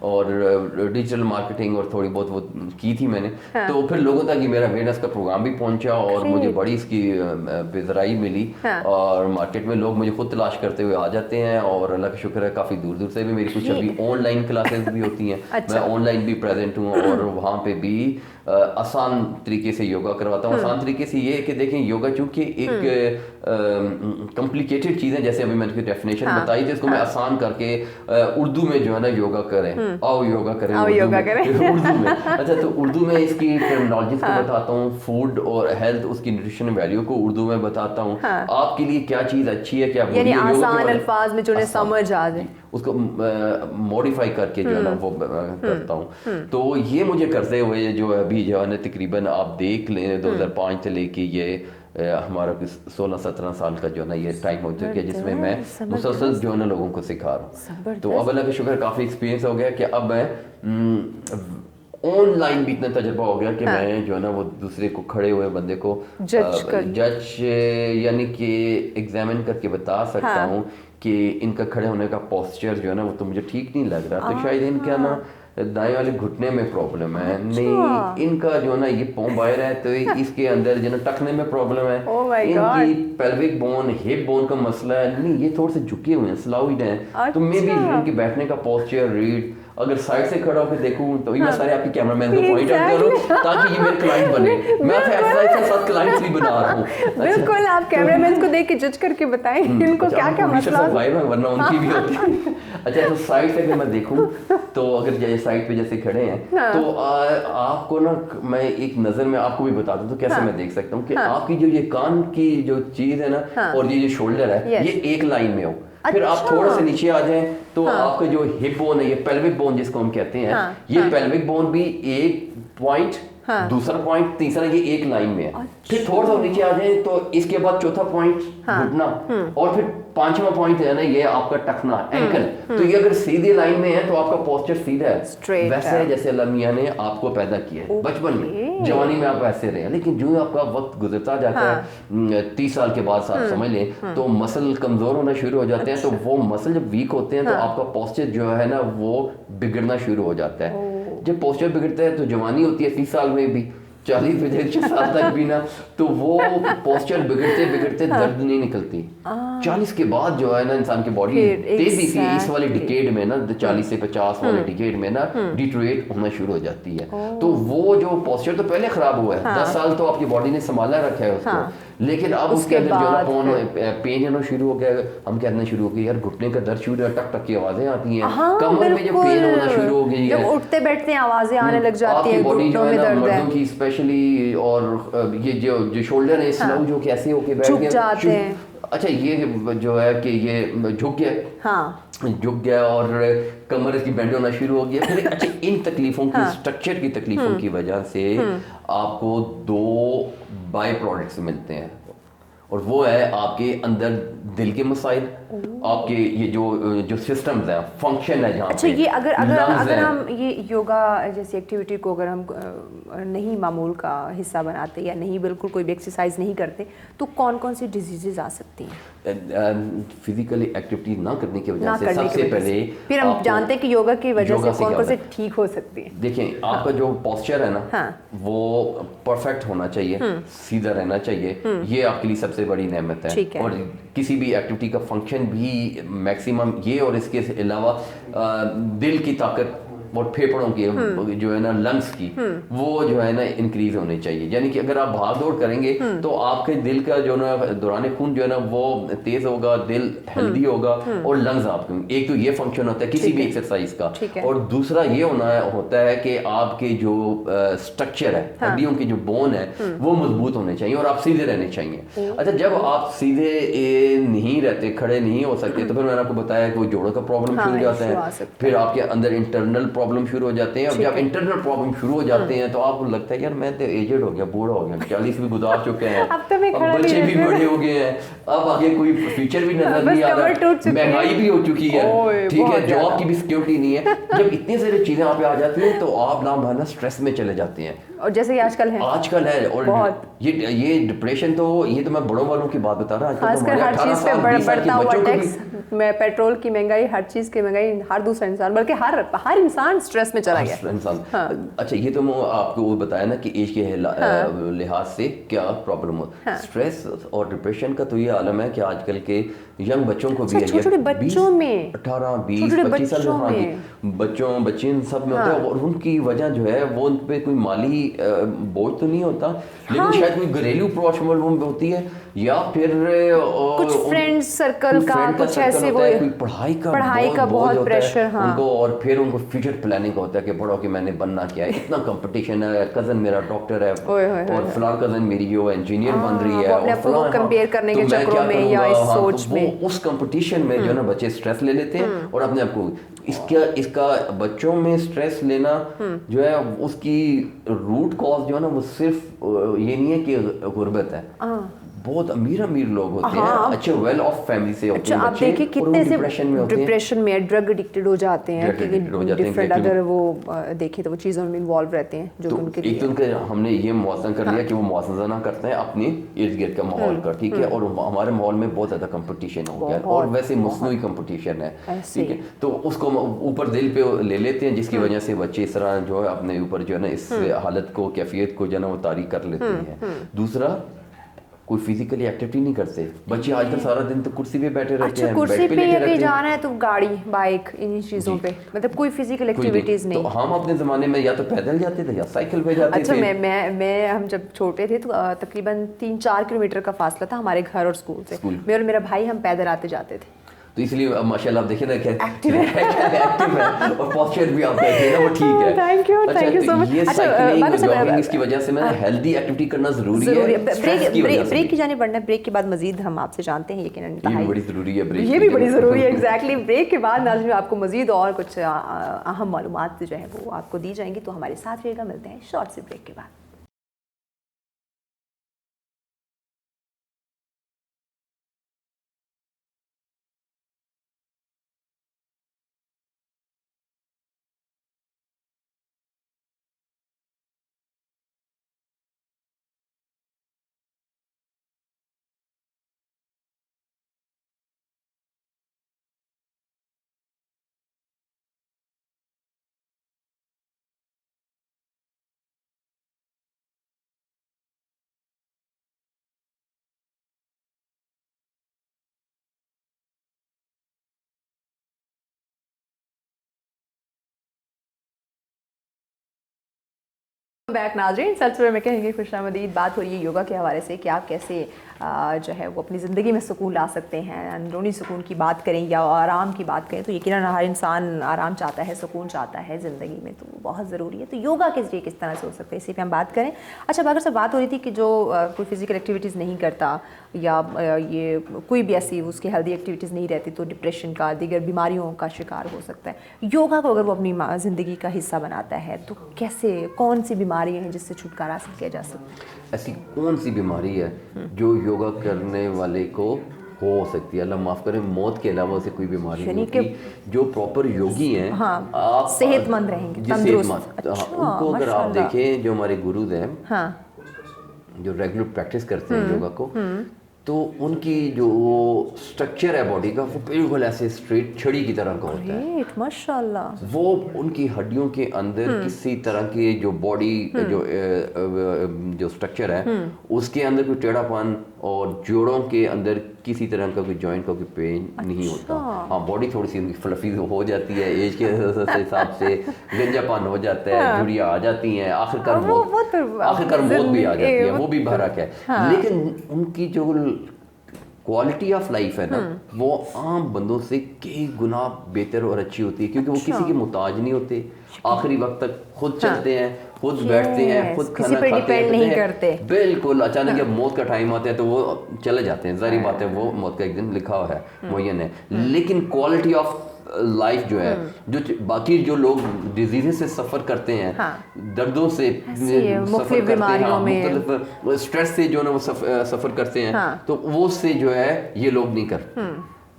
C: और डिजिटल मार्केटिंग और थोड़ी बहुत वो की थी मैंने। तो फिर लोगों तक मेरा अवेयरनेस का प्रोग्राम भी पहुंचा और मुझे बड़ी इसकी बेजराई मिली और मार्केट में लोग मुझे खुद तलाश करते हुए आ जाते हैं और अल्लाह का शुक्र है काफ़ी दूर दूर से भी मेरी कुछ अभी ऑनलाइन क्लासेस भी होती हैं। मैं ऑनलाइन भी प्रेजेंट हूँ और वहाँ पे भी आसान तरीके से योगा करवाता हूँ। आसान तरीके से ये कि देखें योगा चूंकि एक कॉम्प्लिकेटेड चीज़ है, जैसे अभी मैंने डेफिनेशन बताई थी, इसको मैं आसान करके उर्दू में जो है ना योगा करें, आओ योगा करें, उर्दू में। अच्छा, तो उर्दू में इसकी टर्मिनोलॉजीज को बताता हूँ, फूड और हेल्थ उसकी न्यूट्रिशन वैल्यू को उर्दू में बताता हूँ, आपके लिए क्या चीज़ अच्छी है, क्या
A: यानी आसान अल्फाज में जो समझ आ जाए
C: उसको मॉडिफाई करके जो है ना वो करता हूँ। तो ये मुझे करते हुए जो अभी जो है ना तकरीबन आप देख लें 2005 से लेके ये हमारा 16-17 साल का जो है ना ये टाइम हो चुका है जिसमें मैं मुसलसल जो है ना लोगों को सिखा रहा हूँ। तो अब अल्लाह का शुक्र काफ़ी एक्सपीरियंस हो गया कि अब मैं ऑनलाइन भी इतना तजुर्बा हो गया कि मैं जो है ना वो दूसरे को खड़े हुए बंदे को जज यानी कि एग्जामिन करके बता सकता हूँ कि इनका खड़े होने का पोस्चर जो है ना वो तो मुझे ठीक नहीं लग रहा, तो शायद इनका ना दाएं वाले घुटने में प्रॉब्लम है, नहीं इनका जो ना ये पाँव बाहर है तो इसके अंदर जो ना टखने में प्रॉब्लम है, इनकी पेल्विक बोन हिप बोन का मसला है, नहीं ये थोड़े से झुके हुए हैं, स्लाउड हैं, तो मे भी इनके बैठने का पोस्चर रीड अगर साइड से खड़ा होकर देखूं तो मैं सारे आपके कैमरामैन को पॉइंट आउट करूं ताकि ये मेरे क्लाइंट बने। मैं ऐसा साथ क्लाइंट्स भी बना रहा हूं।
A: बिल्कुल, आप कैमरामैन को देख के जज करके बताएं इनको क्या क्या मसला है,
C: वरना उनकी भी होती है। अच्छा, तो साइड से अगर मैं देखूं तो अगर जैसे साइड पे जैसे खड़े हैं तो आपको ना मैं एक नजर में आपको भी बता दूं तो कैसे मैं देख सकता हूं कि आपकी जो ये कान की जो चीज है ना और ये जो शोल्डर है ये एक लाइन में हो। फिर आप थोड़ा से नीचे आ जाएं तो आपका जो हिप बोन है, ये पेल्विक बोन जिसको हम कहते हैं, ये पेल्विक बोन भी एक पॉइंट
A: हाँ।
C: दूसरा पॉइंट, तीसरा, ये एक लाइन में है। फिर थोड़ा सा नीचे आ जाए तो इसके बाद चौथा पॉइंट घुटना, और फिर पांचवा पॉइंट है ना ये आपका टखना, एंकल। तो ये अगर सीधी लाइन में है तो आपका पोस्चर सीधा है,
A: Straight
C: वैसे
A: है।
C: जैसे अल्लाह मियां ने आपको पैदा किया है बचपन में, जवानी में आप ऐसे रहे। लेकिन जो आपका वक्त गुजरता जाता है, 30 साल के बाद आप समझ लें तो मसल कमजोर होना शुरू हो जाते हैं। तो वो मसल जब वीक होते हैं तो आपका पोस्चर जो है ना वो बिगड़ना शुरू हो जाता है। जब पोस्चर बिगड़ता है तो जवानी होती है 30 साल में भी, 40 बजे साल तक भी ना, तो वो पोस्चर बिगड़ते बिगड़ते दर्द नहीं निकलती। 40 के बाद जो है ना इंसान की बॉडी तेजी से इस वाले डिकेड में ना 40 से 50 वाले डिकेड में ना डिटोरेट होना शुरू हो जाती है। तो वो जो पोस्चर तो पहले खराब हुआ है, 10 साल तो आपकी बॉडी ने संभाला रखा है उसको, लेकिन अब उसके अंदर जो ना पेन आना शुरू हो गया, हम कहना शुरू हो गए यार घुटने का दर्द शुरू है, टक टक की आवाजें आती हैं, कमर में जो पेन होना शुरू हो गई है,
A: जब उठते बैठते आवाजें आने लग जाती हैं,
C: बॉडी जो है ना
A: दर्द है,
C: मर्दों की स्पेशली, और ये जो शोल्डर है स्लाउ जो कैसे होके बैठ गए, अच्छा ये जो है कि ये झुक गया, झुक गया और कमर की बेंड होना शुरू हो गया। फिर अच्छा इन तकलीफों की स्ट्रक्चर की तकलीफों की वजह से आपको 2 बाय प्रोडक्ट्स मिलते हैं, और वो है आपके अंदर दिल के मसाइल, आपके ये जो सिस्टम्स हैं, फंक्शन है जहाँ
A: अच्छा
C: पे
A: ये अगर
C: lungs हैं।
A: हम ये योगा जैसी एक्टिविटी को अगर हम नहीं मामूल का हिस्सा बनाते या नहीं बिल्कुल कोई भी एक्सरसाइज नहीं करते तो कौन कौन सी डिजीजेज आ सकती हैं?
C: फिजिकली एक्टिविटी ना करने की वजह से सबसे पहले
A: फिर हम जानते हैं कि योगा की वजह से कौन कौन से ठीक हो सकती है।
C: देखें आपका जो पोस्चर है ना वो परफेक्ट होना चाहिए, सीधा रहना चाहिए, ये आपके लिए सबसे बड़ी नेमत है। और किसी भी एक्टिविटी का फंक्शन भी मैक्सिमम ये, और इसके अलावा दिल की ताकत और फेफड़ों की जो है ना लंग्स की वो जो है ना इंक्रीज होने चाहिए। यानी कि अगर आप भाग दौड़ करेंगे तो आपके दिल का जो ना दौरान खून जो है ना वो तेज होगा, दिल हेल्दी होगा, और लंग्स आपके, एक तो ये फंक्शन होता है किसी भी एक्सरसाइज का, और दूसरा ये होता है कि आपके जो स्ट्रक्चर है, हड्डियों की जो बोन है वो मजबूत होने चाहिए और आप सीधे रहने चाहिए। अच्छा जब आप सीधे नहीं रहते, खड़े नहीं हो सकते, तो फिर मैंने आपको बताया कि वो जोड़ों का प्रॉब्लम शुरू हो जाता है, फिर आपके अंदर इंटरनल प्रॉब्लम शुरू हो जाते हैं। और जब इंटरनल प्रॉब्लम शुरू हो जाते हैं तो आपको लगता है यार मैं तो एजेड हो गया, बूढ़ा हो गया, 40 भी गुजार चुके हैं, अब बच्चे भी बड़े हो गए हैं, अब आगे कोई फ्यूचर भी नजर नहीं आ रहा, महंगाई भी हो चुकी है, ठीक है, जॉब की भी सिक्योरिटी नहीं है। जब इतनी सारी चीजें आप पे आ जाती हैं तो आप ना भाना स्ट्रेस में चले जाते हैं,
A: और जैसे आजकल है
C: और ये डिप्रेशन तो ये तो मैं बड़ों वालों की बात बता रहा हूँ,
A: खासकर हर चीज पे बढ़ता हुआ टैक्स, पेट्रोल की महंगाई, हर चीज की महंगाई, हर दूसरा इंसान, बल्कि हर इंसान स्ट्रेस में चला गया इंसान।
C: अच्छा ये तो मैं आपको वो बताया ना कि एज के लिहाज से क्या प्रॉब्लम हो, स्ट्रेस और डिप्रेशन का तो ये आलम है कि आजकल के यंग बच्चों को भी है,
A: छोटे बच्चों में
C: 18 20 25 साल बच्चे सब में होता है, और उनकी वजह जो है वो उन पे कोई माली बोझ तो नहीं होता, लेकिन शायद कोई घरेलू प्रॉब्लम होती है, या फिर
A: कुछ फ्रेंड्स सर्कल का कुछ ऐसे, वो
C: कोई पढ़ाई का बहुत प्रेशर उनको, और फिर उनको फ्यूचर प्लानिंग होता है कि बड़ा कि मैंने बनना क्या है, इतना कंपटीशन है, कजन मेरा डॉक्टर है और फलां कजन मेरी जो इंजीनियर बन रही है, और फलां
A: कंपेयर करने के चक्करों में या इस सोच में,
C: उस कंपटीशन में जो है ना बच्चे स्ट्रेस ले लेते हैं, और अपने आप को इसका बच्चों में स्ट्रेस लेना जो है उसकी रूट कॉज जो है ना वो सिर्फ ये नहीं है कि गुर्बत है, बहुत अमीर लोग होते हैं, अच्छे वेल ऑफ फैमिली से होते हैं
A: आप देखिए कितने से
C: डिप्रेशन
A: में ड्रग एडिक्टेड हो जाते हैं, डिफरेंट अगर वो देखें तो वो चीज़ों में इन्वॉल्व रहते हैं जो उनके लिए,
C: एक तो उनके हमने ये मौसम कर लिया कि वो मुआवजा करते हैं अपने इर्द गिर्द का माहौल का, ठीक है, और हमारे माहौल में बहुत ज़्यादा कंपटीशन हो गया, और वैसे मसनूई कंपटीशन है, ठीक है, तो उसको ऊपर दिल पे ले लेते हैं, जिसकी वजह से बच्चे इस तरह जो है अपने ऊपर जो है ना इस हालत को, कैफियत को जो है ना वो तारीख कर लेते हैं। दूसरा कोई फिजिकली एक्टिविटी नहीं करते बच्चे आजकल, सारा दिन तो कुर्सी पे बैठे रहते हैं,
A: कुर्सी पे या कहीं जाना है तो गाड़ी बाइक इन्हीं चीजों पे, मतलब कोई फिजिकल एक्टिविटीज नहीं।
C: तो हम अपने जमाने में या तो पैदल जाते थे या साइकिल पे जाते थे।
A: अच्छा मैं हम जब छोटे थे तो तकरीबन 3-4 किलोमीटर का फासला था हमारे घर और स्कूल से, मैं और मेरा भाई हम पैदल आते जाते थे।
C: तो इसलिए अब माशाल्लाह आप देखिए ना क्या एक्टिव है और पोस्चर भी आप देखिए ना वो ठीक है।
A: Thank you so much.
C: ये साइकिलिंग जॉगिंग इसकी वजह से मैं हेल्दी एक्टिविटी करना जरूरी है।
A: ब्रेक की जाने बढ़ना, ब्रेक के बाद मजीद हम आपसे जानते हैं यकीनन
C: ये भी बड़ी जरूरी है ब्रेक,
A: ये भी बड़ी ज़रूरी है एग्जैक्टली। ब्रेक के बाद नाज़रीन आपको मजीद और कुछ अहम मालूमात जो है वो आपको दी जाएंगी, तो हमारे साथ रहिएगा। मिलते हैं शॉर्ट से ब्रेक के बाद। बैक नाज़रीन, सल्सबे में कहेंगे खुशामदीद। बात हो रही है योगा के हवाले से कि आप कैसे जो है वो अपनी ज़िंदगी में सुकून ला सकते हैं। अंदरूनी सुकून की बात करें या आराम की बात करें तो यकीनन हर इंसान आराम चाहता है, सुकून चाहता है ज़िंदगी में, तो वो बहुत ज़रूरी है। तो योगा के ज़रिए किस तरह से हो सकता है, इसी पे हम बात करें। अच्छा, अगर सब बात हो रही थी कि जो कोई फिज़िकल एक्टिविटीज़ नहीं करता या ये कोई भी ऐसी उसकी हेल्दी एक्टिविटीज़ नहीं रहती तो डिप्रेशन का, दीगर बीमारियों का शिकार हो सकता है। योगा को अगर वो अपनी ज़िंदगी का हिस्सा बनाता है तो कैसे, कौन सी बीमारियाँ हैं जिससे छुटकारा हासिल किया जा सकता है?
C: ऐसी कौन सी बीमारी है जो योगा करने वाले को हो सकती है? अल्लाह माफ़ करे, मौत के अलावा से कोई बीमारी नहीं होती। जो प्रॉपर योगी हैं,
A: हाँ,
C: आप
A: सेहतमंद रहेंगे, तंदुरुस्त।
C: अच्छा, उनको अगर आप देखें, जो हमारे गुरुज हैं,
A: हाँ,
C: जो रेगुलर प्रैक्टिस करते हैं योगा को, तो उनकी जो स्ट्रक्चर है बॉडी का वो बिल्कुल ऐसे स्ट्रेट छड़ी की तरह का होता है।
A: माशाल्लाह।
C: वो उनकी हड्डियों के अंदर किसी तरह के जो बॉडी जो स्ट्रक्चर है उसके अंदर कोई टेढ़ापन और जोड़ों के अंदर किसी तरह का कोई जॉइंट का कोई पेन नहीं होता। हाँ, बॉडी थोड़ी सी उनकी फ्लफी हो जाती है, एज के हिसाब से गंजापन हो जाता है, झुर्रियाँ आ जाती हैं, आखिरकार मौत भी आ जाती है, वो भी बहरक है। लेकिन उनकी जो क्वालिटी ऑफ लाइफ है ना, वो आम बंदों से कई गुना बेहतर और अच्छी होती है, क्योंकि वो किसी के मुताज नहीं होते। आखिरी वक्त तक खुद चलते हैं, खुद बैठते हैं, खुद खाना खाते हैं,
A: नहीं करते।
C: बिल्कुल। अचानक जब मौत का टाइम आता है तो वो चले जाते हैं, जाहिर बात है, वो मौत का एक दिन लिखा हुआ है, मुअय्यन है। लेकिन क्वालिटी ऑफ लाइफ जो है, जो बाकी जो लोग डिजीजेस से सफ़र करते हैं, दर्दों से सफ़र करते हैं, मुख्तलिफ स्ट्रेस से जो है ना वो सफ़र करते हैं, तो वो से जो है ये लोग नहीं कर।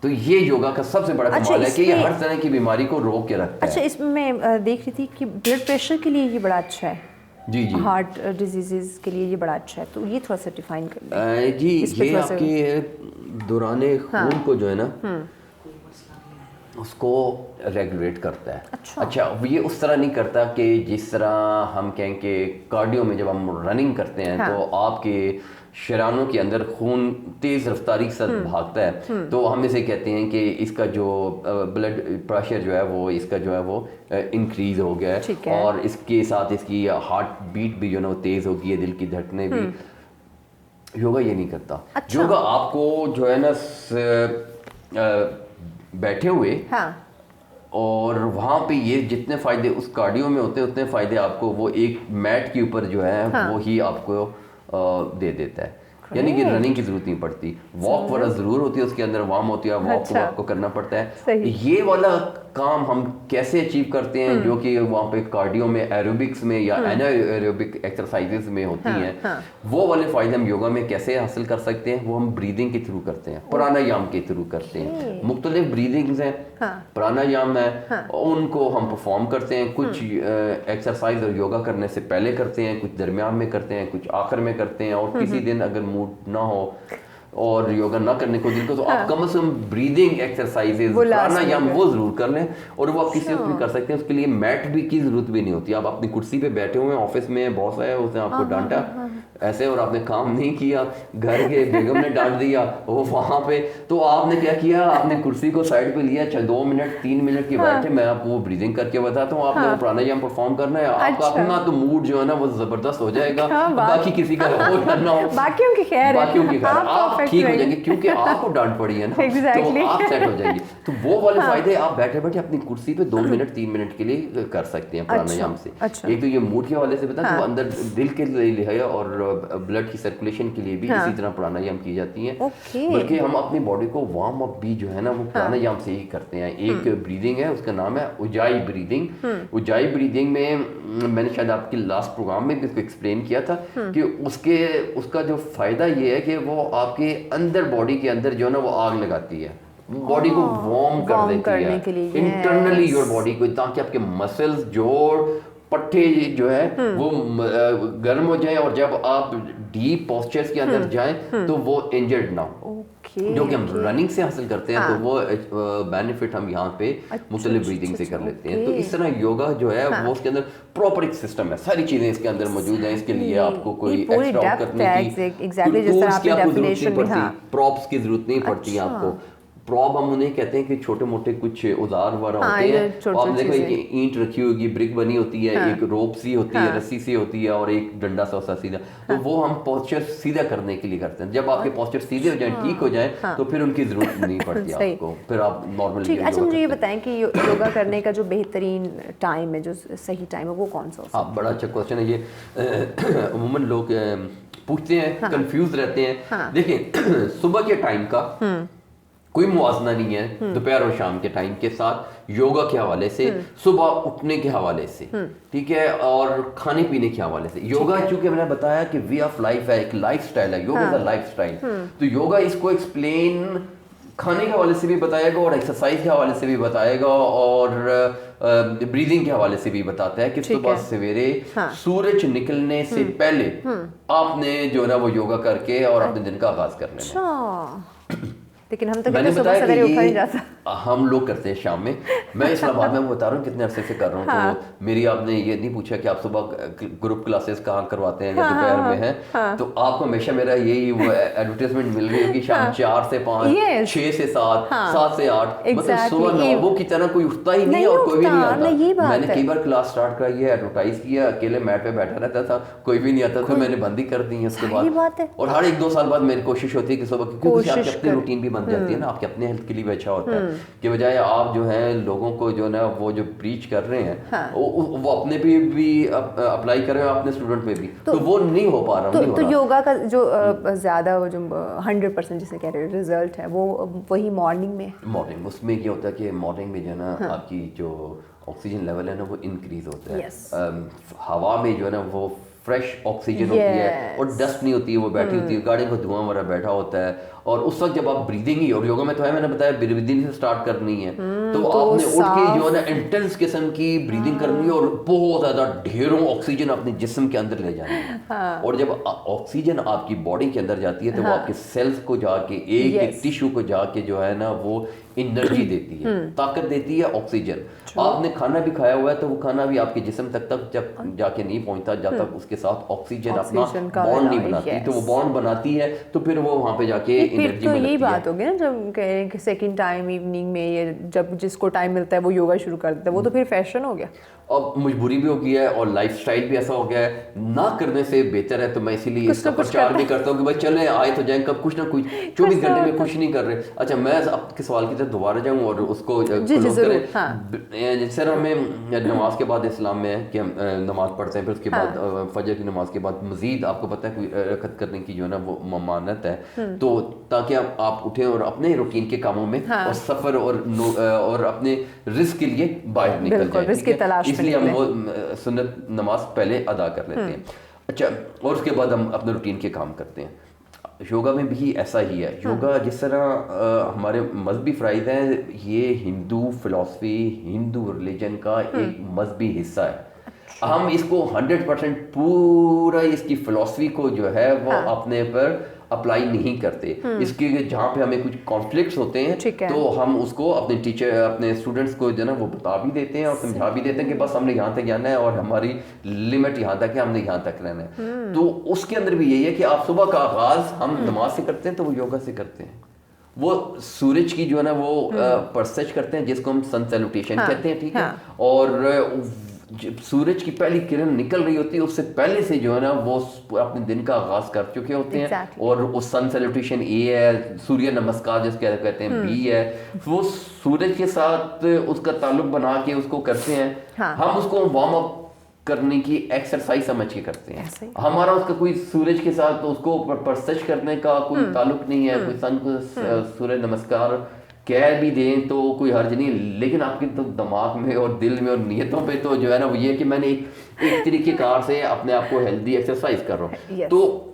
C: तो ये योगा का सबसे बड़ा कमाल है कि ये हर तरह की बीमारी को रोक के रखता है।
A: अच्छा, इसमें मैं देख रही थी कि ब्लड प्रेशर के लिए ये बड़ा अच्छा है।
C: जी जी,
A: हार्ट डिजीजेस के लिए ये बड़ा अच्छा है, तो ये थोड़ा सा डिफाइन कर
C: लें जी। ये आपके दौरान खून को जो है ना उसको रेगुलेट करता है। अच्छा, ये उस तरह नहीं करता कि जिस तरह हम कहें कि कार्डियो में जब हम रनिंग करते हैं तो आपके शरानों के अंदर खून तेज़ रफ्तारी के साथ भागता है, तो हम इसे कहते हैं कि इसका जो ब्लड प्रेशर जो है वो इसका जो है वो इंक्रीज हो गया है, और इसके साथ इसकी हार्ट बीट भी जो है ना वो तेज़ हो गई है, दिल की धड़कनें भी। योगा ये नहीं करता। योगा आपको जो है ना बैठे हुए और वहाँ पे ये जितने फ़ायदे उस कार्डियो में होते हैं उतने फ़ायदे आपको वो एक मैट के ऊपर जो है वो ही आपको दे देता है। यानी कि रनिंग की जरूरत नहीं पड़ती। वॉक वगैरह जरूर होती है, उसके अंदर वार्म होती है, वॉक को आपको करना पड़ता है। ये वाला काम हम कैसे अचीव करते हैं, जो कि वहाँ पे कार्डियो में, एरोबिक्स में या एनाएरोबिक एक्सरसाइजेस में होती हैं, वो वाले फायदे हम योगा में कैसे हासिल कर सकते हैं? वो हम ब्रीदिंग के थ्रू करते हैं, प्राणायाम के थ्रू करते हैं। मुख्तलिफ ब्रीदिंग्स हैं, प्राणायाम है, उनको हम परफॉर्म करते हैं। कुछ एक्सरसाइज और योगा करने से पहले करते हैं, कुछ दरमियान में करते हैं, कुछ आखिर में करते हैं, और किसी दिन अगर मूड ना हो और योगा ना करने को दिल को, तो आप कम से कम ब्रीदिंग एक्सरसाइजेज, प्राणायाम वो जरूर कर लें, और वो आप किसी वक्त भी कर सकते हैं। उसके लिए मैट भी की जरूरत भी नहीं होती। आप अपनी कुर्सी पे बैठे हुए हैं, ऑफिस में बॉस है, उसने आपको डांटा ऐसे और आपने काम नहीं किया, घर के बेगम ने डांट दिया, वो वहाँ पे, तो आपने क्या किया, आपने कुर्सी को साइड पे लिया, 2 मिनट 3 मिनट के बैठे, मैं आपको वो ब्रीदिंग करके बताता हूँ, आपने वो प्राणायाम परफॉर्म करना है, आपका अपना तो मूड जो है ना वो जबरदस्त हो जाएगा, बाकी किसी का हो या ना हो,
A: बाकियों की खैर,
C: बाकियों की खैर, आप आप ठीक हो जाएंगे क्योंकि आपको डांट पड़ी है ना,
A: Exactly.
C: तो आप सेट हो जाएंगे। तो वो वाले फायदे आप बैठे बैठे अपनी कुर्सी पे 2 मिनट 3 मिनट के लिए कर सकते हैं प्राणायाम से। एक तो ये मूड के हवाले से बता, तो अंदर दिल के लिए है और ब्लड की सर्कुलेशन के लिए भी इसी तरह प्राणायाम की जाती है। बल्कि हम अपनी बॉडी को वार्म अप भी जो है ना वो प्राणायाम से ही करते हैं। एक ब्रीदिंग है, उसका नाम है उजाई ब्रीदिंग। उजाई ब्रीदिंग में मैंने शायद आपके लास्ट प्रोग्राम में भी इसको एक्सप्लेन किया था कि उसका जो फायदा ये है कि वो आपके अंदर बॉडी के अंदर जो है ना वो आग लगाती है, बॉडी को वार्म कर देती है इंटरनली योर बॉडी को, ताकि आपके मसल्स जोड़ पट्टे जो है वो गर्म हो जाए और जब आप डीप पोस्चर्स के अंदर जाएं तो वो इंजर्ड ना हो। जो कि हम रनिंग से हासिल करते हैं तो वो बेनिफिट हम यहाँ पे मुख्तलिफ ब्रीदिंग से कर लेते हैं। तो इस तरह योगा जो है वो उसके अंदर प्रॉपर एक सिस्टम है, सारी चीजें इसके अंदर मौजूद हैं। इसके लिए आपको कोई एक्स्ट्रा करने की टूल्स की आपको जरूरत नहीं पड़ती, प्रॉप्स की जरूरत नहीं पड़ती आपको। प्रॉप हम उन्हें कहते हैं कि छोटे मोटे कुछ औजार वगैरह होते हैं। आपने देखो एक ईंट रखी होगी, ब्रिक बनी होती है, एक रोप सी होती है, रस्सी सी होती है और एक डंडा सा सीधा, तो वो हम पोस्चर सीधा करने के लिए करते हैं। जब आपके पोस्चर सीधे हो जाए, ठीक हो जाए, तो फिर उनकी जरूरत नहीं पड़ती आपको, फिर आप नॉर्मली।
A: अच्छा, मुझे ये बताएं कि योगा करने का जो बेहतरीन टाइम है, जो सही टाइम है, वो कौन सा?
C: हाँ, बड़ा अच्छा क्वेश्चन है ये। अमूमन लोग पूछते हैं, कंफ्यूज रहते हैं। देखिए, सुबह के टाइम का कोई मुआवजा नहीं है दोपहर और शाम के टाइम के साथ योगा के हवाले से, सुबह उठने के हवाले से, ठीक है, और खाने पीने के हवाले से। योगा चूंकि मैंने बताया कि वे ऑफ लाइफ है, एक लाइफस्टाइल है, योगा इज अ लाइफस्टाइल। तो योगा इसको एक्सप्लेन खाने के हवाले से भी बताएगा और एक्सरसाइज के हवाले से भी बताएगा और ब्रीदिंग के हवाले से भी बताता है कि सुबह सवेरे सूरज निकलने से पहले आपने जो है ना वो योगा करके और अपने दिन का आगाज कर लेना।
A: लेकिन हम तो कहते हैं सुबह सवेरे उठा नहीं जाता।
C: हम लोग करते हैं शाम में। मैं इस्लामाबाद में बता रहा हूँ कितने अरसे से कर रहा हूँ। तो मेरी आपने ये नहीं पूछा कि आप सुबह ग्रुप क्लासेस कहाँ करवाते हैं या दोपहर में हैं। तो आपको हमेशा मेरा यही वो एडवर्टाइजमेंट मिल रही होगी, शाम 4 से 5, 6 से 7, 7 से 8, मतलब सुबह नौबों की तरह कोई उठता ही नहीं और कोई भी नहीं आता। मैंने कई बार क्लास स्टार्ट कराई है, एडवर्टाइज किया, अकेले मैट पे बैठा रहता था, कोई भी नहीं आता था, मैंने बंद ही कर दी है उसके बाद। और हर 1-2 साल बाद मेरी कोशिश होती है कि सुबह, क्योंकि आपकी अपनी रूटीन भी बन जाती है ना, आपके अपने हेल्थ के लिए भी अच्छा होता है कि बजाय आप जो है लोगों को जो ना वो जो प्रीच कर रहे हैं वो अपने पे भी अप्लाई कर रहे हैं, अपने स्टूडेंट पे भी, तो वो नहीं हो पा रहा।
A: तो योगा का जो ज्यादा वो जो 100% जिसे कह रहे हैं रिजल्ट है वो वही मॉर्निंग में।
C: मॉर्निंग उसमें क्या होता है कि मॉर्निंग में जो है ना आपकी जो ऑक्सीजन लेवल है ना वो इंक्रीज होता है। हवा में जो है ना वो फ्रेश ऑक्सीजन होती है और डस्ट नहीं होती है, वो बैठी होती है, गाड़ी को धुआं वगैरह बैठा होता है। और उस वक्त जब आप ब्रीदिंग ही, और योगा में तो है मैंने बताया ब्रीदिंग से स्टार्ट करनी है, तो आपने उठ के जो है ना इंटेंस किस्म की ब्रीदिंग करनी है और बहुत ज्यादा ढेरों ऑक्सीजन अपने जिस्म के अंदर ले जानी है। और जब ऑक्सीजन आपकी बॉडी के अंदर जाती है तो वो आपके सेल्स को जाके एक एक टिश्यू को जाके जो है ना वो एनर्जी देती है, ताकत देती है ऑक्सीजन। आपने खाना भी खाया हुआ है तो वो खाना भी आपके जिस्म तक जब जाके नहीं पहुंचता, जब तक उसके साथ ऑक्सीजन अपना बॉन्ड नहीं बनाती, तो वो बॉन्ड बनाती है तो फिर वो वहां पे जाके एनर्जी मिलती है।
A: यही बात होगी ना, जब कह रहे हैं कि सेकंड टाइम इवनिंग में ये जब जिसको टाइम मिलता है वो योगा शुरू कर देता है, वो तो फिर फैशन हो गया
C: और मजबूरी भी हो गई है और लाइफस्टाइल भी ऐसा हो गया है, ना करने से बेहतर है। तो मैं इसीलिए इसका प्रचार भी करता हूँ कि भाई चले आए तो जाएं, कब कुछ ना कुछ 24 घंटे में कुछ नहीं कर रहे। अच्छा, मैं आपके सवाल की तरफ दोबारा जाऊँ और उसको जैसे हमें नमाज के बाद इस्लाम में है कि हम नमाज पढ़ते हैं, फिर उसके बाद फजर की नमाज के बाद मजीद आपको पता है कोई रकत करने की जो है ना वो ममानत है, तो ताकि आप उठें और अपने रूटीन के कामों में और सफर और अपने रिस्क के लिए बाहर निकल जाए, इसलिए हम वो सुन्नत नमाज पहले अदा कर लेते हैं। अच्छा, और उसके बाद हम अपने रूटीन के काम करते हैं। योगा में भी ऐसा ही है। योगा जिस तरह हमारे मजहबी फ़राइज़ हैं, ये हिंदू फिलॉसफी, हिंदू रिलीजन का एक मजहबी हिस्सा है। हम इसको 100% पूरा इसकी फिलॉसफी को जो है वो अपने पर अप्लाई नहीं करते। इसके जहाँ पे हमें कुछ कॉन्फ्लिक्ट्स होते हैं तो हम उसको अपने टीचर, अपने स्टूडेंट्स को जो ना वो बता भी देते हैं और समझा भी देते हैं कि बस हमने यहाँ तक जाना है और हमारी लिमिट यहाँ तक है, हमने यहाँ तक रहना है। तो उसके अंदर भी यही है कि आप सुबह का आगाज हम नमाज से करते हैं तो वो योगा से करते हैं। वो सूरज की जो है ना वो परसेज करते हैं जिसको हम सन सैल्यूटेशन कहते हैं, ठीक है। और जब सूरज की पहली किरण निकल रही होती है उससे पहले से जो है ना वो अपने दिन का आगाज कर चुके होते हैं।
A: Exactly.
C: और वो सन सैल्यूटेशन ए है, सूर्य नमस्कार जिसके कहते हैं बी है, वो सूरज के साथ उसका ताल्लुक बना के उसको करते हैं।
A: हाँ।
C: हम उसको वार्म अप करने की एक्सरसाइज समझ के करते
A: ऐसे
C: हैं।
A: ही।
C: हमारा उसका कोई सूरज के साथ उसको परसेश करने का कोई ताल्लुक नहीं है। कोई सन को सूर्य नमस्कार कह भी दें तो कोई हर्ज नहीं, लेकिन आपके तो दिमाग में और दिल में और नियतों पे तो जो है ना वो ये कि मैंने एक तरीकेकार से अपने आप को हेल्दी एक्सरसाइज कर रहा हूँ।
A: Yes.
C: तो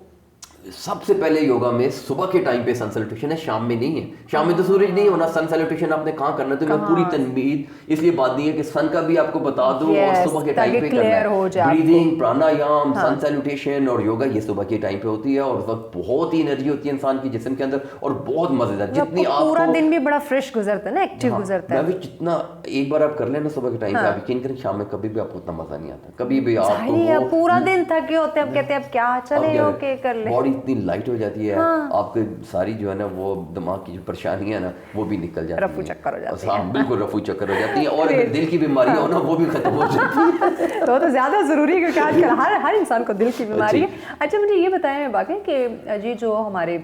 C: सबसे पहले योगा में सुबह के टाइम पे सन सैल्यूटेशन है, शाम में नहीं है। शाम में तो सूरज नहीं होना, सन सैल्यूटेशन आपने कहाँ करना है। तो मैं पूरी तनवीद इसलिए बात दी है कि सन का भी आपको बता दूं और
A: Yes,
C: सुबह के टाइम
A: ताकि
C: पे करना
A: clear हो
C: है।
A: जाए आपको।
C: ब्रीदिंग, प्राणायाम, सन सैल्यूटेशन और योगा ये सुबह के टाइम पे होती है और उस वक्त बहुत ही एनर्जी होती है इंसान की जिस्म के अंदर और बहुत मजेदार। जितनी
A: आपको पूरा
C: आपको
A: दिन भी बड़ा फ्रेश गुजरता है ना, एक्टिव गुजरता
C: मैं
A: है।
C: भी जितना एक बार आप कर लेना सुबह के टाइम पे, आप यकीन करें शाम में कभी भी आपको उतना मजा नहीं आता। कभी भी आप
A: जाहिर है, पूरा दिन थके होते हैं, अब कहते हैं अब क्या चले ओके कर ले।
C: बॉडी इतनी लाइट हो जाती है, आपके सारी जो है ना वो दिमाग की जो परेशानी है ना वो भी निकल जाती है,
A: रफू चक्कर हो जाती है।
C: हाँ बिल्कुल रफू चक्कर हो जाती है और अगर दिल की बीमारी हो ना वो भी खत्म हो जाती है।
A: तो ज़्यादा ज़रूरी है क्योंकि आजकल हर इंसान को दिल की बीमारी है। अच्छा मुझे ये बताएं बाकी कि जी जो हमारे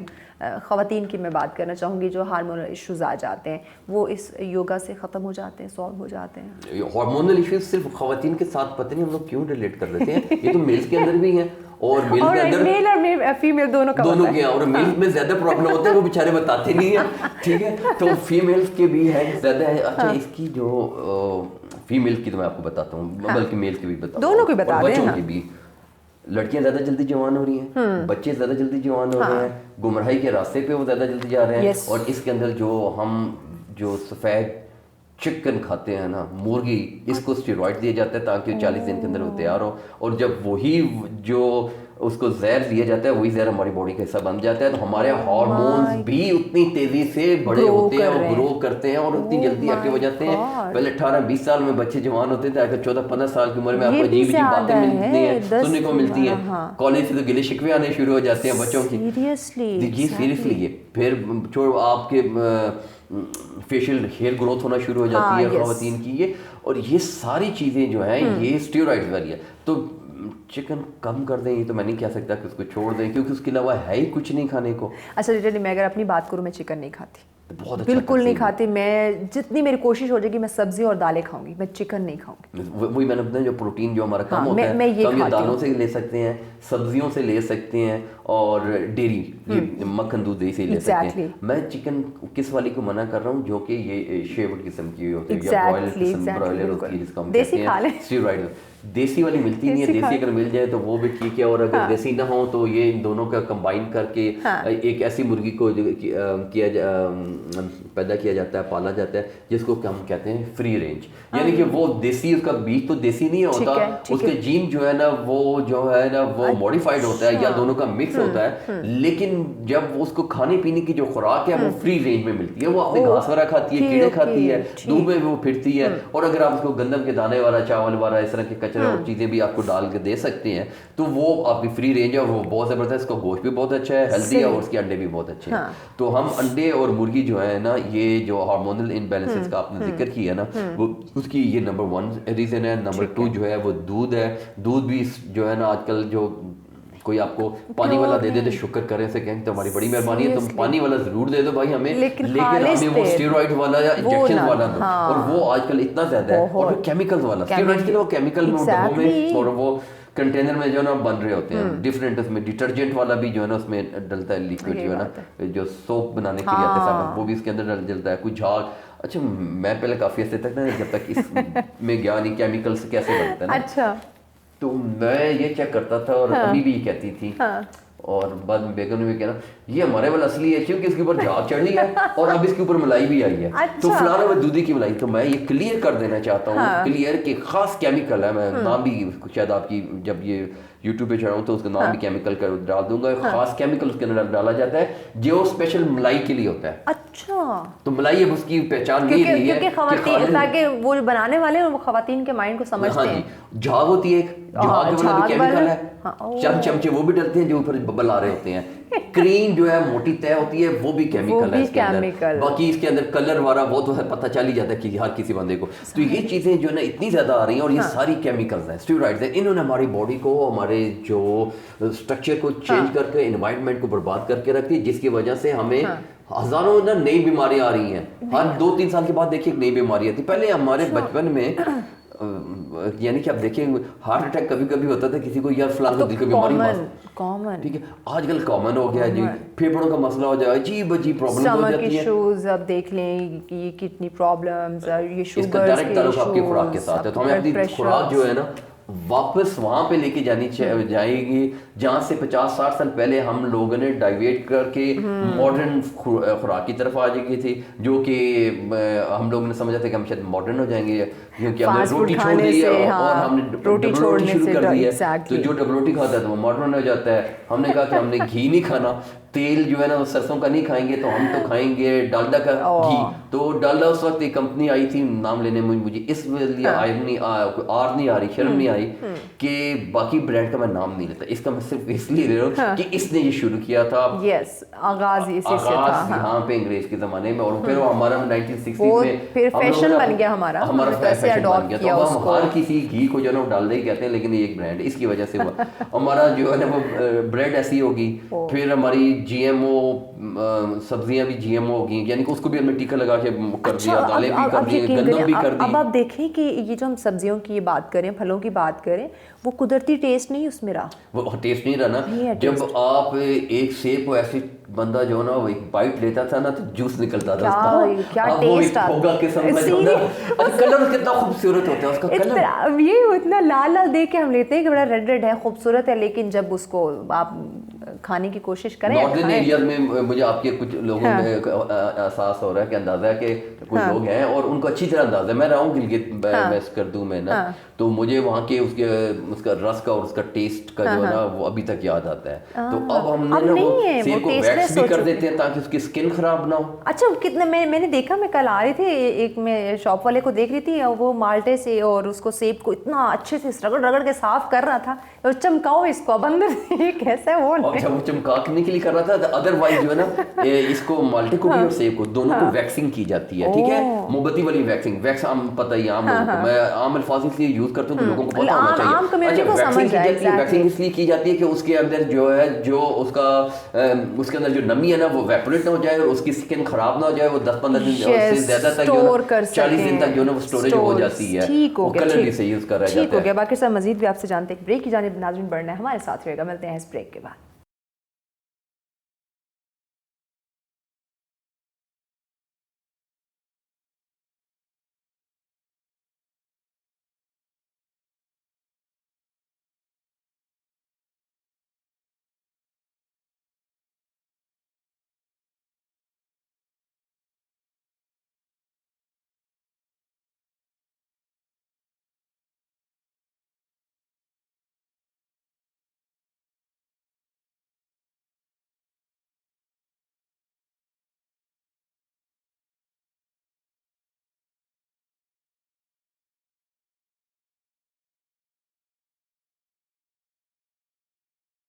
A: ख़वातीन की मैं बात करना चाहूँगी जो हार्मोनल इश्यूज आ जाते हैं वो इस योगा से ख़त्म हो जाते हैं, सॉल्व हो जाते हैं?
C: हार्मोनल इश्यूज सिर्फ ख़वातीन के साथ पता नहीं हम लोग क्यों रिलेट कर देते हैं, ये तो मेल्स के अंदर भी हैं और मेल के अंदर
A: मेल और फीमेल दोनों का
C: दोनों के हैं और मेल में ज्यादा प्रॉब्लम होता है, वो बेचारे बताते नहीं है, ठीक है। तो फीमेल्स के भी है ज्यादा है। अच्छा इसकी जो फीमेल की तो मैं आपको बताता हूँ, बल्कि मेल की भी बताता हूँ,
A: दोनों की बता दें।
C: बच्चों की भी। लड़कियां ज्यादा जल्दी जवान हो रही हैं, बच्चे ज्यादा जल्दी जवान हो रहे हैं, गुमराही के रास्ते पे वो ज्यादा जल्दी जा रहे हैं। और इसके अंदर जो हम जो सफेद चिकन खाते हैं ना, मुर्गी, इसको स्टेरॉइड दिया जाता है ताकि 40 दिन के अंदर वो तैयार हो। और जब वही जो उसको जहर दिया जाता है वही जहर हमारी बॉडी का हिस्सा बन जाता है, तो हमारे हार्मोन्स भी उतनी तेजी से बड़े होते हैं और ग्रो करते हैं और उतनी जल्दी एक्टिव हो जाते हैं। पहले 18-20 साल में बच्चे जवान होते थे, अगर 14-15 साल की उम्र में आपको अजीब अजीब बातें मिलती हैं, सुनने को मिलती हैं। कॉलेज से तो गिले शिकवे आने शुरू हो जाते हैं बच्चों की। सीरियसली फिर जो आपके फेशियल हेयर ग्रोथ होना शुरू हो जाती है ख़वातीन की ये, और ये सारी चीज़ें जो हैं ये स्टेरॉइड्स वाली है। तो चिकन कम कर दें, ये तो मैं नहीं कह सकता कि उसको छोड़ दें क्योंकि उसके अलावा है ही कुछ नहीं खाने को।
A: अच्छा लिटरली मैं अगर अपनी बात करूँ मैं चिकन नहीं खाती,
C: बहुत अच्छा,
A: बिल्कुल नहीं खाती। मैं जितनी मेरी कोशिश हो जाएगी मैं सब्जी और दालें खाऊंगी, मैं चिकन नहीं खाऊंगी।
C: वही मैंने बताया जो प्रोटीन जो हमारा कम होता है तो हम ये दालों से ले सकते हैं, सब्जियों से ले सकते हैं और डेयरी मक्खन दूध दही से ले सकते हैं। मैं चिकन किस वाली को मना कर रहा हूँ जो कि ये शेवर्ड किस्म की होती है या बॉयलर किस्म, ब्रॉयलर होती है जिसको हम कहते हैं स्टीरॉइड। देसी वाली मिलती नहीं है, देसी अगर मिल जाए तो वो भी ठीक है, और अगर देसी ना हो तो ये इन दोनों का कंबाइन करके एक ऐसी मुर्गी को पैदा किया जाता है, पाला जाता है जिसको हम कहते हैं फ्री रेंज, यानी कि वो देसी, उसका बीज तो देसी नहीं होता, उसके जीन जो है ना वो मॉडिफाइड होता है या दोनों का मिक्स होता है, लेकिन जब उसको खाने पीने की जो खुराक है वो फ्री रेंज में मिलती है। वो अपने घास वगैरह खाती है, कीड़े खाती है, धूप में वो फिरती है, और अगर आप उसको गंदम के दाने वाला, चावल वाला, इस तरह के कचरे और चीजें भी आपको डाल के दे सकते हैं, तो वो आपकी फ्री रेंज है, वो बहुत जबरदस्त। इसका गोश्त भी बहुत अच्छा है, हेल्दी है, और उसके अंडे भी बहुत अच्छे हैं। तो हम अंडे और मुर्गी जो है ना, ये जो हार्मोनल इनबैलेंसेस का आपने जिक्र किया ना, वो उसकी ये नंबर 1 रीजन है। नंबर 2 जो है वो दूध है। दूध भी जो है ना आजकल जो कोई आपको पानी वाला दे दे तो शुक्र करें से कहें तो हमारी बड़ी मेहरबानी है, तुम पानी वाला जरूर दे दो भाई हमें, लेकिन हमें वो स्टेरॉइड वाला या इंजेक्शन वाला दो, और वो आजकल इतना ज्यादा है, और फिर केमिकल्स वाला स्टेरॉइड के लिए वो केमिकल में डब्बों में और वो कंटेनर में जो ना बन रहे होते हैं डिफरेंट, उसमें डिटर्जेंट वाला भी जो है ना उसमें डलता है, लिक्विड जो है ना जो सोप बनाने के लिए आता है वो भी इसके अंदर डलता है, कुछ झाग। अच्छा मैं पहले काफी अर्से तक ना जब तक इसमें गया नहीं केमिकल्स कैसे बनता है ना, अच्छा तो मैं ये चेक करता था, और अभी भी ये कहती थी, और बाद में बेगम ने भी कहना ये हमारे वाला असली है क्योंकि इसके ऊपर झाग चढ़ी है और अब इसके ऊपर मलाई भी आई है। अच्छा। तो फलाना वो दूधी की मलाई। तो मैं ये क्लियर कर देना चाहता हूँ, क्लियर कि खास केमिकल है, मैं नाम भी शायद आपकी जब ये यूट्यूब पे चढ़ाऊँ तो उसका नाम भी केमिकल कर डाल दूंगा। खास केमिकल उसके अंदर डाला जाता है जो स्पेशल मलाई के लिए होता है। अच्छा, तो मलाई अब उसकी पहचान नहीं रही है
A: ताकि वो बनाने वाले वो खवातीन के माइंड को समझते हैं।
C: झाग होती है, झाग के मतलब केमिकल है, चमचे वो भी डलते हैं जो ऊपर बबल आ रहे होते हैं, क्रीम जो है मोटी तय होती है, वो भी केमिकल है इसके अंदर।
A: chemical।
C: बाकी इसके अंदर कलर वाला वो तो है, पता चल ही जाता है कि हर किसी बंदे को। तो ये चीज़ें जो है ना इतनी ज़्यादा आ रही हैं, और ये सारी केमिकल्स हैं, स्टेरॉइड्स हैं। इन्होंने हमारी बॉडी को, हमारे जो स्ट्रक्चर को चेंज करके एनवायरनमेंट को बर्बाद करके रखती है, जिसकी वजह से हमें हजारों ना नई बीमारियां आ रही हैं। हर 2-3 साल के बाद देखिए एक नई बीमारी आती। पहले हमारे बचपन में यानी कि आप देखिए हार्ट अटैक कभी कभी होता था किसी को, यार फलां को दिल की बीमारी
A: कॉमन,
C: ठीक है, आजकल कॉमन हो गया जी। फेफड़ों का मसला हो जाए, अजीब अजीब प्रॉब्लम हो जाती है।
A: इश्यूज अब देख लें कि ये किडनी प्रॉब्लम्स, ये शुगर
C: इसका डायरेक्ट ताल्लुक आपकी खुराक के साथ है। तो हमें अपनी खुराक जो है ना वापस वहाँ पे लेके जानी जाएगी जहाँ से 50-60 साल पहले हम लोगों ने डाइवेट करके मॉडर्न खुराक की तरफ आ जाएगी थी, जो कि हम लोगों ने समझा था कि हम शायद मॉडर्न हो जाएंगे क्योंकि हमने रोटी छोड़ दी है और हमने डबल रोटी शुरू कर दी है। तो जो डबल रोटी खाता है तो वो मॉडर्न हो जाता है। हमने कहा कि हमने घी नहीं खाना, तेल जो है ना वो सरसों का नहीं खाएंगे, तो हम तो खाएंगे डालडा का घी। तो डालडा उस वक्त एक कंपनी आई थी, नाम लेने में मुझे इस लिए आर नहीं आ रही, शर्म नहीं आई कि बाकी ब्रांड का मैं नाम नहीं लेता, इसका मैं सिर्फ इसलिए ले रहा हूँ कि इसने ये शुरू किया था।
A: आगाज इसी से था
C: यहाँ पे अंग्रेज के जमाने में, और फिर हमारा 1960s में
A: फिर फैशन बन गया हमारा
C: फैशन बन गया। तो हम हर किसी घी को जो है ना डालडा ही कहते हैं, लेकिन ये एक ब्रांड इसकी वजह से हुआ। हमारा जो है ना वो ब्रेड ऐसी होगी, फिर हमारी जीएमओ सब्जियां भी जीएमओ होगी, यानी कि उसको भी हमने टीका लगा के कर दिया, दालें भी कर दी, गंदम भी कर दी।
A: अब आप देखें कि ये जो हम सब्जियों की बात करें, फलों की बात करें, वो कुदरती टेस्ट नहीं उसमें रहा,
C: वो टेस्ट नहीं रहा ना। जब आप एक सेब को ऐसे बंदा जो ना वो एक बाइट लेता था ना तो जूस निकलता था उसका,
A: क्या टेस्ट
C: होगा किस्म का कलर कितना खूबसूरत होता है उसका कलर।
A: ये इतना लाल लाल देख के हम लेते हैं कि बड़ा रेड रेड है, खूबसूरत है, लेकिन जब उसको आप खाने की कोशिश करें
C: नॉर्दर्न एरिया में मुझे आपके कुछ लोगों में एहसास हो रहा है कि अंदाजा है कि कुछ लोग हैं और उनको अच्छी तरह अंदाजा है। मैं रहा हूँ गिलगित बेस्कर्दू में ना, तो मुझे वहाँ के उसका रस का और उसका टेस्ट का जो है ना वो अभी तक याद आता है। तो अब हमने ना वो सेब को वैक्स भी कर देते हैं ताकि उसकी स्किन खराब ना हो।
A: अच्छा, कितने मैंने देखा, मैं कल आ रही थी, एक मैं शॉप वाले को देख रही थी, वो माल्टे से और उसको सेब को इतना अच्छे से रगड़ रगड़ के साफ कर रहा था, और चमकाओ इसको, अब अंदर ये कैसा है वो।
C: अच्छा, वो चमकाने के लिए कर रहा था, अदरवाइज जो है ना इसको माल्टे को भी और सेब को दोनों को वैक्सिंग की जाती है, ठीक है, मोमबत्ती वाली वैक्सिंग। वैक्स आम पता ही आम लोगों को, मैं आम अल्फाज इसलिए यूज करता हूँ कि लोगों को पता होना चाहिए।
A: आम कम्युनिटी को समझ आए।
C: वैक्सिंग इसलिए की जाती है कि उसके अंदर जो है जो उसका उसके अंदर जो नमी है ना वो वेपोरेट ना हो जाए और उसकी स्किन खराब ना हो जाए। वो 10-15 दिन से ज्यादा तक, 40 दिन तक जो है ना वो स्टोरेज हो जाती है।
A: ठीक हो गया,
C: कलर भी सही यूज कर रहा है।
A: ठीक हो गया। बाकी सब मजीद भी आपसे जानते हैं, ब्रेक की जानिब नाज़रीन बढ़ना है, हमारे साथ रहेगा, मिलते हैं इस ब्रेक के बाद।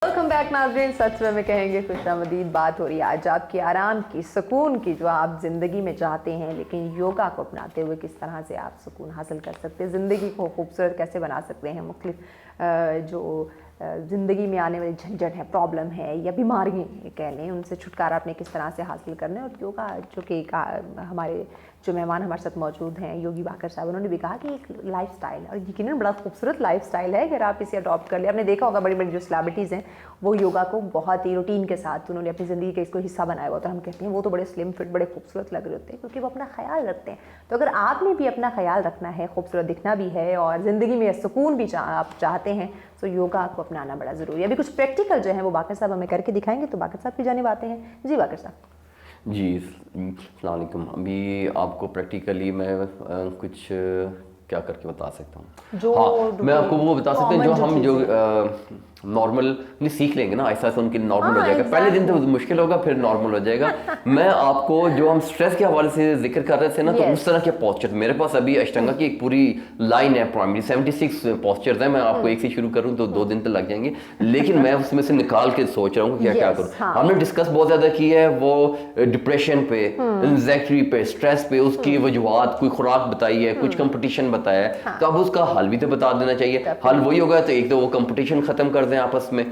A: वेलकम बैक नाज़रीन, सच में कहेंगे खुशामदीद बात हो रही है आज आपकी आराम की, सुकून की, जो आप ज़िंदगी में चाहते हैं, लेकिन योगा को अपनाते हुए किस तरह से आप सुकून हासिल कर सकते हैं, ज़िंदगी को खूबसूरत कैसे बना सकते हैं, मुख्तलिफ जो ज़िंदगी में आने वाली झंझट है, प्रॉब्लम है या बीमारियाँ कह लें, उनसे छुटकारा अपने किस तरह से हासिल करना है। और योगा, जो कि हमारे जो मेहमान हमारे साथ मौजूद हैं योगी बाकर साहब, उन्होंने भी कहा कि एक लाइफ स्टाइल है और यकीनन बड़ा खूबसूरत लाइफ स्टाइल है अगर आप इसे अडॉप्ट कर ले। आपने देखा होगा बड़ी बड़ी जो सेलिब्रिटीज़ हैं वो योगा को बहुत ही रूटीन के साथ उन्होंने अपनी ज़िंदगी के इसको हिस्सा बनाया हुआ, तो हम कहते हैं वो तो बड़े स्लिम फिट, बड़े खूबसूरत लग रहे होते हैं क्योंकि वो अपना ख्याल रखते हैं। तो अगर आपने भी अपना ख्याल रखना है, खूबसूरत दिखना भी है और ज़िंदगी में सुकून भी आप चाहते हैं, तो योगा को अपनाना बड़ा ज़रूरी है। अभी कुछ प्रैक्टिकल जो है वो बाकर साहब हमें करके दिखाएंगे, तो बाकर साहब की जानिब आते हैं। जी बाकर साहब।
C: जी, अस्सलाम वालेकुम। अभी आपको प्रैक्टिकली मैं कुछ क्या करके बता सकता हूँ।
A: जो
C: हाँ, मैं आपको वो बता सकता हूँ जो हम जो
A: चीज़ें
C: नॉर्मल नहीं सीख लेंगे ना, ऐसा से उनके नॉर्मल हो
A: हाँ,
C: जाएगा। पहले दिन तो
A: exactly.
C: मुश्किल होगा, फिर नॉर्मल हो जाएगा। मैं आपको जो हम स्ट्रेस के हवाले से जिक्र कर रहे थे ना, तो
A: Yes.
C: उस तरह के पोस्चर मेरे पास अभी अष्टांगा की एक पूरी लाइन है, प्राइमरी 76 पोस्चर्स है। मैं आपको एक से शुरू करूँ तो 2 दिन तक लग जाएंगे, लेकिन मैं उसमें से निकाल के सोच रहा हूँ क्या क्या
A: Yes,
C: करूँ।
A: हाँ.
C: हमने डिस्कस बहुत ज़्यादा की है वो डिप्रेशन पे, एंजाइटी पे, स्ट्रेस पे, उसकी वजूहत, कोई खुराक बताई है, कुछ कंपटीशन बताया है, तो अब उसका हल भी तो बता देना चाहिए। हल वही होगा, तो एक तो वो कंपटीशन खत्म कर दें आपस में,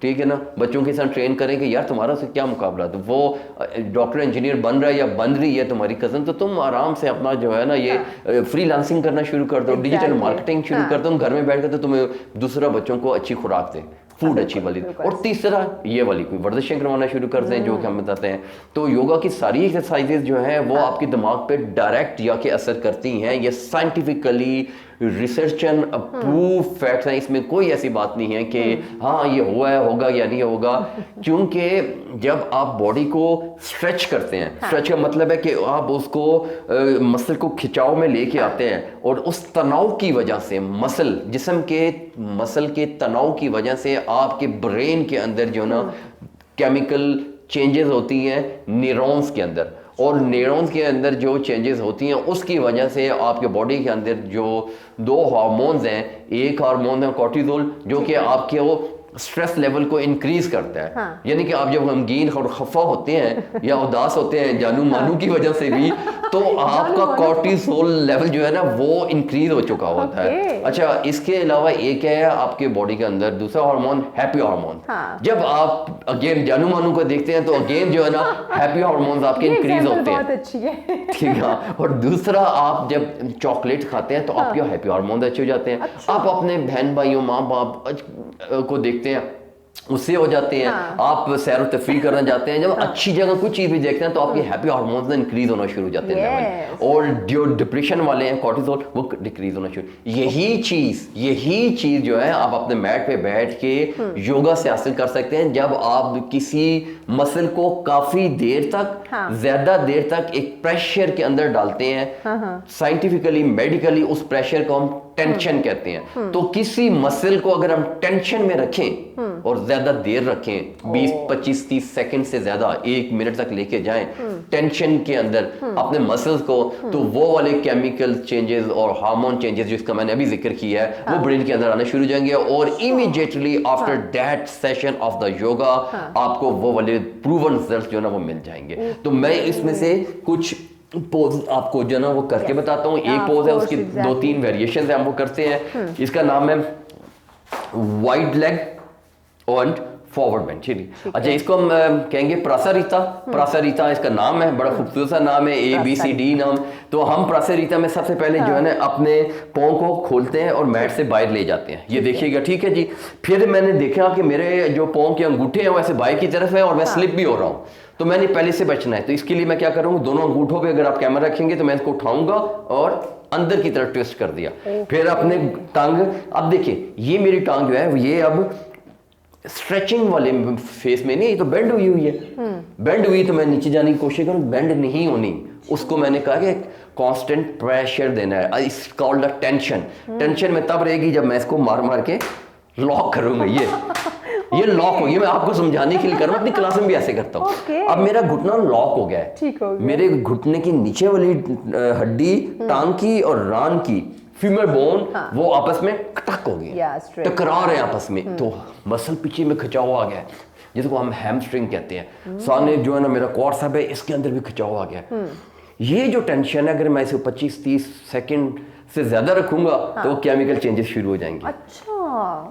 C: ठीक है ना, बच्चों के साथ ट्रेन करें कि यार तुम्हारा से क्या मुकाबला, तो वो डॉक्टर इंजीनियर बन रहा है या बन रही है तुम्हारी कजन, तो तुम आराम से अपना जो है ना ये फ्रीलांसिंग करना शुरू कर दो, डिजिटल मार्केटिंग शुरू कर दो, घर में बैठ कर, तो तुम्हें दूसरा बच्चों को अच्छी खुराक दे, फूड अच्छी वाली। और तीसरा ये वाली कोई वर्जिशें करवाना शुरू कर दें जो कि हम बताते हैं। तो योगा की सारी एक्सरसाइजेज जो हैं वो आपके दिमाग पे डायरेक्ट जाके असर करती हैं। ये scientifically research and approve facts हैं, इसमें कोई ऐसी बात नहीं है कि हाँ ये हुआ है, होगा या नहीं होगा। क्योंकि जब आप बॉडी को स्ट्रेच करते हैं, स्ट्रेच का मतलब है कि आप उसको मसल को खिंचाव में लेके आते हैं, और उस तनाव की वजह से मसल, जिस्म के मसल के तनाव की वजह से आपके ब्रेन के अंदर जो ना केमिकल चेंजेस होती हैं न्यूरॉन्स के अंदर, और न्यूरॉन्स के अंदर जो चेंजेस होती हैं उसकी वजह से आपके बॉडी के अंदर जो 2 हार्मोन्स हैं, एक हार्मोन है कोर्टिसोल जो कि आपके वो स्ट्रेस लेवल को इंक्रीज करता है।
A: हाँ।
C: यानी कि आप जब गमगीन और खफा होते हैं या उदास होते हैं जानू मानू की वजह से भी, तो आपका कोर्टिसोल लेवल जो है ना वो इंक्रीज हो चुका होता है। अच्छा, इसके अलावा एक है आपके बॉडी के अंदर दूसरा हार्मोन, हैप्पी हार्मोन।
A: हाँ।
C: जब आप अगेन जानू मानू को देखते हैं तो अगेन जो है ना हैप्पी हार्मोन्स आपके इंक्रीज होते हैं।
A: बहुत अच्छी है।
C: ठीक है। और दूसरा, आप जब चॉकलेट खाते हैं तो आपके हैप्पी हार्मोन्स अच्छे हो जाते हैं। आप अपने बहन भाइयों माँ बाप को देखते हैं, उससे हो जाते हैं। आप सैर व तफरीह करना जाते हैं, जब अच्छी जगह कुछ चीज भी देखते हैं तो आपके हैप्पी हार्मोन्स इंक्रीज होना शुरू हो जाते हैं लेवल। और जो डिप्रेशन वाले हैं कोर्टिसोल वो डिक्रीज होना शुरू। यही चीज जो है आप अपने मैट पे बैठ के योगा से हासिल कर सकते हैं। जब आप किसी मसल को काफी देर तक, ज्यादा देर तक एक प्रेशर के अंदर डालते हैं, साइंटिफिकली मेडिकली उस प्रेशर को हम टेंशन कहते हैं। तो किसी मसल को अगर हम टेंशन में रखें और ज्यादा देर रखें, 20, 25, 30 सेकंड से ज्यादा 1 मिनट तक लेके जाएं टेंशन के अंदर अपने मसल्स को, तो वो वाले केमिकल चेंजेस और हार्मोन चेंजेस जिसका मैंने अभी जिक्र किया है वो ब्रेन के अंदर आने शुरू हो जाएंगे। और immediately after that session of the yoga आपको वो वाले प्रूवन रिजल्ट जो ना वो मिल जाएंगे। तो मैं इसमें से कुछ पोज आपको जो ना वो करके बताता हूँ। एक पोज है, उसकी 2-3 वेरिएशन है, हम वो करते हैं। इसका नाम है wide leg and forward bend. ठीक है। अच्छा, इसको हम कहेंगे प्रासारीता। प्रासारीता इसका नाम है, बड़ा खूबसूरत सा नाम है, ABCD नाम। तो हम प्रासारीता में सबसे पहले जो है ना अपने पाँव को खोलते हैं और मैट से बाहर ले जाते हैं। ये देखिएगा, ठीक है जी। फिर मैंने देखा कि मेरे जो पाँव के अंगूठे हैं वैसे बाएं की तरफ है और मैं स्लिप भी हो रहा हूँ, तो मैंने पहले से बचना है। तो इसके लिए मैं क्या करूँगा, दोनों अंगूठों पे अगर आप कैमरा रखेंगे तो मैं इसको उठाऊंगा और अंदर की तरफ ट्विस्ट कर दिया। फिर अपने टांग, अब देखिए ये मेरी टांग जो है ये अब स्ट्रेचिंग वाले फेस में नहीं, ये तो बेंड हुई है। बेंड हुई तो मैं नीचे जाने की कोशिश करूँ, बेंड नहीं होनी। उसको मैंने कहा कि कांस्टेंट प्रेशर देना है, it's called a tension. Tension में तब रहेगी जब मैं इसको मार मार के लॉक करूंगा। ये लॉक हो गया। मैं आपको समझाने के लिए कर रहा हूँ, अपनी क्लास में भी ऐसे करता हूँ। अब मेरा घुटना लॉक हो गया है, ठीक हो गया। मेरे घुटने की नीचे वाली हड्डी, टांग की और रान की फीमर बोन वो आपस में कटक हो गई, टकरा रहे हैं आपस में। तो मसल पीछे में खिंचाव आ गया है, जिसको हम हैमस्ट्रिंग कहते हैं। सामने जो है ना मेरा क्वाड्रिसेप्स है, इसके अंदर भी खिंचाव आ गया। ये जो टेंशन है, अगर मैं इसे 25-30 सेकंड से ज्यादा रखूंगा तो वो केमिकल चेंजेस शुरू हो जाएंगे।
A: अच्छा,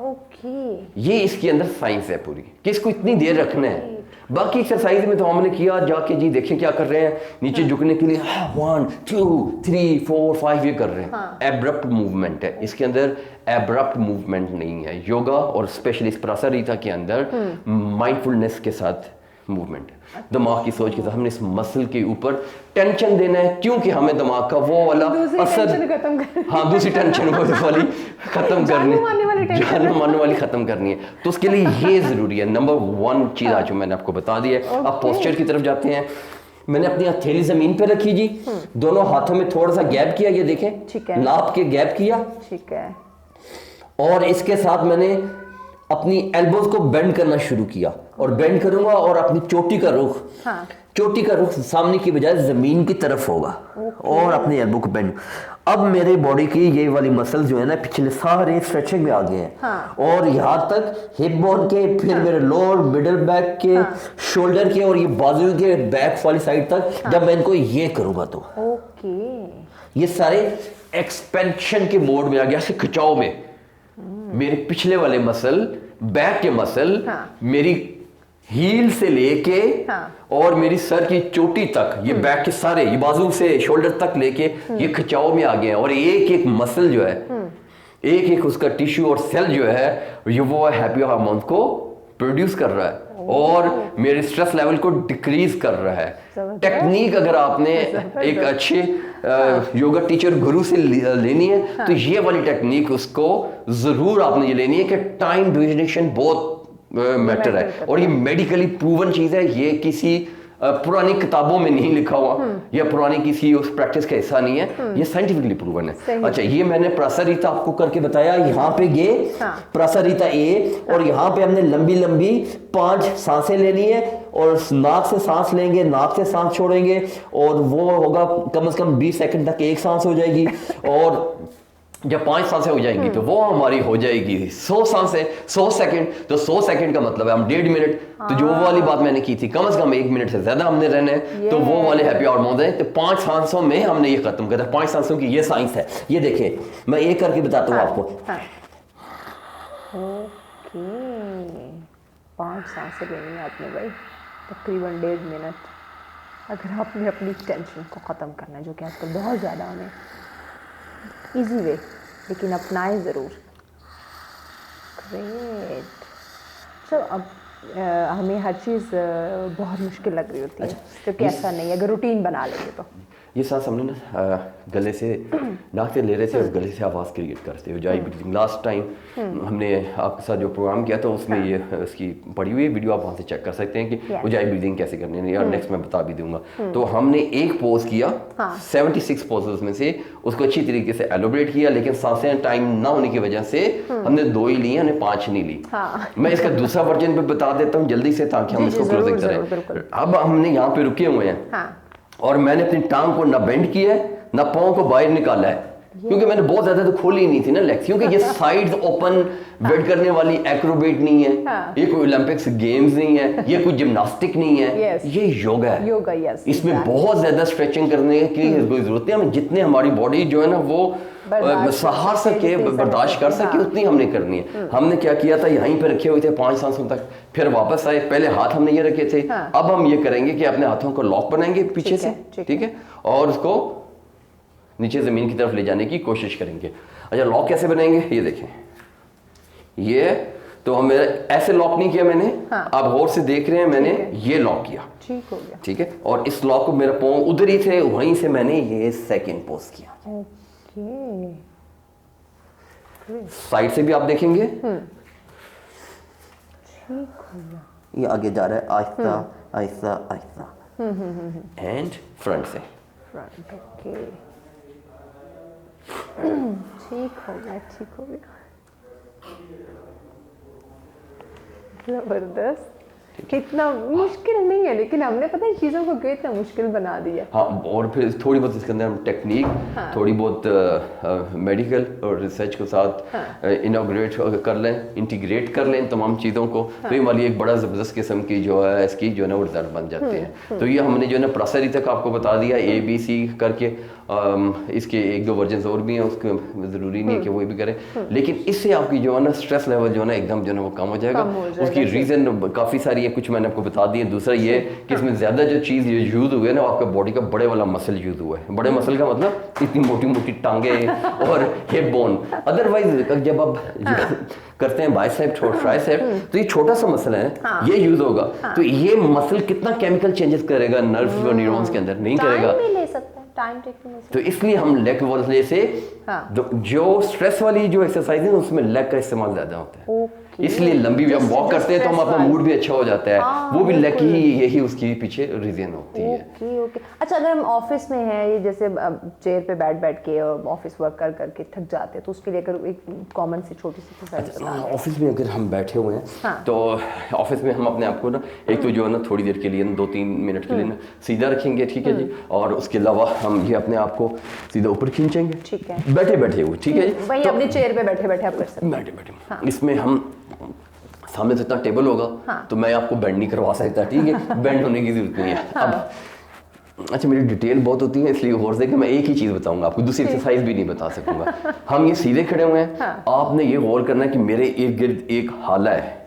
A: ओके।
C: ये इसके अंदर साइंस है पूरी कि इसको इतनी देर रखना है। बाकी एक्सरसाइज में तो हमने किया जाके जी देखें क्या कर रहे हैं, नीचे झुकने के लिए 1 2 3 4 5 ये कर रहे हैं। एब्रप्ट मूवमेंट है इसके अंदर, एब्रप्ट मूवमेंट नहीं है। योगा और स्पेशली प्रासारीता के अंदर माइंडफुलनेस के साथ मूवमेंट, दिमाग की सोच के साथ हमने इस मसल के ऊपर टेंशन देना है, क्योंकि हमें दिमाग का वो वाला असर, हाँ दूसरी टेंशन वाली खत्म करनी, जानने मानने वाली खत्म करनी है। तो उसके लिए ये जरूरी है। नंबर 1 चीज आज मैंने आपको बता दी है। अब पोस्चर की तरफ जाते हैं। मैंने अपनी हथेली जमीन पे रखी जी, दोनों हाथों में थोड़ा सा गैप किया, ये देखें,
A: ठीक है,
C: नाप के गैप किया,
A: ठीक है,
C: और इसके साथ मैंने अपनी एल्बोज को बेंड करना शुरू किया, और बेंड करूंगा और अपनी चोटी का रुख,
A: हाँ,
C: चोटी का रुख सामने की बजाय जमीन की तरफ होगा, और अपनी एल्बो को बेंड। अब मेरे बॉडी की ये वाली मसल जो है ना पिछले सारे स्ट्रेचिंग में आ गए हैं,
A: हाँ,
C: और यहाँ तक हिप बोन के, फिर मेरे लोअर मिडिल बैक के, शोल्डर के, और ये बाजू के बैक वाली साइड तक, जब मैं इनको ये करूंगा तो
A: ओके,
C: ये सारे एक्सपेंशन के मोड में आ गया, ऐसे खिंचाव में मेरे पिछले वाले मसल, बैक के मसल,
A: हाँ,
C: मेरी हील से लेके
A: हाँ,
C: और मेरी सर की चोटी तक, ये बैक के सारे, ये बाजू से शोल्डर तक लेके ये खिंचाव में आ गए हैं, और एक एक मसल जो है, एक एक उसका टिश्यू और सेल जो है, ये वो हैप्पी हार्मोन को प्रोड्यूस कर रहा है और मेरे स्ट्रेस लेवल को डिक्रीज कर रहा है। टेक्निक अगर आपने एक अच्छे योगा टीचर गुरु से लेनी है, तो ये वाली टेक्निक उसको जरूर आपने ये लेनी है कि टाइम ड्यूरेशन बहुत मैटर है, और ये मेडिकली प्रूवन चीज है, ये किसी पुरानी किताबों में नहीं लिखा हुआ या पुरानी किसी उस प्रैक्टिस का हिस्सा नहीं है, ये साइंटिफिकली प्रूवन है। अच्छा, ये मैंने प्रासारीता आपको करके बताया, यहाँ पे ये प्रासारीता ए, और यहाँ पे हमने लंबी लंबी 5 सांसें लेनी है, और नाक से सांस लेंगे, नाक से सांस छोड़ेंगे, और वो होगा कम से कम 20 सेकंड तक एक सांस हो जाएगी, और जब 5 सांसें हो जाएंगी तो वो हमारी हो जाएगी 100 सांसें, 100 सेकंड, तो 100 सेकंड का मतलब है हम 1.5 मिनट, तो जो वाली बात मैंने की थी कम से कम 1 मिनट से ज्यादा हमने रहना है, तो वो वाले हैप्पी हार्मोन्स हैं, तो 5 सांसों में हमने ये खत्म कर दिया। 5 सांसों की ये साइंस है, ये देखिए मैं एक करके बताता हूँ आपको।
A: ओके, 5 सांसें लेनी है आपने भाई, तकरीबन 1.5 मिनट, अगर आपने अपनी टेंशन को ख़त्म करना है, जो कि आजकल बहुत ज़्यादा हमें इजी वे, लेकिन अपनाएं ज़रूर। ग्रेट। सो अब हमें हर चीज़ बहुत मुश्किल लग रही होती है, क्योंकि ऐसा नहीं है, अगर रूटीन बना लेंगे तो।
C: ये सांस हमने ना गले से, नाक से ले रहे थे और गले से आवाज़ क्रिएट करते हो, जाई ब्रीथिंग। लास्ट टाइम हमने आपके साथ जो प्रोग्राम किया था उसमें ये इसकी पड़ी हुई वीडियो, आप वहाँ से चेक कर सकते हैं कि उजाई ब्रीथिंग कैसे करनी है, और नेक्स्ट मैं बता भी दूंगा। तो हमने एक पोज किया, 76 पोजेस में से उसको अच्छी तरीके से एलोबरेट किया, लेकिन सांसें टाइम ना होने की वजह से हमने 2 ही ली, हमने 5 नहीं ली। मैं इसका दूसरा वर्जन पे बता देता हूँ जल्दी से, ताकि हम इसको क्लोजिंग करें। अब हमने यहाँ पे रुके हुए हैं, और मैंने अपनी टांग को ना बेंड किया है, ना पाँव को बाहर निकाला है, क्योंकि मैंने बहुत ज्यादा तो खोली नहीं थी ना लेग्स, क्योंकि ये साइड्स ओपन वेट करने वाली एक्रोबेट नहीं है, ये कोई ओलंपिक्स गेम्स नहीं है, ये कोई जिम्नास्टिक नहीं है, ये योगा है।
A: योगा, यस,
C: इसमें बहुत ज्यादा स्ट्रेचिंग करने की कोई जरूरत नहीं है, हमें जितने हमारी बॉडी जो है ना वो सहार सके, बर्दाश्त कर सके, उतनी हमने करनी है। हमने क्या किया था, यहीं पे रखे हुए थे 5 सांसों तक, फिर वापस आए, पहले हाथ हमने ये रखे थे, अब हम ये करेंगे कि अपने हाथों को लॉक बनाएंगे पीछे से, ठीक है, और उसको नीचे जमीन की तरफ ले जाने की कोशिश करेंगे। अच्छा, लॉक कैसे बनाएंगे, ये देखें, ये तो हम ऐसे लॉक नहीं किया मैंने, आप गौर से देख रहे हैं, मैंने ये लॉक किया,
A: ठीक हो गया,
C: ठीक है, और इस लॉक को, मेरा पाँव उधर ही थे, वहीं से मैंने ये सेकंड पोज किया। साइड से भी आप देखेंगे, ये आगे जा रहा है, आहिस्ता आहिस्ता आहिस्ता, एंड फ्रंट से,
A: फ्रंट, ओके, ठीक हो गया, ठीक हो गया, जबरदस्त। कितना मुश्किल नहीं है, लेकिन हमने पता है चीज़ों को क्यों इतना मुश्किल बना दिया।
C: हाँ, और फिर थोड़ी बहुत इसके अंदर हम टेक्निक, थोड़ी बहुत मेडिकल और रिसर्च के साथ इनॉग्रेट कर लें, इंटीग्रेट कर लें तमाम चीज़ों को, तो ये हमारी एक बड़ा ज़बरदस्त किस्म की जो है इसकी जो है ना वो रिजल्ट बन जाते हैं। तो ये हमने जो है ना प्रासारी तक आपको बता दिया, ABC करके, इसके 1-2 वर्जन और भी हैं, उसको ज़रूरी नहीं है कि वो भी करें, लेकिन इससे आपकी जो है ना स्ट्रेस लेवल जो है ना एकदम जो है ना वो कम हो जाएगा। उसकी रीज़न काफ़ी सारी है, कुछ मैंने आपको बता दिए। दूसरा ये कि इसमें ज़्यादा जो चीज़ यूज़ हुई है ना, आपका बॉडी का बड़े वाला मसल यूज़ हुआ है। बड़े मसल का मतलब इतनी मोटी मोटी टांगे और हिप बोन। अदरवाइज जब आप करते हैं बाइसेप और ट्राइसेप, तो ये छोटा सा मसल है, ये यूज़ होगा, तो ये मसल कितना केमिकल चेंजेस करेगा नर्व्स और न्यूरॉन्स के अंदर, नहीं करेगा। तो इसलिए हम लेग वाले से जो स्ट्रेस वाली जो एक्सरसाइज है उसमें लेग का इस्तेमाल ज्यादा होता है। इसलिए लंबी जब वॉक करते हैं तो हम अपना मूड भी अच्छा हो जाता है। वो भी लकी यही उसकी पीछे रीजन होती है।
A: ओके। अच्छा, अगर हम ऑफिस में हैं, ये जैसे चेयर पे बैठ के और ऑफिस वर्क कर करके थक जाते हैं, तो उसके लिए अगर एक कॉमन सी छोटी सी एक्सरसाइज
C: ऑफिस में अगर हम बैठे हुए हैं तो ऑफिस में हम अपने आप को ना एक तो जो है ना थोड़ी देर के लिए 2-3 मिनट के लिए ना सीधा रखेंगे, ठीक है जी, और उसके अलावा हम ये अपने आप को सीधा ऊपर खींचेंगे, ठीक है, बैठे बैठे हुए, ठीक है जी,
A: वही अपनी चेयर पे बैठे बैठे आप कर सकते हैं।
C: बैठे बैठे इसमें हम सामने से इतना टेबल होगा तो मैं आपको बेंड नहीं करवा सकता, ठीक है, बेंड होने की जरूरत नहीं है। अब अच्छा, मेरी डिटेल बहुत होती है इसलिए हो सके मैं एक ही चीज़ बताऊंगा आपको, दूसरी एक्सरसाइज भी नहीं बता सकूंगा। हम ये सीधे खड़े हुए हैं, आपने ये गौर करना है कि मेरे इर्द गिर्द एक हाला है,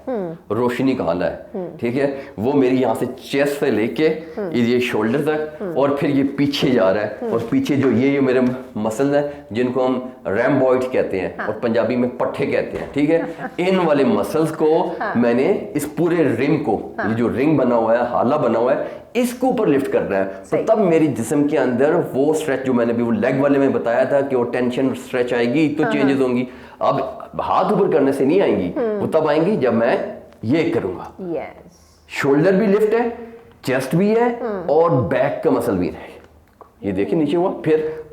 C: रोशनी का हाला है, ठीक है, वो मेरी यहाँ से चेस्ट से लेके ये शोल्डर तक और फिर ये पीछे जा रहा है, और पीछे जो ये मेरे मसल है जिनको हम रैम्बॉइड कहते हैं और पंजाबी में पट्ठे कहते हैं, ठीक है, इन वाले मसल्स को मैंने इस पूरे रिंग को, ये जो रिंग बना हुआ है, हाला बना हुआ है, इसको ऊपर लिफ्ट करना है। तो तब मेरी जिस्म के अंदर वो स्ट्रेच जो मैंने भी वो लेग वाले में बताया था कि वो टेंशन स्ट्रेच आएगी तो चेंजेस होंगी। अब हाथ ऊपर करने से नहीं आएंगी, वो तब आएंगी जब मैं ये करूंगा। शोल्डर भी लिफ्ट है, चेस्ट भी है और बैक का मसल भी है। ये देखिए नीचे हुआ, फिर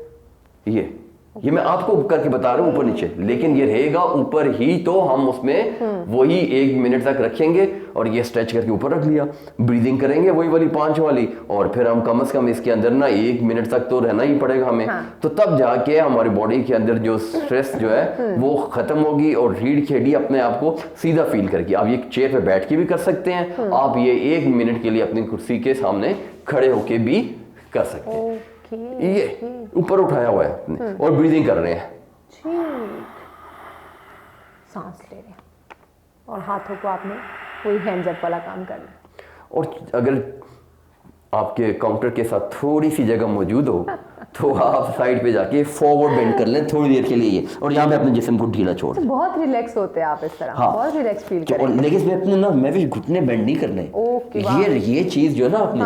C: ये मैं आपको करके बता रहा हूँ ऊपर नीचे, लेकिन ये रहेगा ऊपर ही, तो हम उसमें वही 1 मिनट तक रखेंगे और ये स्ट्रेच करके ऊपर रख लिया, ब्रीदिंग करेंगे वही वाली 5 वाली, और फिर हम कम से कम इसके अंदर ना 1 मिनट तक तो रहना ही पड़ेगा हमें। तो तब जाके हमारी बॉडी के अंदर जो स्ट्रेस जो है वो खत्म होगी और रीढ़ की हड्डी अपने आप को सीधा फील करके। आप ये चेयर पे बैठ के भी कर सकते हैं, आप ये 1 मिनट के लिए अपनी कुर्सी के सामने खड़े होके भी कर सकते हैं। ये ऊपर उठाया हुआ है अपने और ब्रीदिंग कर रहे हैं,
A: सांस ले रहे हैं और हाथों को आपने वही हैंड्स अप वाला काम करना है।
C: और अगर आपके काउंटर के साथ थोड़ी सी जगह मौजूद हो तो आप साइड पे जाके फॉरवर्ड बेंड कर लें थोड़ी देर के लिए, और यहाँ पे अपने जिस्म को ढीला छोड़।
A: तो बहुत रिलैक्स होते हैं आप इस तरह, बहुत रिलैक्स फील
C: करेंगे। और लेकिन इसमें अपने ना मैं भी घुटने बेंड नहीं करने। ये चीज जो है ना आपने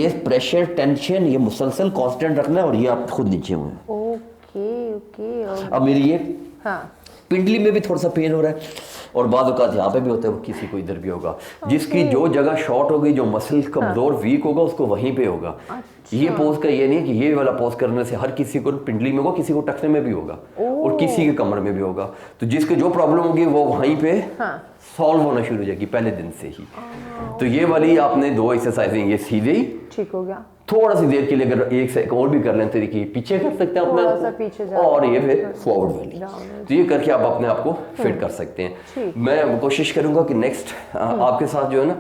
C: ये प्रेशर टेंशन ये मुसलसल कांस्टेंट रखना है, और ये आप खुद नीचे हुए।
A: ओके।
C: अब मेरी ये पिंडली में भी थोड़ा सा पेन हो रहा है, और बाद औकात यहाँ पे भी होता है, किसी को इधर भी होगा। जिसकी जो जगह शॉर्ट होगी, जो मसल कमजोर वीक होगा, उसको वहीं पे होगा। ये पोज का ये नहीं कि ये वाला पोज करने से हर किसी को पिंडली में होगा, किसी को टखने में भी होगा और किसी के कमर में भी होगा। तो जिसके जो प्रॉब्लम होगी वो वहीं पे सॉल्व होना शुरू हो जाएगी पहले दिन से ही। तो ये वाली आपने 2 एक्सरसाइजें ये सीधे ही
A: ठीक हो गया।
C: थोड़ा सी देर के लिए अगर 1 सेकंड और भी कर लें तरीके, पीछे कर सकते हैं अपने, और ये फिर फॉरवर्ड वाली, तो ये करके आप अपने आप को फिट कर सकते हैं। मैं कोशिश करूंगा कि नेक्स्ट आपके साथ जो है ना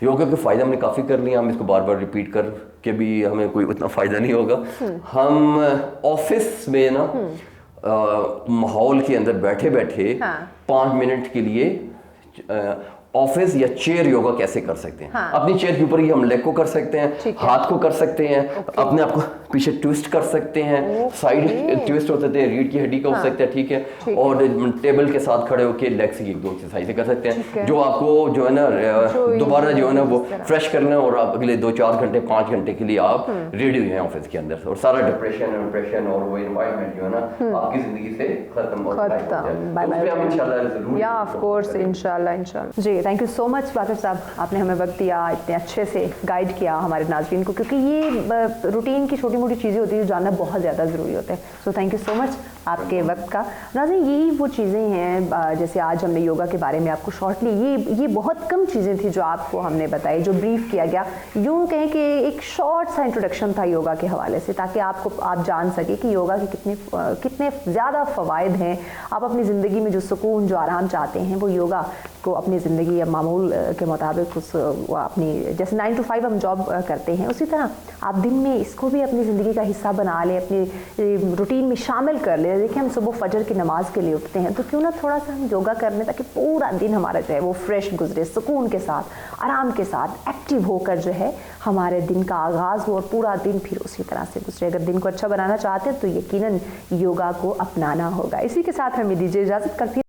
C: योगा के फायदे हमने काफ़ी कर लिया, हम इसको बार बार रिपीट कर के भी हमें कोई उतना फ़ायदा नहीं होगा। हम ऑफिस में ना माहौल के अंदर बैठे बैठे 5 मिनट के लिए ऑफिस या चेयर योगा कैसे कर सकते हैं। अपनी चेयर के ऊपर ही हम लेग को कर सकते हैं, हाथ को कर सकते हैं, अपने आप को पीछे ट्विस्ट कर सकते हैं, साइड ट्विस्ट होते थे, रीढ़ की हड्डी का हो सकता है, ठीक है, और टेबल के साथ खड़े होकर लेग से 1-2 एक्सरसाइज कर सकते हैं, जो आपको जो है ना दोबारा जो है ना वो फ्रेश करना है, और आप अगले 2-4 घंटे 5 घंटे के लिए आप रेडी हुए हैं ऑफिस के अंदर, और सारा डिप्रेशन और वो एनवायरनमेंट जो है ना आपकी जिंदगी से खत्म हो जाएगा।
A: या ऑफ कोर्स, इंशाल्लाह जी। थैंक यू सो मच बाकिर साहब, आपने हमें वक्त दिया, इतने अच्छे से गाइड किया हमारे नाज़रीन को, क्योंकि ये रूटीन की छोटी मोटी चीज़ें होती हैं जो जानना बहुत ज़्यादा ज़रूरी होता है। So thank you so much आपके वक्त का। नाज़रीन, यही वो चीज़ें हैं, जैसे आज हमने योगा के बारे में आपको शॉर्टली ये बहुत कम चीज़ें थी जो आपको हमने बताई, जो ब्रीफ किया गया, यूँ कहें कि एक शॉर्ट सा इंट्रोडक्शन था योगा के हवाले से, ताकि आप जान सके कि योगा के कितने ज़्यादा फ़वाइद हैं। आप अपनी ज़िंदगी में जो सुकून, जो आराम चाहते हैं, वो योगा को अपनी ज़िंदगी या मामूल के मुताबिक अपनी जैसे 9 to 5 हम जॉब करते हैं, उसी तरह आप दिन में इसको भी अपनी ज़िंदगी का हिस्सा बना लें, अपनी रूटीन में शामिल कर लें। देखिए, हम सुबह फजर की नमाज के लिए उठते हैं, तो क्यों ना थोड़ा सा हम योगा कर लें, ताकि पूरा दिन हमारा जो है वो फ्रेश गुजरे, सुकून के साथ, आराम के साथ, एक्टिव होकर जो है हमारे दिन का आगाज़ हो और पूरा दिन फिर उसी तरह से गुजरे। अगर दिन को अच्छा बनाना चाहते हैं तो यकीनन योगा को अपनाना होगा। इसी के साथ हमें दीजिए इजाज़त, करती